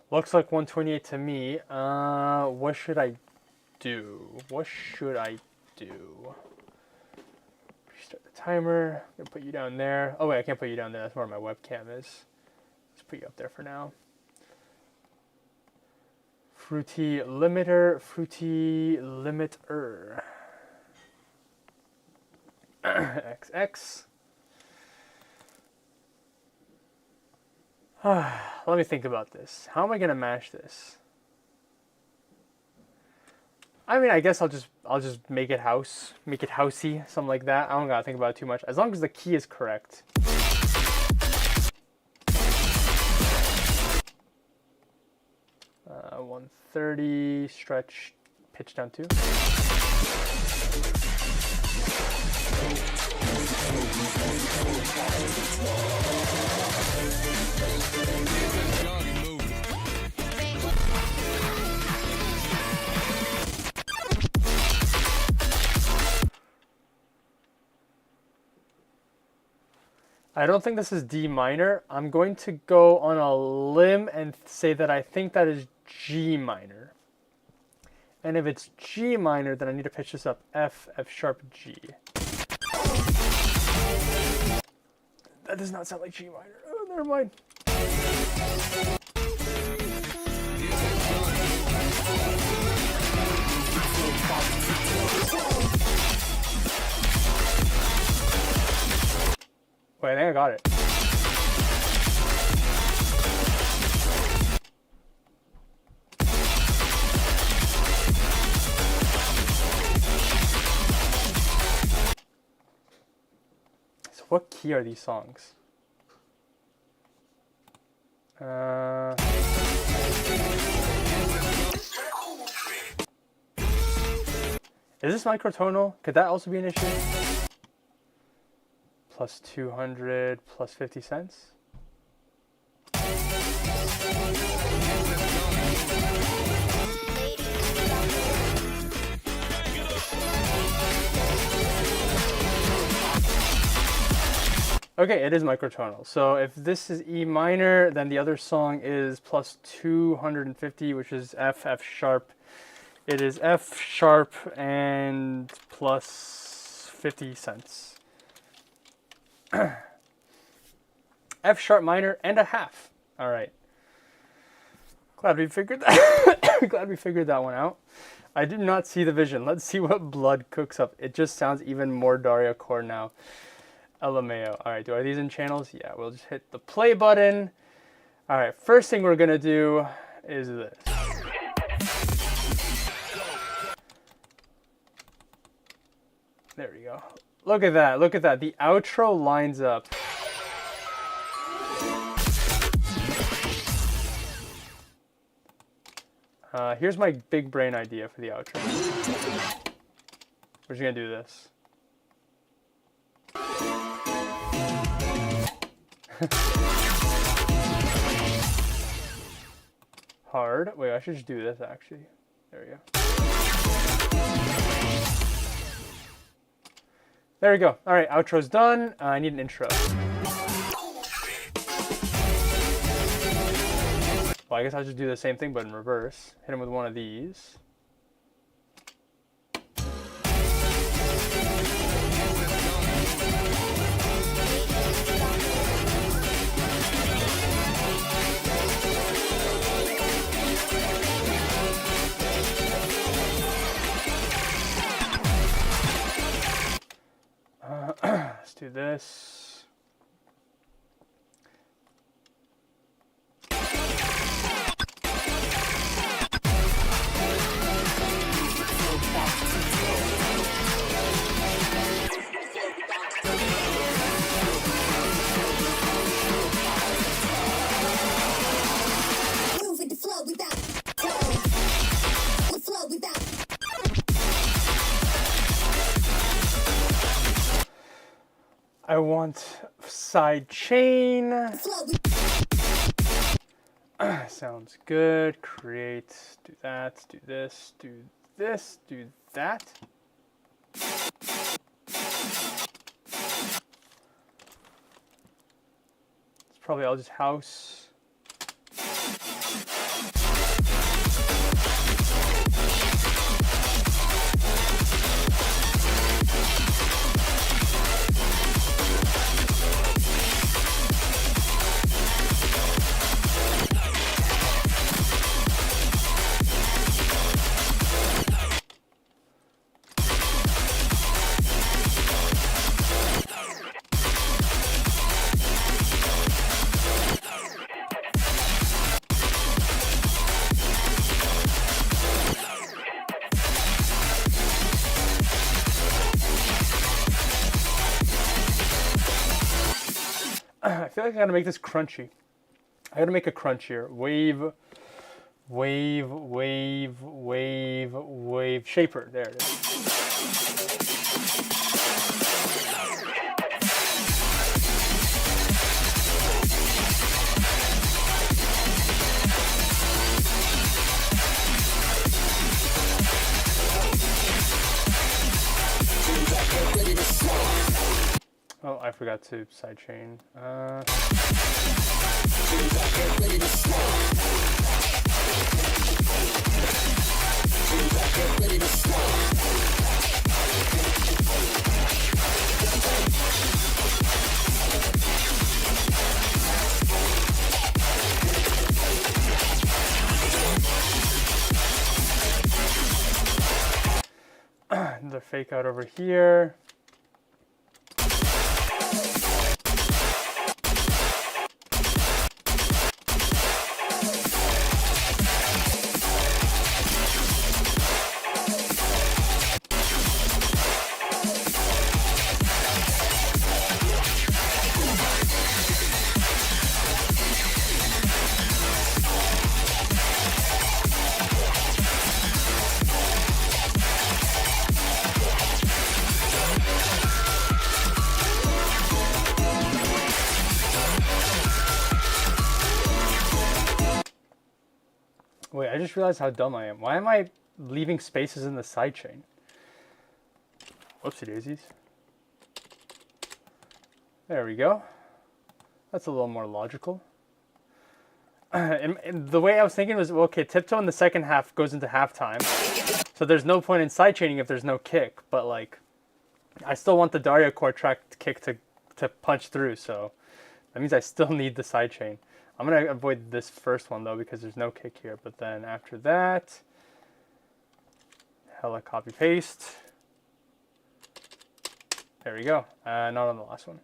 Speaker 1: Looks like 128 to me. What should I do? Restart the timer. I'm gonna put you down there. Oh wait, I can't put you down there. That's where my webcam is. Let's put you up there for now. Fruity limiter. XX. Let me think about this. How am I gonna mash this? I mean, I guess I'll just make it housey, something like that. I don't gotta think about it too much. As long as the key is correct. 130, stretch, pitch down 2. I don't think this is D minor. I'm going to go on a limb and say that I think that is G minor. And if it's G minor, then I need to pitch this up F, F sharp, G. That does not sound like G minor. Oh, never mind. Wait, I think I got it. So what key are these songs? Is this microtonal? Could that also be an issue? Plus 200, plus 50 cents. Okay, it is microtonal. So if this is E minor, then the other song is plus 250, which is F, F sharp. It is F sharp and plus 50 cents. F sharp minor and a half. All right. Glad we figured that. Glad we figured that one out. I did not see the vision. Let's see what blood cooks up. It just sounds even more Daria core now. LMAO. All right. Are these in channels? Yeah. We'll just hit the play button. All right. First thing we're gonna do is this. There we go. Look at that. Look at that. The outro lines up. Here's my big brain idea for the outro. We're just gonna do this. Hard. Wait, I should just do this actually. There we go. There we go. All right, outro's done. I need an intro. Well, I guess I'll just do the same thing, but in reverse. Hit him with one of these. Let's do this. I want side chain. Sounds good. Create, do that, do this, do this, do that. It's probably all just house. I feel like I gotta make this crunchy. I gotta make it crunchier. Wave Wave, wave, wave, wave. Shaper. There it is. Oh, I forgot to sidechain. The fake out over here. Wait, I just realized how dumb I am. Why am I leaving spaces in the sidechain? Whoopsie daisies. There we go. That's a little more logical. And the way I was thinking was, well, okay, tiptoe in the second half goes into halftime. So there's no point in sidechaining if there's no kick. But, like, I still want the Daria core track kick to punch through. So that means I still need the sidechain. I'm going to avoid this first one, though, because there's no kick here. But then after that, hella copy-paste. There we go. Not on the last one.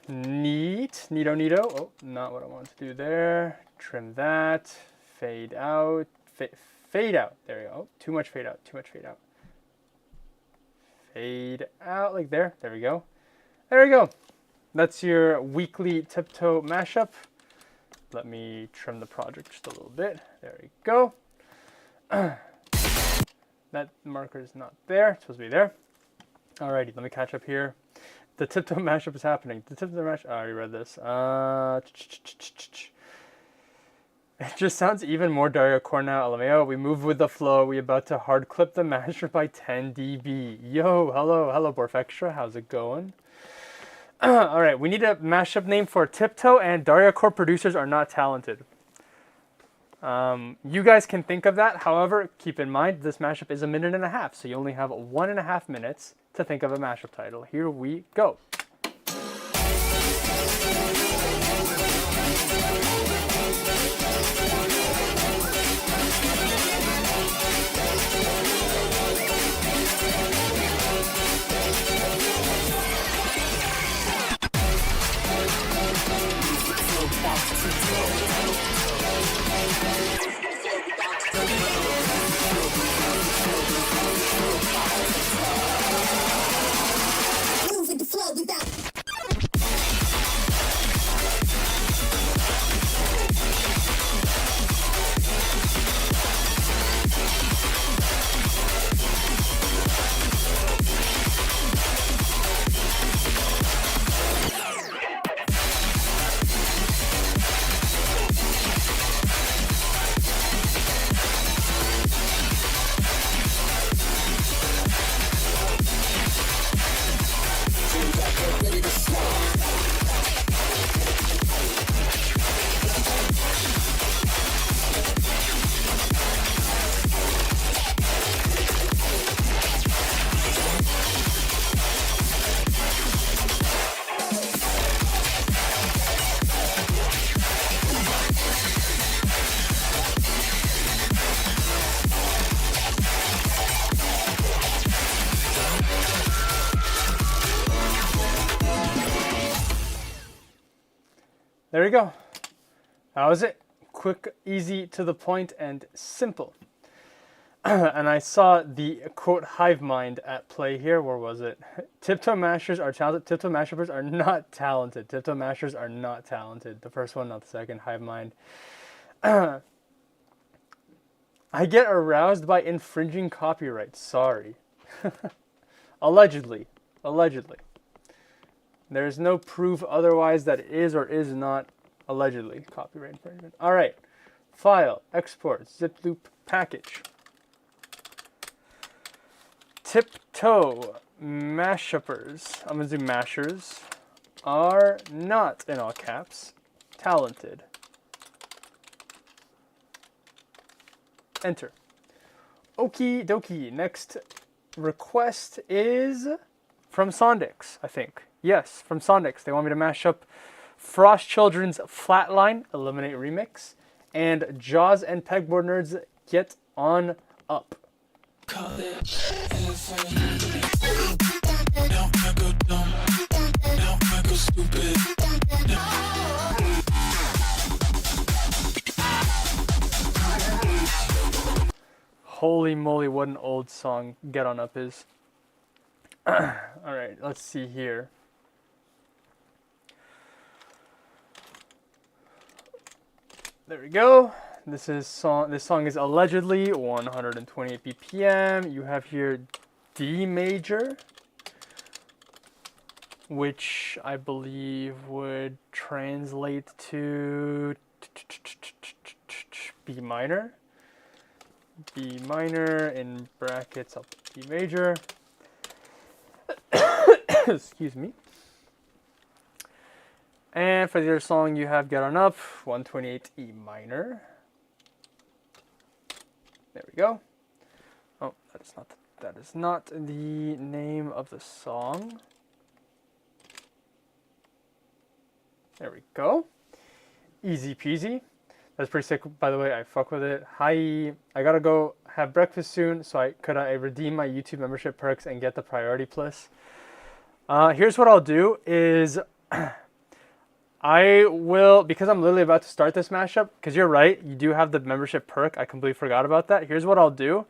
Speaker 1: Neat. Neato, neato. Oh, not what I want to do there. Trim that. Fade out. Fade out. There we go. Oh, too much fade out. Too much fade out. Fade out like there. There we go. There we go. That's your weekly tiptoe mashup. Let me trim the project just a little bit. There we go. That marker is not there. It's supposed to be there. Alrighty, let me catch up here. The tiptoe mashup is happening. The tiptoe mashup. I already read this. It just sounds even more Dario core now. LMAO. We move with the flow. We about to hard clip the masher by 10 dB. Yo, hello, Borfextra. How's it going? All right, we need a mashup name for tiptoe, and Dario core producers are not talented. You guys can think of that. However, keep in mind this mashup is 1.5 minutes, so you only have 1.5 minutes to think of a mashup title. Here we go. There you go. That was it. Quick, easy, to the point, and simple. And I saw the quote hive mind at play here. Where was it? Tiptoe mashers are talented. Tiptoe mashers are not talented. Tiptoe mashers are not talented. The first one, not the second. Hive mind. I get aroused by infringing copyright. Sorry. Allegedly. Allegedly. There's no proof otherwise that it is or is not allegedly copyright infringement. All right. File, export, zip loop, package. Tiptoe mashuppers, I'm going to do mashers, are not, in all caps, talented. Enter. Okie dokie. Next request is from Sondix, I think. Yes, from Sondix. They want me to mash up Frost Children's Flatline, Eliminate Remix, and Jaws and Pegboard Nerds Get On Up.
Speaker 2: Call it heaven. Now I go dumb. Now I go stupid.
Speaker 1: Holy moly, what an old song Get On Up is. Alright, let's see here. There we go. This song is allegedly 128 BPM. You have here D major, which I believe would translate to B minor. B minor in brackets up D major. Excuse me. And for the other song, you have Get On Up, 128 E minor. There we go. Oh, that is not the name of the song. There we go. Easy peasy. That's pretty sick, by the way. I fuck with it. Hi, I gotta go have breakfast soon, so I redeem my YouTube membership perks and get the priority plus. Here's what I'll do is I will, because I'm literally about to start this mashup, because you're right, you do have the membership perk. I completely forgot about that. Here's what I'll do.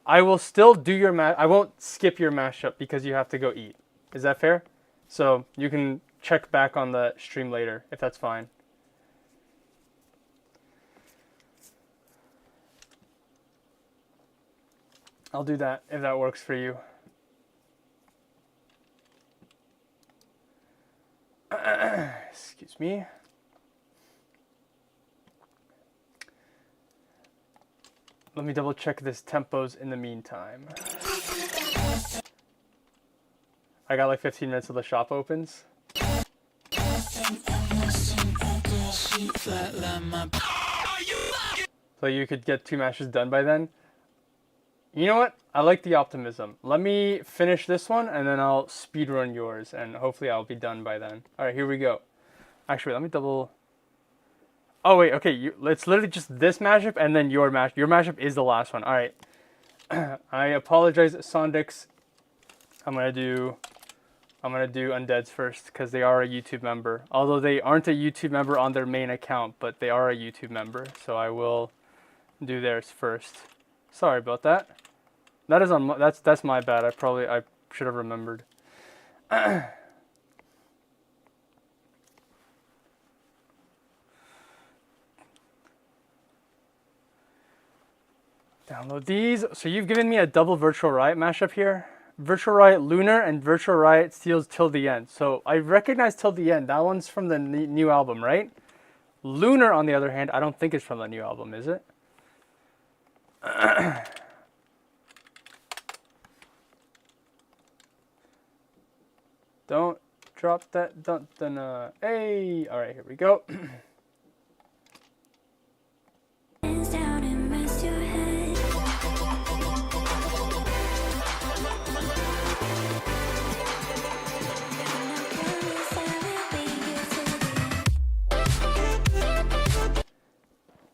Speaker 1: I will still do your I won't skip your mashup because you have to go eat. Is that fair? So you can check back on the stream later if that's fine. I'll do that if that works for you. Excuse me. Let me double check this tempos in the meantime. I got like 15 minutes till the shop opens. So you could get 2 matches done by then. You know what? I like the optimism. Let me finish this one and then I'll speedrun yours and hopefully I'll be done by then. Alright, here we go. Actually, let me double... Oh wait, okay, it's literally just this mashup and then your mashup. Your mashup is the last one. Alright. I apologize, Sondix. I'm gonna do Undead's first because they are a YouTube member. Although they aren't a YouTube member on their main account, but they are a YouTube member. So I will do theirs first. Sorry about that. That is on that's my bad. I should have remembered. Download these. So you've given me a double Virtual Riot mashup here. Virtual Riot Lunar and Virtual Riot Steals Till the End. So I recognize Till the End. That one's from the new album, right? Lunar, on the other hand, I don't think it's from the new album, is it? Don't drop that. Don't. Hey. All right, here we go.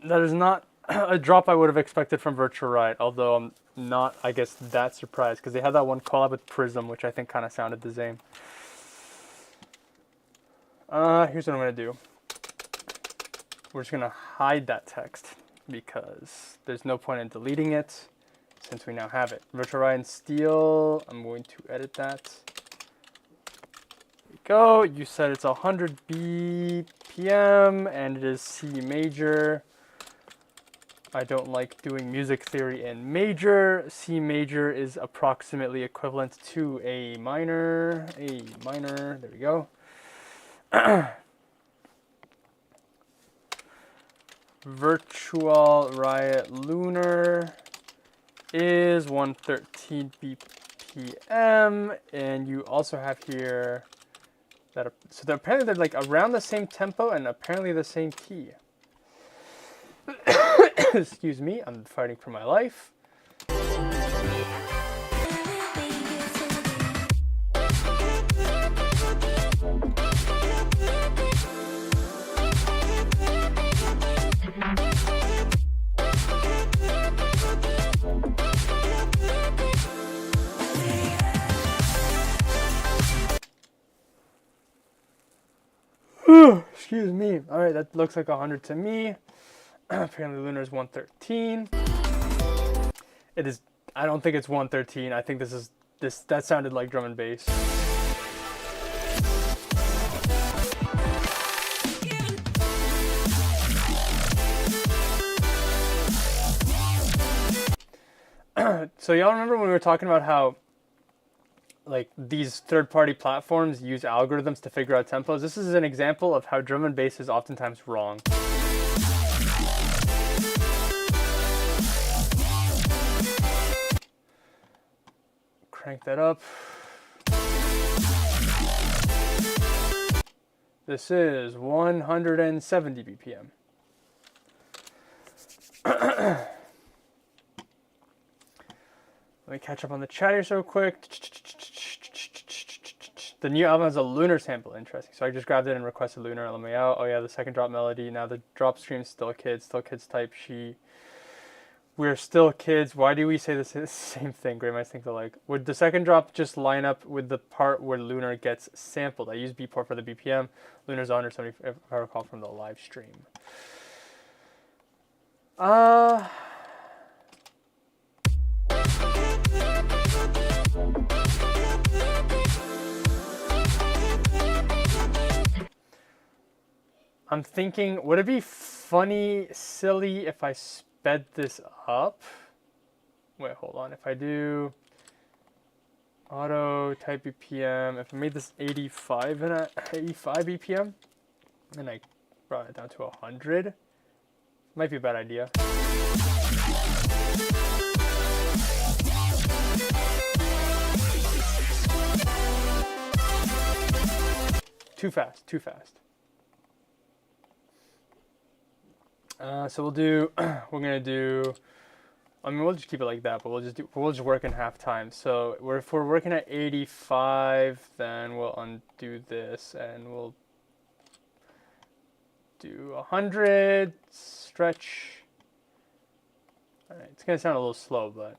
Speaker 1: That is not a drop I would have expected from Virtual Riot, although I'm not, I guess, that surprised, because they had that one collab with Prism, which I think kind of sounded the same. Here's what I'm going to do. We're just going to hide that text, because there's no point in deleting it. since we now have it. Virtual Ryan Steel, I'm going to edit that. There we go. You said it's 100 BPM and it is C major. I don't like doing music theory in major. C major is approximately equivalent to A minor. A minor, there we go. Virtual Riot Lunar is 113 BPM, and you also have here that so apparently they're like around the same tempo and apparently the same key. Excuse me, I'm fighting for my life. Excuse me. All right, that looks like 100 to me. Apparently Lunar is 113. It is, I don't think it's 113. I think that sounded like drum and bass. So y'all remember when we were talking about how like these third-party platforms use algorithms to figure out tempos? This is an example of how drum and bass is oftentimes wrong. Crank that up. This is 170 BPM. Let me catch up on the chat here so quick. The new album has a Lunar sample. Interesting. So I just grabbed it and requested Lunar. Let me out. Oh yeah, the second drop melody. Now the drop stream is still kids type she. We're still kids. Why do we say the same thing? Great minds think alike. Would the second drop just line up with the part where Lunar gets sampled? I use Beatport for the BPM. Lunar's 170 if I recall from the live stream. I'm thinking, would it be funny, silly if I sped this up? Wait, hold on. If I do auto type BPM, if I made this 85 BPM, and I brought it down to 100, might be a bad idea. Too fast, too fast. So we'll do, I mean, we'll just keep it like that, but we'll just work in half time. So if we're working at 85, then we'll undo this and we'll do 100, stretch. All right, it's gonna sound a little slow, but.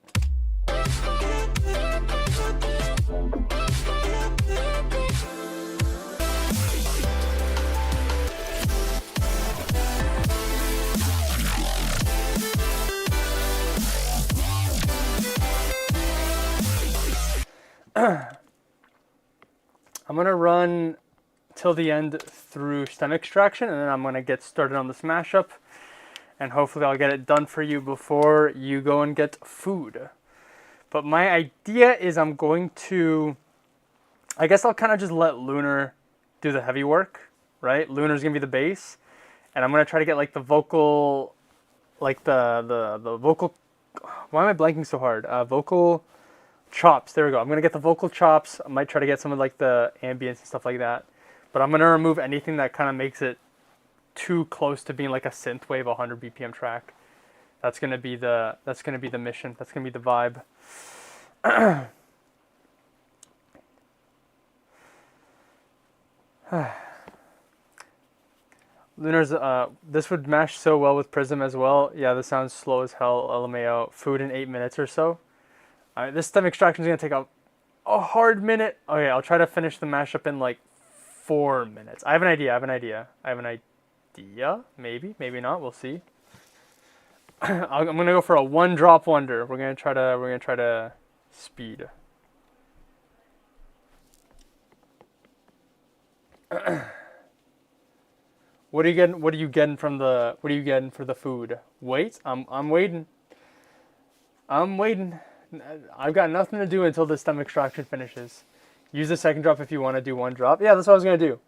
Speaker 1: I'm gonna run till the end through stem extraction, and then I'm gonna get started on this mashup, and hopefully I'll get it done for you before you go and get food. But my idea is I'm going to, I guess I'll kind of just let Lunar do the heavy work, right? Lunar's gonna be the bass, and I'm gonna try to get like the vocal, like the vocal. Why am I blanking so hard? Vocal chops. There we go. I'm gonna get the vocal chops. I might try to get some of like the ambience and stuff like that, but I'm gonna remove anything that kind of makes it too close to being like a synthwave 100 BPM track. That's gonna be the mission. That's gonna be the vibe. Lunar's this would mash so well with Prism as well. Yeah, this sounds slow as hell. LMAO. Food in 8 minutes or so. Alright, this stem extraction is gonna take a hard minute. Okay, I'll try to finish the mashup in like 4 minutes. I have an idea. Maybe, maybe not. We'll see. I'm gonna go for a one drop wonder. We're gonna try to speed. What are you getting? What are you getting from the? What are you getting for the food? Wait, I'm waiting. I'm waiting. I've got nothing to do until the stem extraction finishes. Use the second drop if you want to do one drop. Yeah, that's what I was gonna do.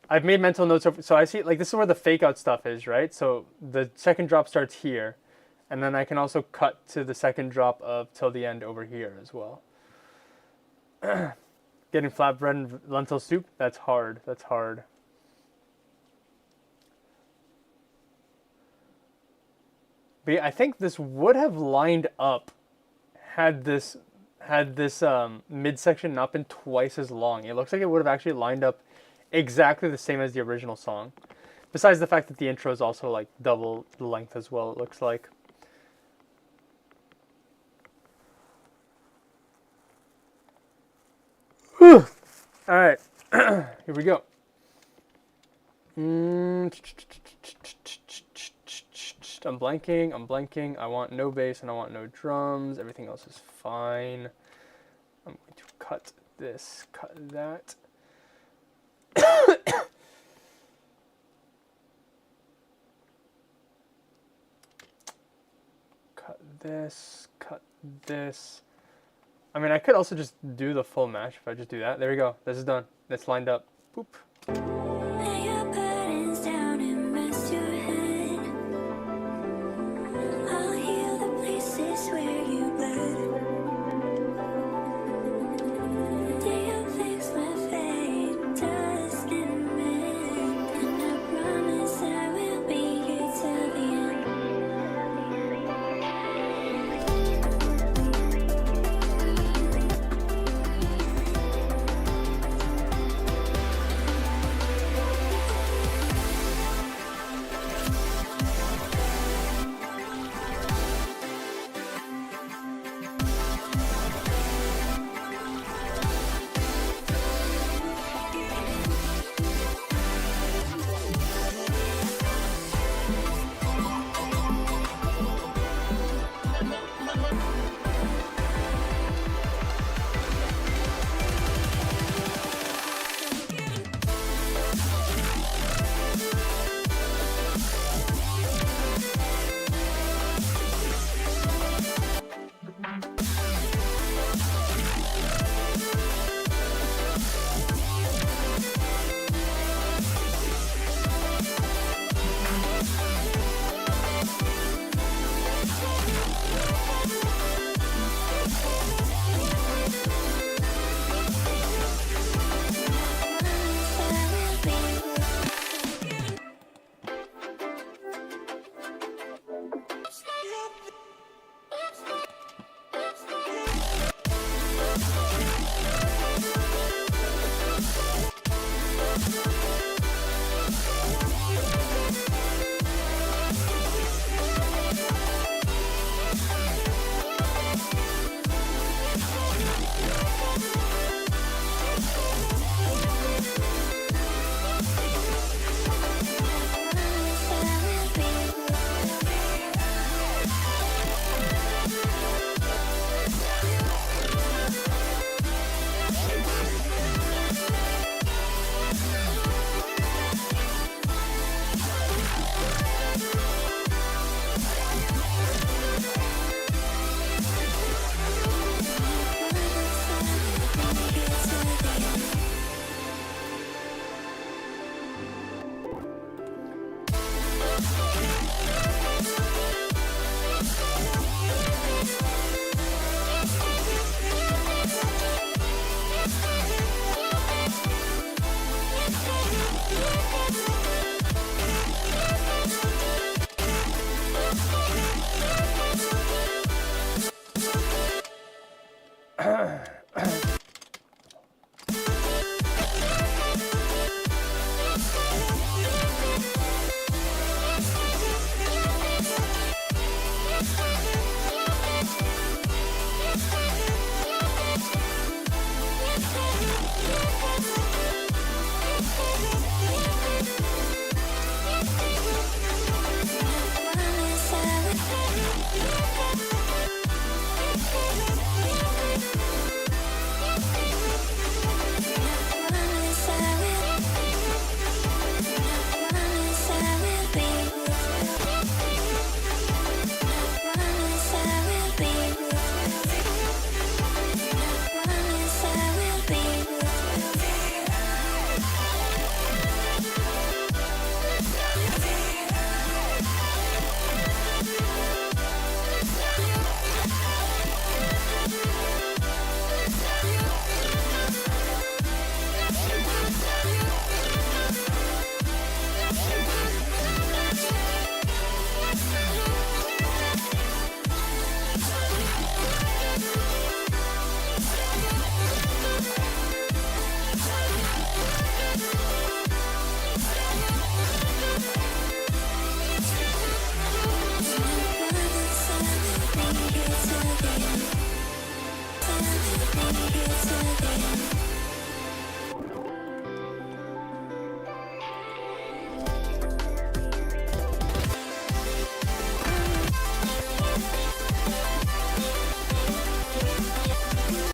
Speaker 1: I've made mental notes over, so I see like this is where the fake out stuff is, right? So the second drop starts here, and then I can also cut to the second drop of till the end over here as well. Getting flatbread and lentil soup, that's hard. That's hard. But yeah, I think this would have lined up had this midsection not been twice as long. It looks like it would have actually lined up exactly the same as the original song. Besides the fact that the intro is also like double the length as well, it looks like. Whew. All right, here we go. I'm blanking. I want no bass and I want no drums. Everything else is fine. I'm going to cut this, cut that. Cut this, cut this. I mean, I could also just do the full mash if I just do that. There we go. This is done. That's lined up. Boop.
Speaker 4: Lay your burdens down and rest your head. I'll heal the places where you bled. Day I fix my fate, dust and mend. And I promise I will be here till the end.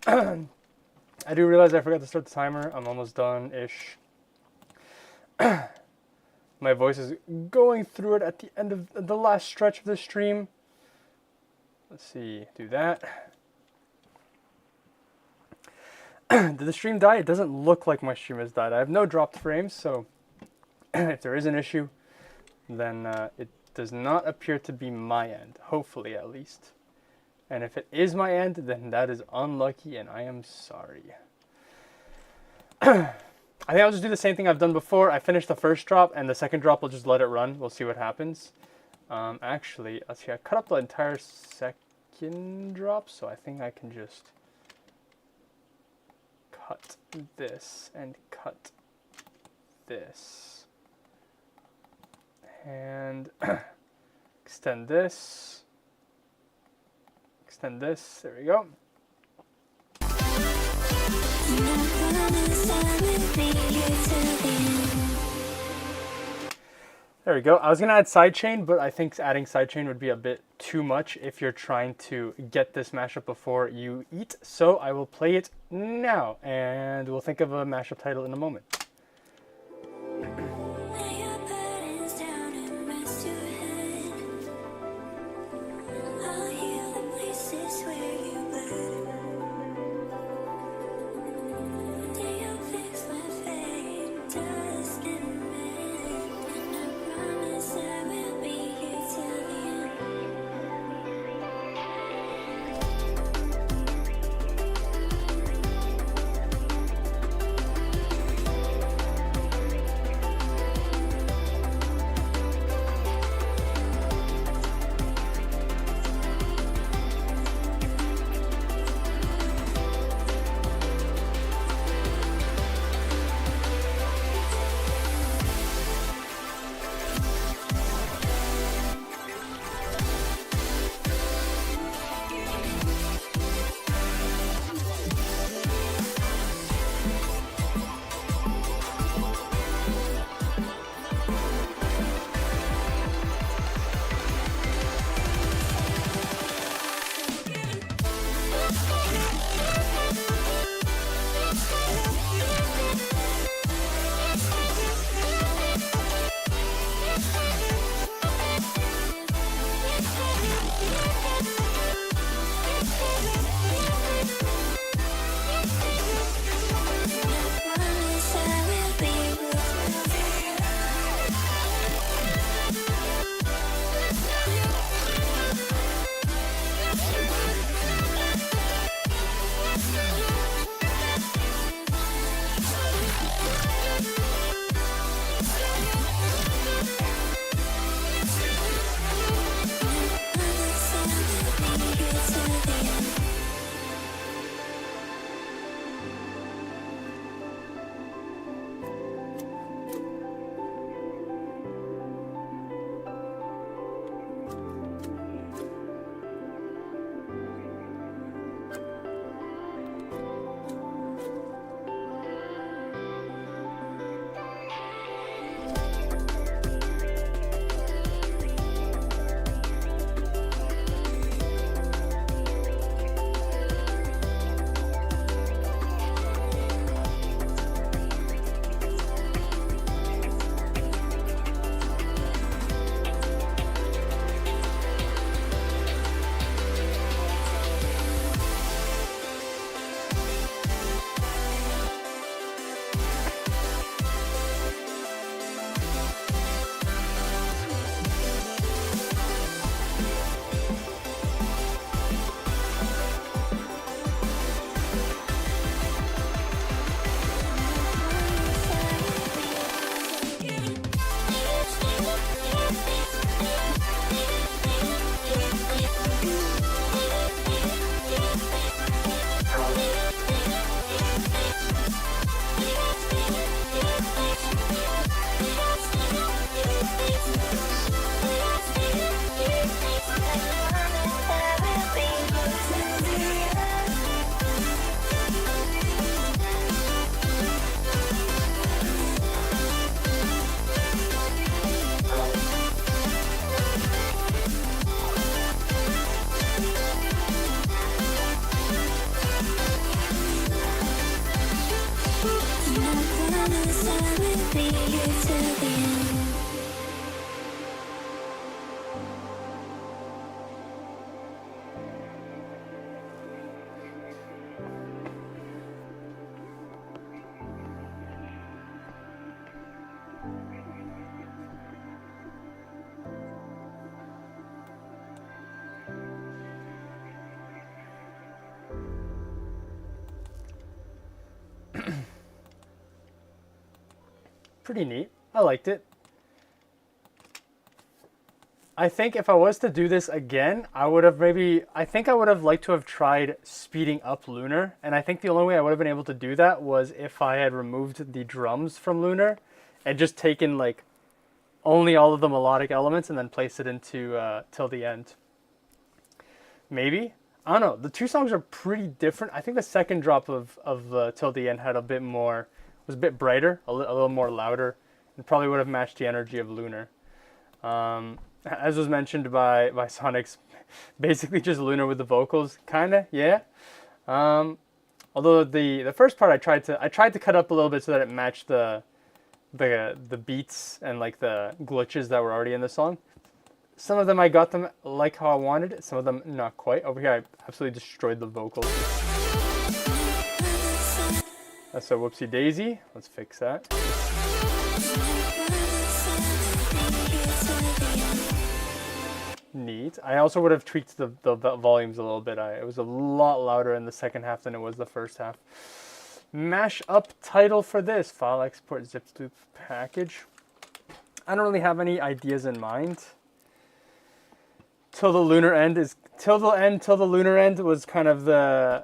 Speaker 1: I do realize I forgot to start the timer. I'm almost done-ish. My voice is going through it at the end of the last stretch of the stream. Let's see, do that. Did the stream die? It doesn't look like my stream has died. I have no dropped frames, so if there is an issue, then it does not appear to be my end, hopefully at least. And if it is my end, then that is unlucky and I am sorry. I think I'll just do the same thing I've done before. I finished the first drop and the second drop will just let it run. We'll see what happens. Actually, let's see, I cut up the entire second drop, so I think I can just cut this and cut this. And extend this. Extend this. There we go. There we go. I was going to add sidechain, but I think adding sidechain would be a bit too much if you're trying to get this mashup before you eat. So I will play it now, and we'll think of a mashup title in a moment.
Speaker 4: till the end.
Speaker 1: Pretty neat. I liked it. I think if I was to do this again, I would have liked to have tried speeding up Lunar. And I think the only way I would have been able to do that was if I had removed the drums from Lunar and just taken like only all of the melodic elements and then placed it into Till the End. Maybe. I don't know. The two songs are pretty different. I think the second drop of Till the End had a bit more, was a bit brighter, a little more louder, and probably would have matched the energy of Lunar. As was mentioned by Sonics, basically just Lunar with the vocals, kinda, yeah. Although the first part I tried to cut up a little bit so that it matched the beats and like the glitches that were already in the song. Some of them I got them like how I wanted it, some of them not quite. Over here I absolutely destroyed the vocals. That's a whoopsie daisy. Let's fix that. Neat. I also would have tweaked the volumes a little bit. It was a lot louder in the second half than it was the first half. Mash up title for this. File export zip loop package. I don't really have any ideas in mind. Till the Lunar End was kind of the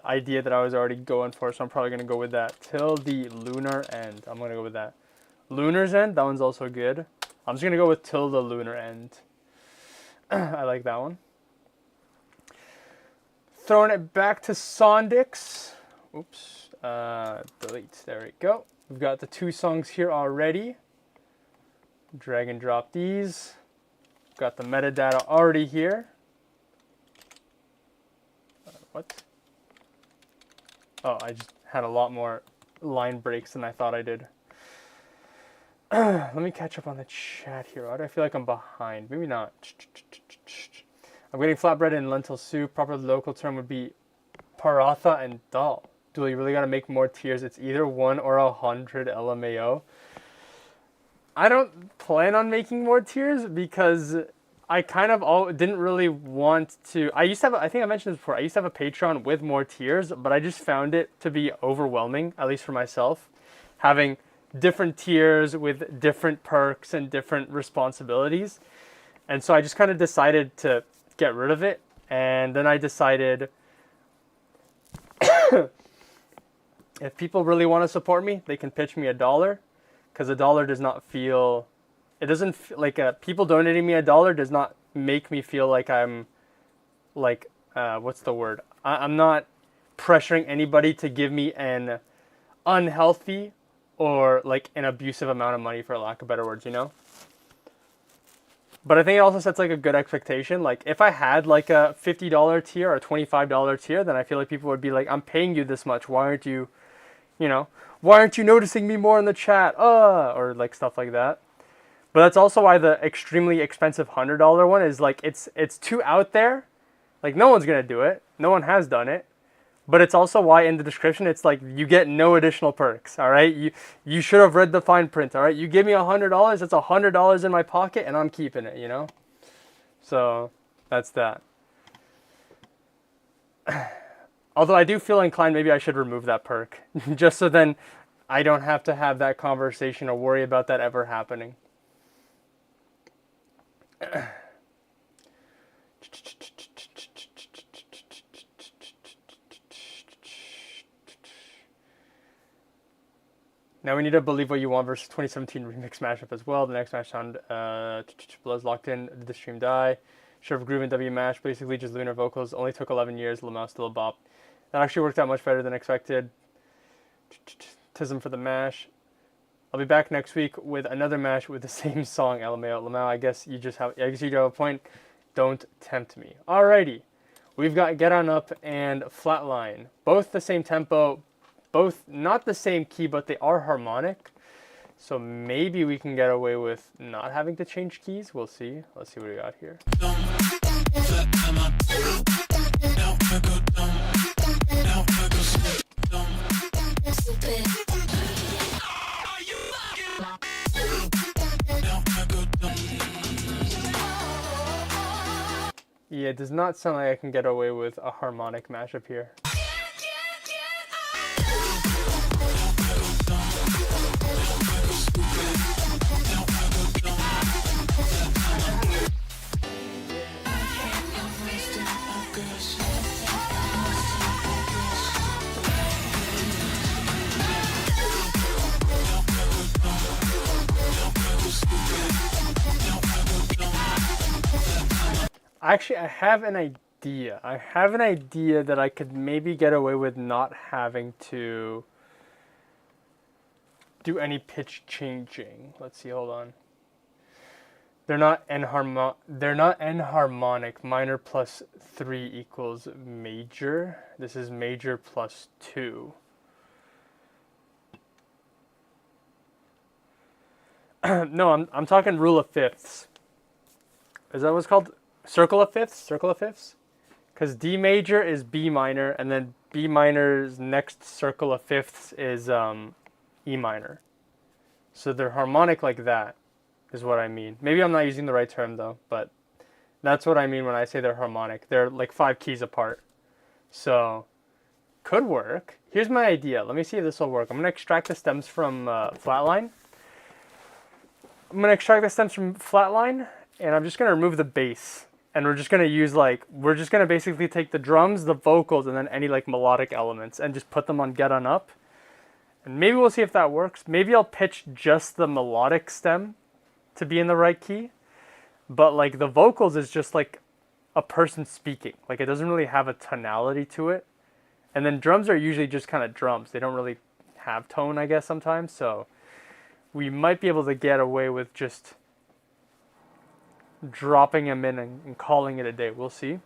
Speaker 1: idea that I was already going for, so I'm probably gonna go with that. Till the Lunar End. I'm gonna go with that. Lunar's End, that one's also good. I'm just gonna go with Till the Lunar End. I like that one. Throwing it back to Sondix. Oops. Delete. There we go. We've got the two songs here already. Drag and drop these. Got the metadata already here. What? Oh, I just had a lot more line breaks than I thought I did. Let me catch up on the chat here. Why do I feel like I'm behind? Maybe not. I'm getting flatbread and lentil soup. Proper local term would be paratha and dal. Do you really gotta make more tiers? It's either 1 or 100 LMAO. I don't plan on making more tiers because I kind of didn't really want to. I think I mentioned this before. I used to have a Patreon with more tiers, but I just found it to be overwhelming, at least for myself, having different tiers with different perks and different responsibilities. And so I just kind of decided to get rid of it. And then I decided if people really want to support me, they can pitch me $1. Because $1 does not feel, it doesn't feel like people donating me $1 does not make me feel like I'm like, what's the word? I'm not pressuring anybody to give me an unhealthy or like an abusive amount of money, for lack of better words, you know? But I think it also sets like a good expectation. Like if I had like a $50 tier or a $25 tier, then I feel like people would be like, I'm paying you this much. Why aren't you, why aren't you noticing me more in the chat? Or like stuff like that. But that's also why the extremely expensive $100 one is like, it's too out there. Like no one's going to do it. No one has done it. But it's also why in the description, it's like you get no additional perks. All right. You should have read the fine print. All right. You give me $100. That's $100 in my pocket and I'm keeping it, So that's that. Although I do feel inclined, maybe I should remove that perk just so then I don't have to have that conversation or worry about that ever happening. Now we need to believe what you want versus 2017 remix mashup as well. The next match sound Blood's locked in. Did the stream die? Sheriff Groove and W Mash. Basically just Lunar vocals. Only took 11 years. Lamau still a bop. That actually worked out much better than expected. Tism for the mash. I'll be back next week with another mash with the same song. LMAO. Lamau, I guess you do have a point. Don't tempt me. Alrighty. We've got Get On Up and Flatline. Both the same tempo. Both not the same key, but they are harmonic. So maybe we can get away with not having to change keys. We'll see. Let's see what we got here. Yeah, it does not sound like I can get away with a harmonic mashup here. Actually, I have an idea. I have an idea that I could maybe get away with not having to do any pitch changing. Let's see, hold on. They're not enharmonic. Minor plus 3 equals major. This is major plus 2. No, I'm talking rule of fifths. Is that what's called? Circle of fifths? Circle of fifths? Because D major is B minor, and then B minor's next circle of fifths is E minor. So they're harmonic like that, is what I mean. Maybe I'm not using the right term though, but that's what I mean when I say they're harmonic. They're like 5 keys apart. So, could work. Here's my idea. Let me see if this will work. I'm going to extract the stems from flatline. And I'm just going to remove the bass. And we're just going to use we're just going to basically take the drums, the vocals, and then any melodic elements and just put them on get on up. And maybe we'll see if that works. Maybe I'll pitch just the melodic stem to be in the right key. But the vocals is just a person speaking. It doesn't really have a tonality to it. And then drums are usually just kind of drums. They don't really have tone, I guess, sometimes. So we might be able to get away with just dropping them in and calling it a day. We'll see.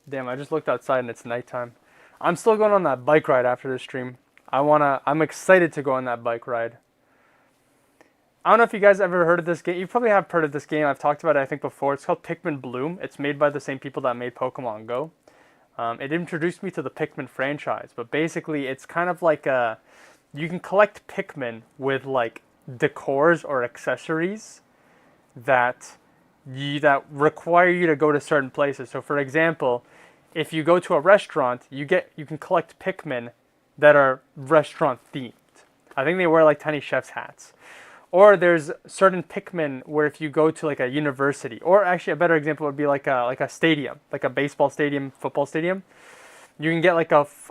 Speaker 1: Damn, I just looked outside and it's nighttime. I'm still going on that bike ride after the stream. I'm excited to go on that bike ride. I don't know if you guys ever heard of this game. You probably have heard of this game. I've talked about it, I think, before. It's called Pikmin Bloom. It's made by the same people that made Pokemon Go. It introduced me to the Pikmin franchise. But basically, it's kind of you can collect Pikmin with decors or accessories that require you to go to certain places. So for example, if you go to a restaurant, you can collect Pikmin that are restaurant themed. I think they wear tiny chef's hats. Or there's certain Pikmin where if you go to a university, or actually a better example would be a stadium, a baseball stadium, football stadium. You can get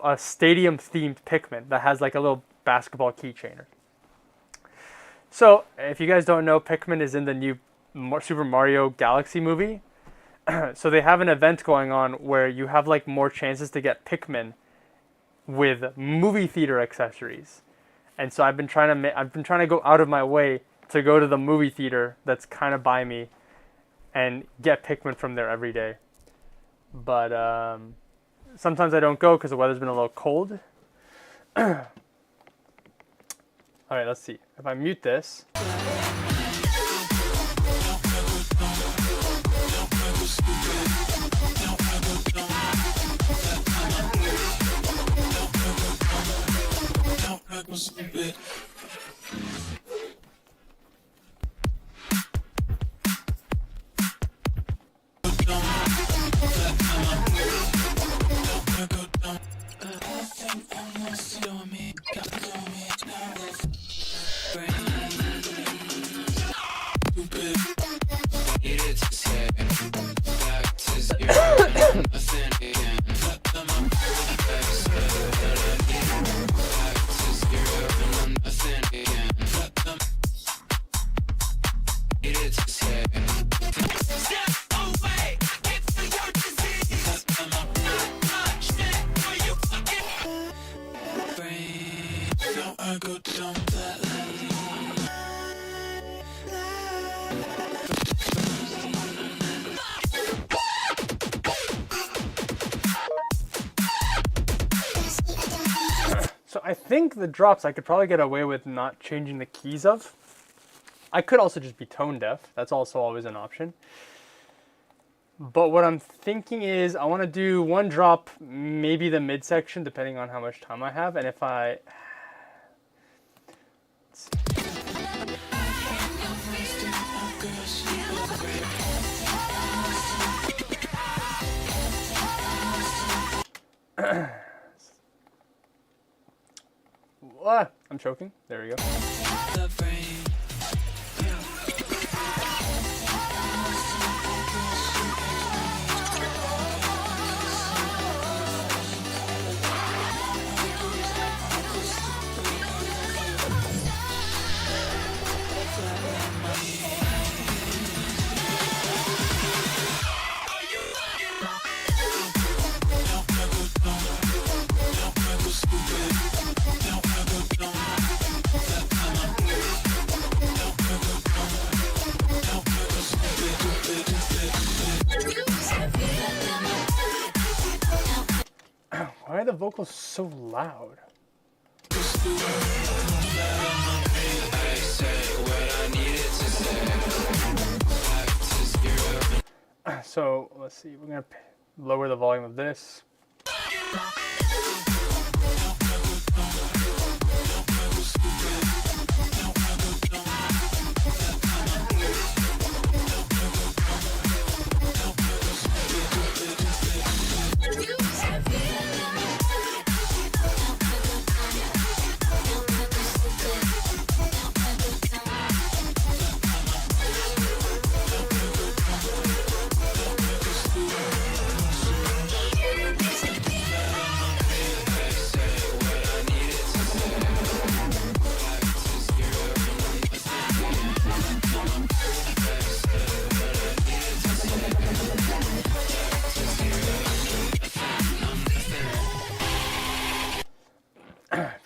Speaker 1: a stadium themed Pikmin that has a little basketball keychainer. So, if you guys don't know, Pikmin is in the new Super Mario Galaxy movie. So they have an event going on where you have more chances to get Pikmin with movie theater accessories. And so I've been trying to go out of my way to go to the movie theater that's kind of by me and get Pikmin from there every day. But sometimes I don't go because the weather's been a little cold. All right, let's see. If I mute this. So So I think the drops I could probably get away with not changing the keys of. I could also just be tone deaf. That's also always an option. But what I'm thinking is I want to do one drop, maybe the midsection, depending on how much time I have. And if I... I'm choking. There we go. Why are the vocals so loud? So let's see, we're gonna lower the volume of this.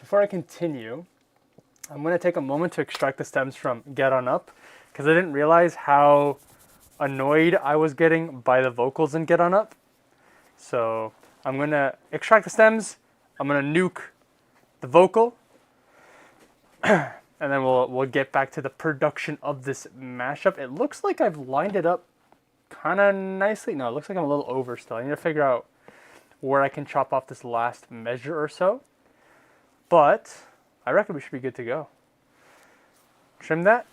Speaker 1: Before I continue, I'm going to take a moment to extract the stems from Get On Up, because I didn't realize how annoyed I was getting by the vocals in Get On Up. So I'm going to extract the stems, I'm going to nuke the vocal, and then we'll get back to the production of this mashup. It looks like I've lined it up kind of nicely. No, it looks like I'm a little over still. I need to figure out where I can chop off this last measure or so. But I reckon we should be good to go. Trim that.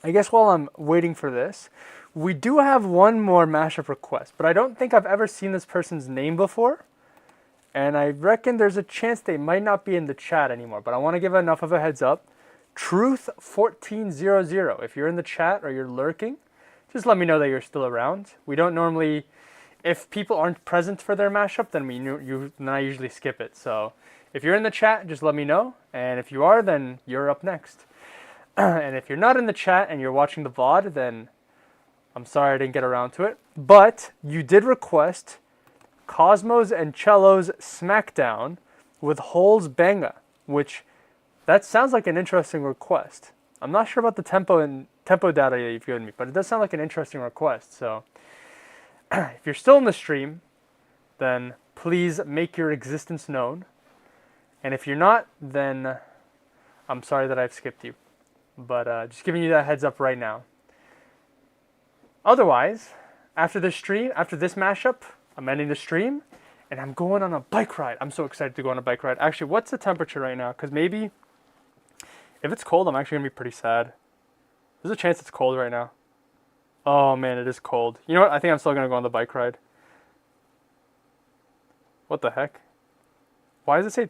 Speaker 1: I guess while I'm waiting for this, we do have one more mashup request, but I don't think I've ever seen this person's name before. And I reckon there's a chance they might not be in the chat anymore, but I want to give enough of a heads up. Truth1400, if you're in the chat or you're lurking, just let me know that you're still around. We don't normally, if people aren't present for their mashup, then I usually skip it. So if you're in the chat, just let me know. And if you are, then you're up next. And if you're not in the chat and you're watching the VOD, then I'm sorry I didn't get around to it. But you did request Cosmos and Cello's Smackdown with Hole's Banga, which that sounds like an interesting request. I'm not sure about the tempo data you've given me, but it does sound like an interesting request. So if you're still in the stream, then please make your existence known. And if you're not, then I'm sorry that I've skipped you. But just giving you that heads up right now. Otherwise, after this stream, after this mashup, I'm ending the stream and I'm going on a bike ride. I'm so excited to go on a bike ride. Actually, what's the temperature right now? Because maybe if it's cold, I'm actually going to be pretty sad. There's a chance it's cold right now. Oh man, it is cold. You know what? I think I'm still going to go on the bike ride. What the heck? Why does it say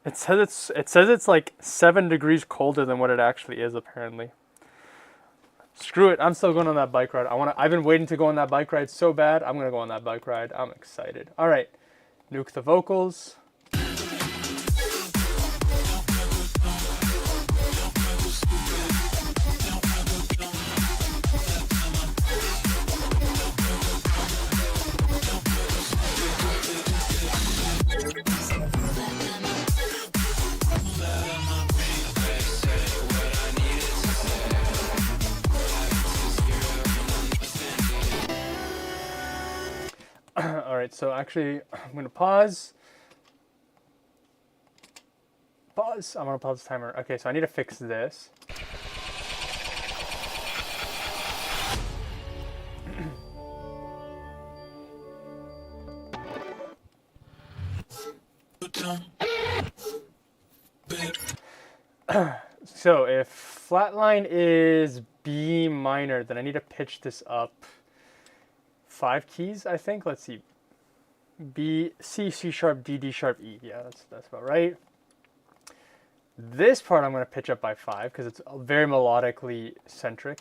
Speaker 1: it says it's like 7 degrees colder than what it actually is apparently. Screw it, I'm still going on that bike ride. I've been waiting to go on that bike ride so bad. I'm going to go on that bike ride. I'm excited. All right. Nuke the vocals. All right, so actually I'm going to pause. Pause. I'm gonna pause the timer. Okay, so I need to fix this. So if flatline is B minor, then I need to pitch this up 5 keys, I think. Let's see. B, C, C sharp, D, D sharp, E. Yeah, that's about right. This part I'm going to pitch up by 5 because it's very melodically centric.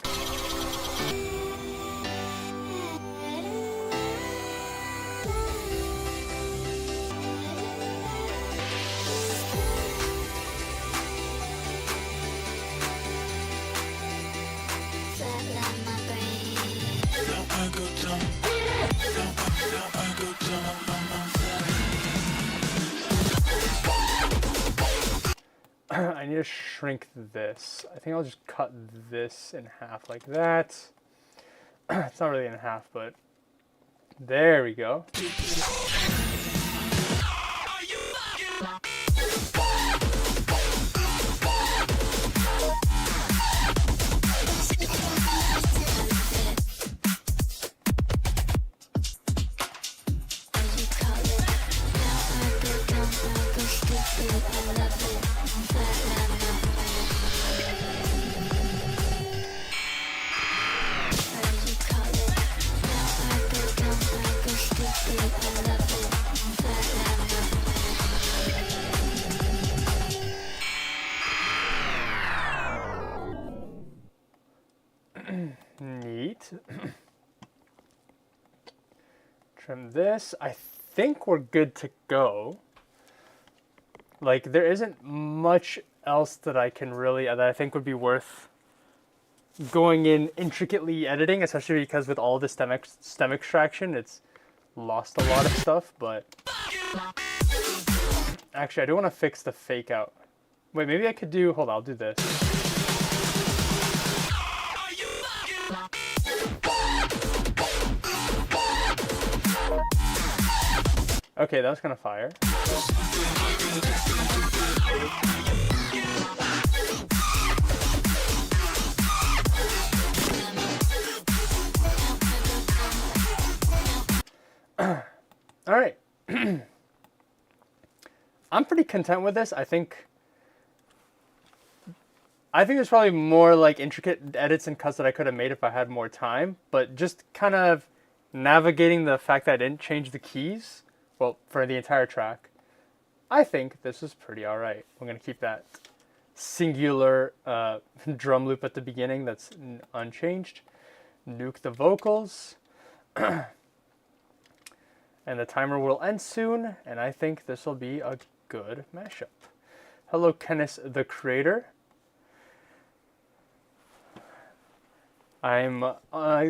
Speaker 1: I need to shrink this. I think I'll just cut this in half like that. It's not really in half, but there we go. Neat. Trim this. I think we're good to go. Like, there isn't much else that I can really, that I think would be worth going in intricately editing, especially because with all the stem extraction, it's lost a lot of stuff, but actually I do want to fix the fake out. Wait, maybe I could do, hold on, I'll do this. Okay, that was kind of fire. All right. I'm pretty content with this. I think there's probably more like intricate edits and cuts that I could have made if I had more time, but just kind of navigating the fact that I didn't change the keys, well, for the entire track, I think this is pretty all right. We're going to keep that singular drum loop at the beginning that's unchanged. Nuke the vocals. And the timer will end soon, and I think this will be a good mashup. Hello, Kenneth the Creator. I'm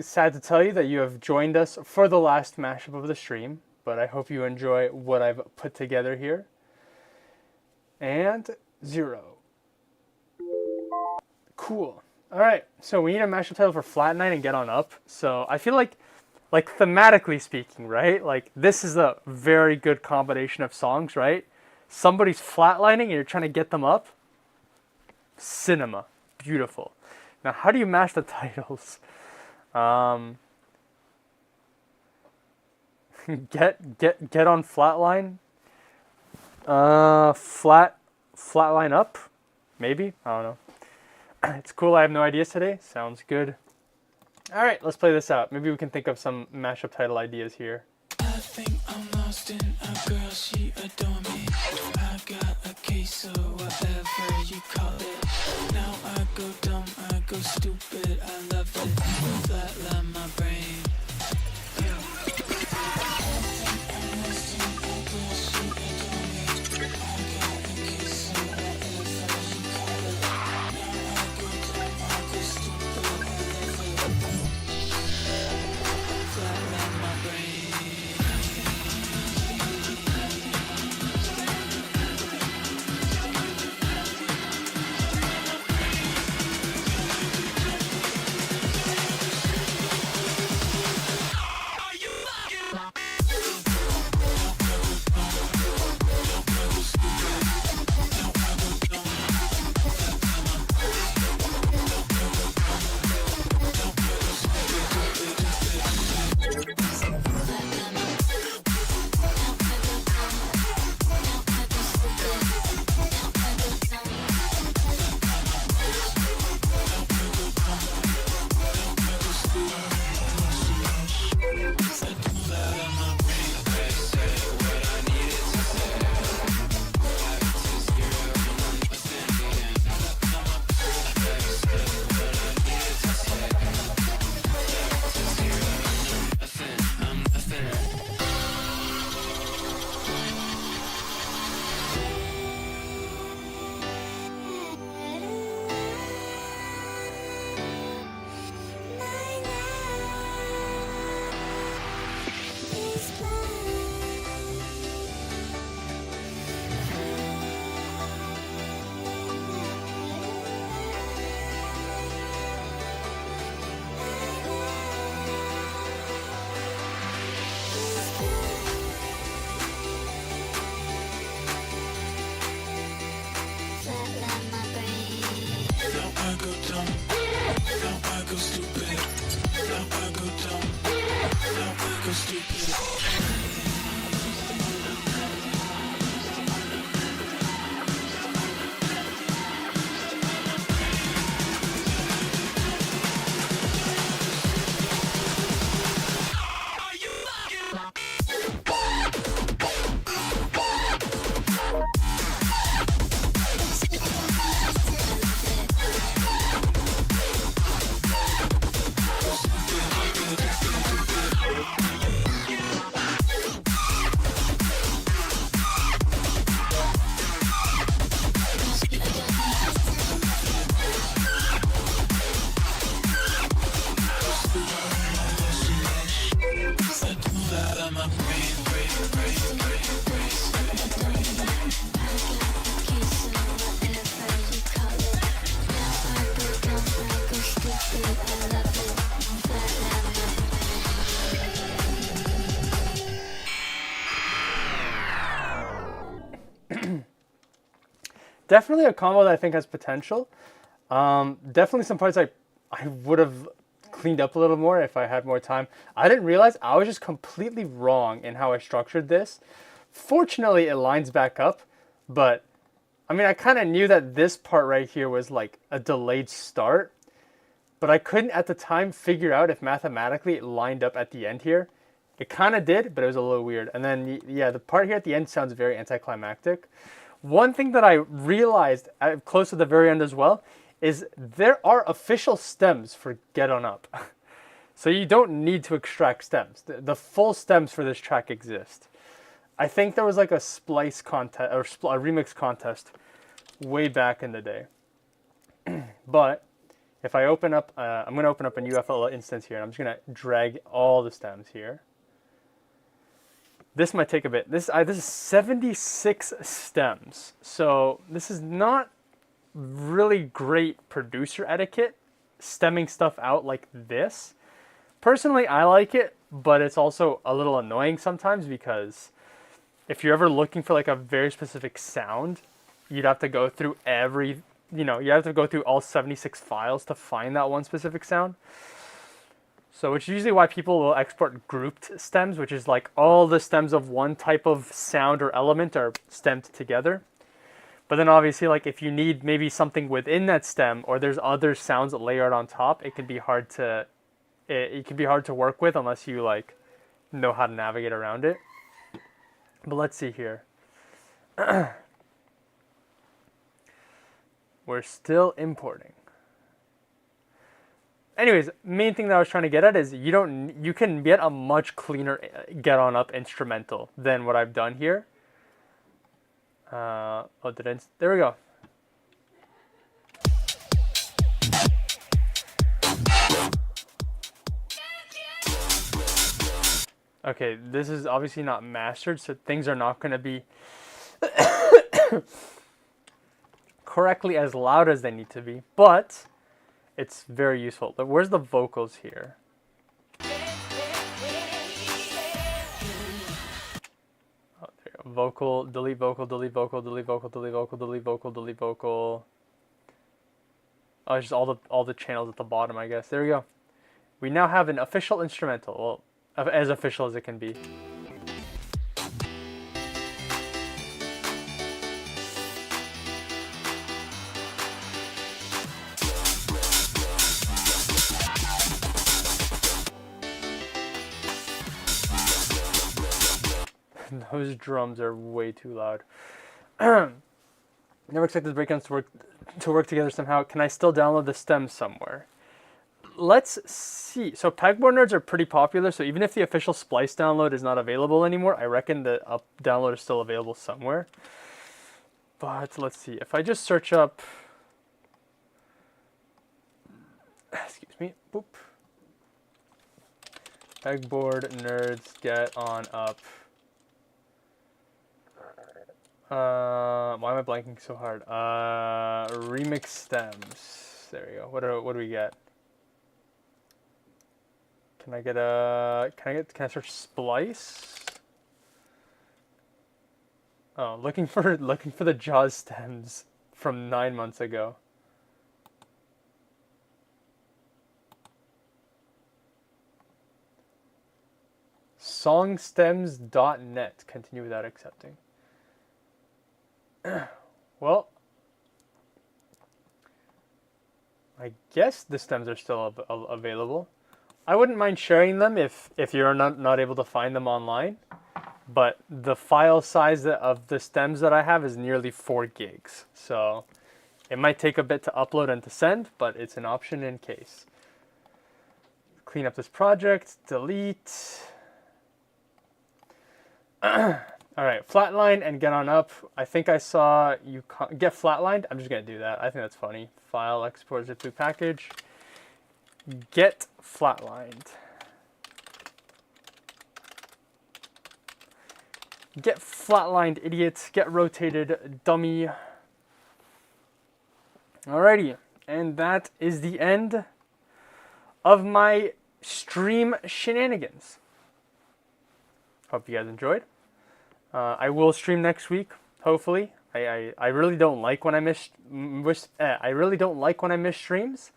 Speaker 1: sad to tell you that you have joined us for the last mashup of the stream, but I hope you enjoy what I've put together here. And 0. Cool. All right, so we need a mashup title for Flatline and Get On Up. So I feel like thematically speaking, right? Like, this is a very good combination of songs, right? Somebody's flatlining and you're trying to get them up. Cinema. Beautiful. Now, how do you match the titles? Get on flatline. Flatline up. Maybe. I don't know. It's cool. I have no ideas today. Sounds good. All right, let's play this out. Maybe we can think of some mashup title ideas here.
Speaker 2: I think I'm lost in a girl, she adore me. I got a case of whatever you call it. Now I go dumb, I go stupid, I love it. Flatline my brain. Flatline my brain.
Speaker 1: definitely a combo that I think has potential. Definitely some parts I would have cleaned up a little more if I had more time. I didn't realize I was just completely wrong in how I structured this. Fortunately, it lines back up, but I mean, I kind of knew that this part right here was like a delayed start, but I couldn't at the time figure out if mathematically it lined up at the end here. It kind of did, but it was a little weird. And then, yeah, the part here at the end sounds very anticlimactic. One thing that I realized close to the very end as well is there are official stems for Get On Up. So you don't need to extract stems. The full stems for this track exist. I think there was like a splice contest or a remix contest way back in the day. But if I open up, I'm going to open up a new FL instance here, and I'm just going to drag all the stems here. This might take a bit. This is 76 stems, so this is not really great producer etiquette, stemming stuff out like this. Personally, I like it, but it's also a little annoying sometimes because if you're ever looking for like a very specific sound, you'd have to go through you have to go through all 76 files to find that one specific sound. So which is usually why people will export grouped stems, which is like all the stems of one type of sound or element are stemmed together. But then obviously, like if you need maybe something within that stem, or there's other sounds layered on top, it can be hard to work with unless you like know how to navigate around it. But let's see here. We're still importing. Anyways, main thing that I was trying to get at is you can get a much cleaner Get On Up instrumental than what I've done here. There we go. Okay, this is obviously not mastered, so things are not going to be correctly as loud as they need to be, but it's very useful. But where's the vocals here? Oh, there you go. Vocal, delete vocal, delete vocal, delete vocal, delete vocal, delete vocal, delete vocal. Oh, it's just all the channels at the bottom, I guess. There we go. We now have an official instrumental. Well, as official as it can be. Those drums are way too loud. Never expected the breakdowns to work together somehow. Can I still download the stems somewhere? Let's see. So pegboard nerds are pretty popular. So even if the official Splice download is not available anymore, I reckon the download is still available somewhere. But let's see. If I just search up, excuse me, boop. Pegboard nerds Get On Up. Why am I blanking so hard? Remix stems. There we go. What do we get? Can I search Splice? Oh, looking for the Jaws stems from 9 months ago. Songstems.net. Continue without accepting. Well, I guess the stems are still available. I wouldn't mind sharing them if you're not able to find them online, but the file size of the stems that I have is nearly 4 gigs, so it might take a bit to upload and to send, but it's an option in case. Clean up this project, delete. All right, flatline and Get On Up. I think I saw you get flatlined. I'm just gonna do that. I think that's funny. File, export, zip to package. Get flatlined. Get flatlined, idiots. Get rotated, dummy. Alrighty, and that is the end of my stream shenanigans. Hope you guys enjoyed. I will stream next week, hopefully. I really don't like when I I really don't like when I miss streams.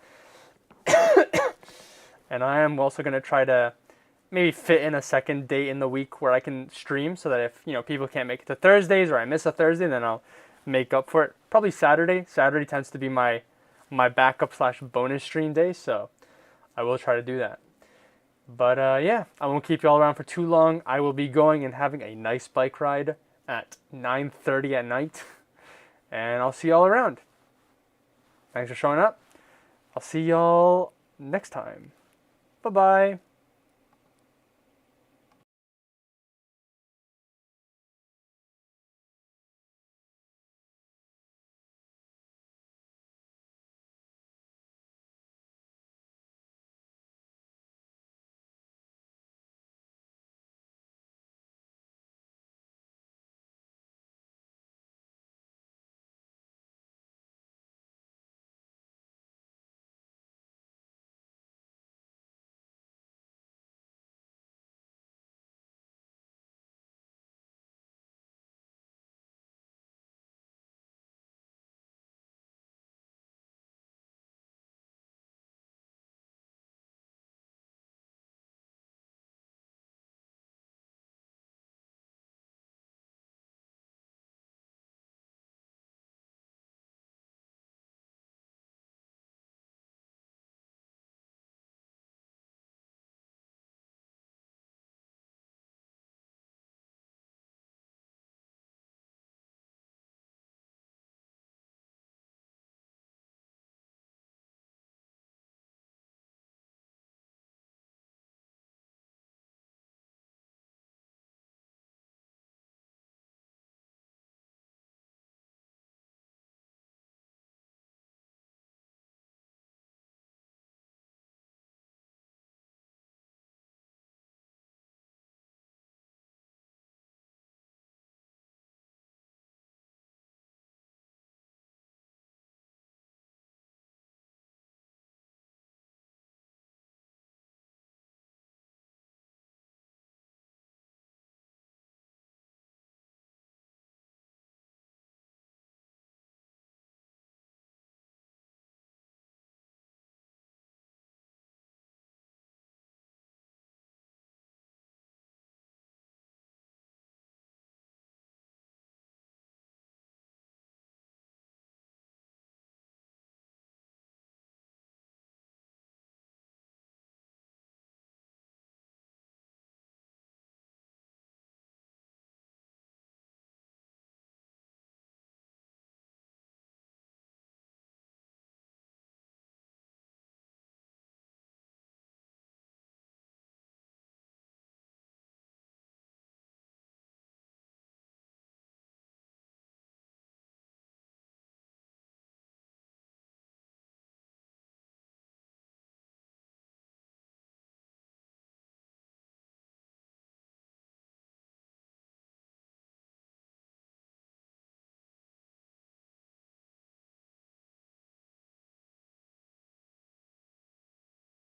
Speaker 1: And I am also gonna try to maybe fit in a second date in the week where I can stream, so that if people can't make it to Thursdays or I miss a Thursday, then I'll make up for it. Probably Saturday. Saturday tends to be my backup / bonus stream day, so I will try to do that. But yeah, I won't keep you all around for too long. I will be going and having a nice bike ride at 9:30 at night, and I'll see y'all around. Thanks for showing up. I'll see y'all next time. Bye-bye.